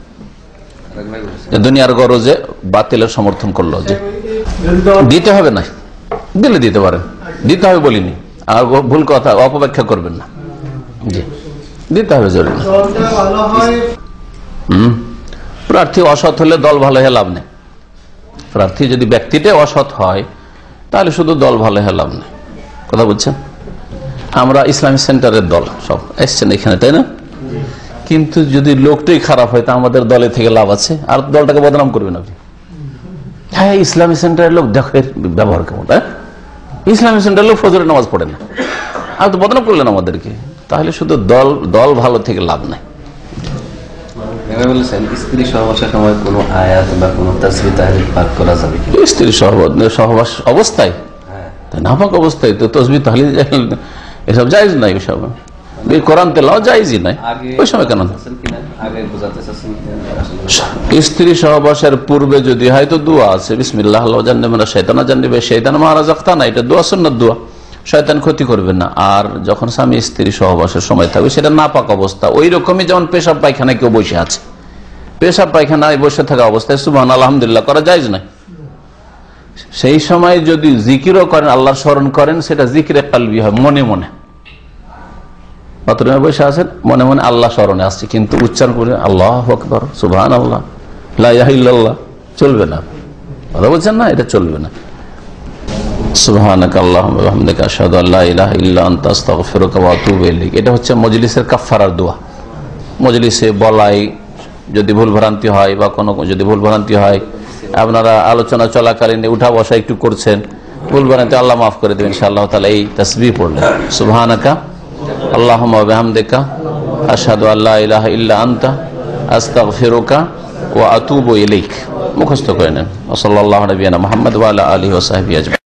দুনিয়ার গরজে বাতিলের সমর্থন করলো। যে দিতে হবে না, দিলে দিতে পারেন, দিতে হবে বলিনি, আর ভুল কথা অপব্যাখ্যা করবেন না। জি, দিতে হবে জরুরি। প্রার্থী অসৎ হলে দল ভালো হয়ে লাভ নেই। প্রার্থী যদি ব্যক্তিটা অসৎ হয় তাহলে শুধু দল ভালো হয়ে লাভ নেই। কথা বলছেন? আমরা ইসলামিক সেন্টারের দল সব এসছেন এখানে, তাই না? কিন্তু যদি লোকটাই খারাপ হয় তা আমাদের দলে থেকে লাভ আছে, আর দলটাকে বদনাম করবেন আপনি। হ্যাঁ, ইসলামিক সেন্টারের লোক দেখো ব্যবহার কেমন, হ্যাঁ, ইসলামিক সেন্টারের লোক ফজরের নামাজ পড়ে না, আর তো বদনাম করলেন আমাদেরকে। তাহলে শুধু দল ভালো থেকে লাভ নাই। স্ত্রী সহবাসের সময় কোনো আয়াত বা কোনো তাসবিহ তাহলিল পাঠ করা যাবে কি? স্ত্রী সহবাস অবস্থায়, নাপাক অবস্থায় তো তাসবিহ তাহলিল এসব জায়েজ নাই। ওইসব কোরআন তেলাওয়াত জায়েজই নাই ওই সময়। কেন? স্ত্রী সহবাসের পূর্বে যদি হয়তো দোয়া আছে, বিসমিল্লাহ জান্নাবিনা শাইতানা জান্নাবে শাইতান মা রাযাকতানা, এটা দোয়া সুন্নাত দোয়া, শয়তান ক্ষতি করবে না। আর যখন স্বামী স্ত্রী সহবাসের সময় থাকবে সেটা নাপাক অবস্থা, ওই রকমই যেমন পেশাব পায়খানায় কেউ বসে আছে, পেশাব পায়খানায় বসে থাকা অবস্থায় সুবহান আলহামদুলিল্লাহ করা জায়েজ নাই। সেই সময় যদি জিকিরও করেন, আল্লাহর স্মরণ করেন, সেটা জিকিরে কালবি হয়, মনে মনে। বাথরুমে বসে আছেন, মনে মনে আল্লাহ স্মরণে আসছে, কিন্তু উচ্চারণ করে আল্লাহু আকবার, সুবহান আল্লাহ, লা ইলাহা ইল্লাল্লাহ চলবে না। কথা বলছেন না? এটা চলবে না। সুবহানাকা আল্লাহুম্মা ওয়া বিহামদিকা আশহাদু আল্লা ইলাহা ইল্লা আনতা আস্তাগফিরুকা ওয়া আতুবু ইলাইক। এটা হচ্ছে মজলিসের কাফফারার দোয়া। মজলিসে বলাই যদি ভুল ভ্রান্তি হয় বা কোনো যদি ভুল ভ্রান্তি হয়, আপনারা আলোচনা চলাকালীন উঠা বসা একটু করছেন, ভুল ভ্রান্তি আল্লাহ মাফ করে দেবেন ইনশাআল্লাহ তাআলা। এই তাসবিহ পড়লেন, সুবহানাকা আল্লাহুম্মা ওয়া বিহামদিকা আশহাদু আল্লা ইলাহা ইল্লা আনতা আস্তাগফিরুকা ওয়া আতুবু ইলাইক মুখস্থ করে নেন। সাল্লাল্লাহু আলাইহি ওয়া সাল্লাম মুহাম্মদ ওয়া আলা আলিহি ওয়া সাহবিহি আজমাইন।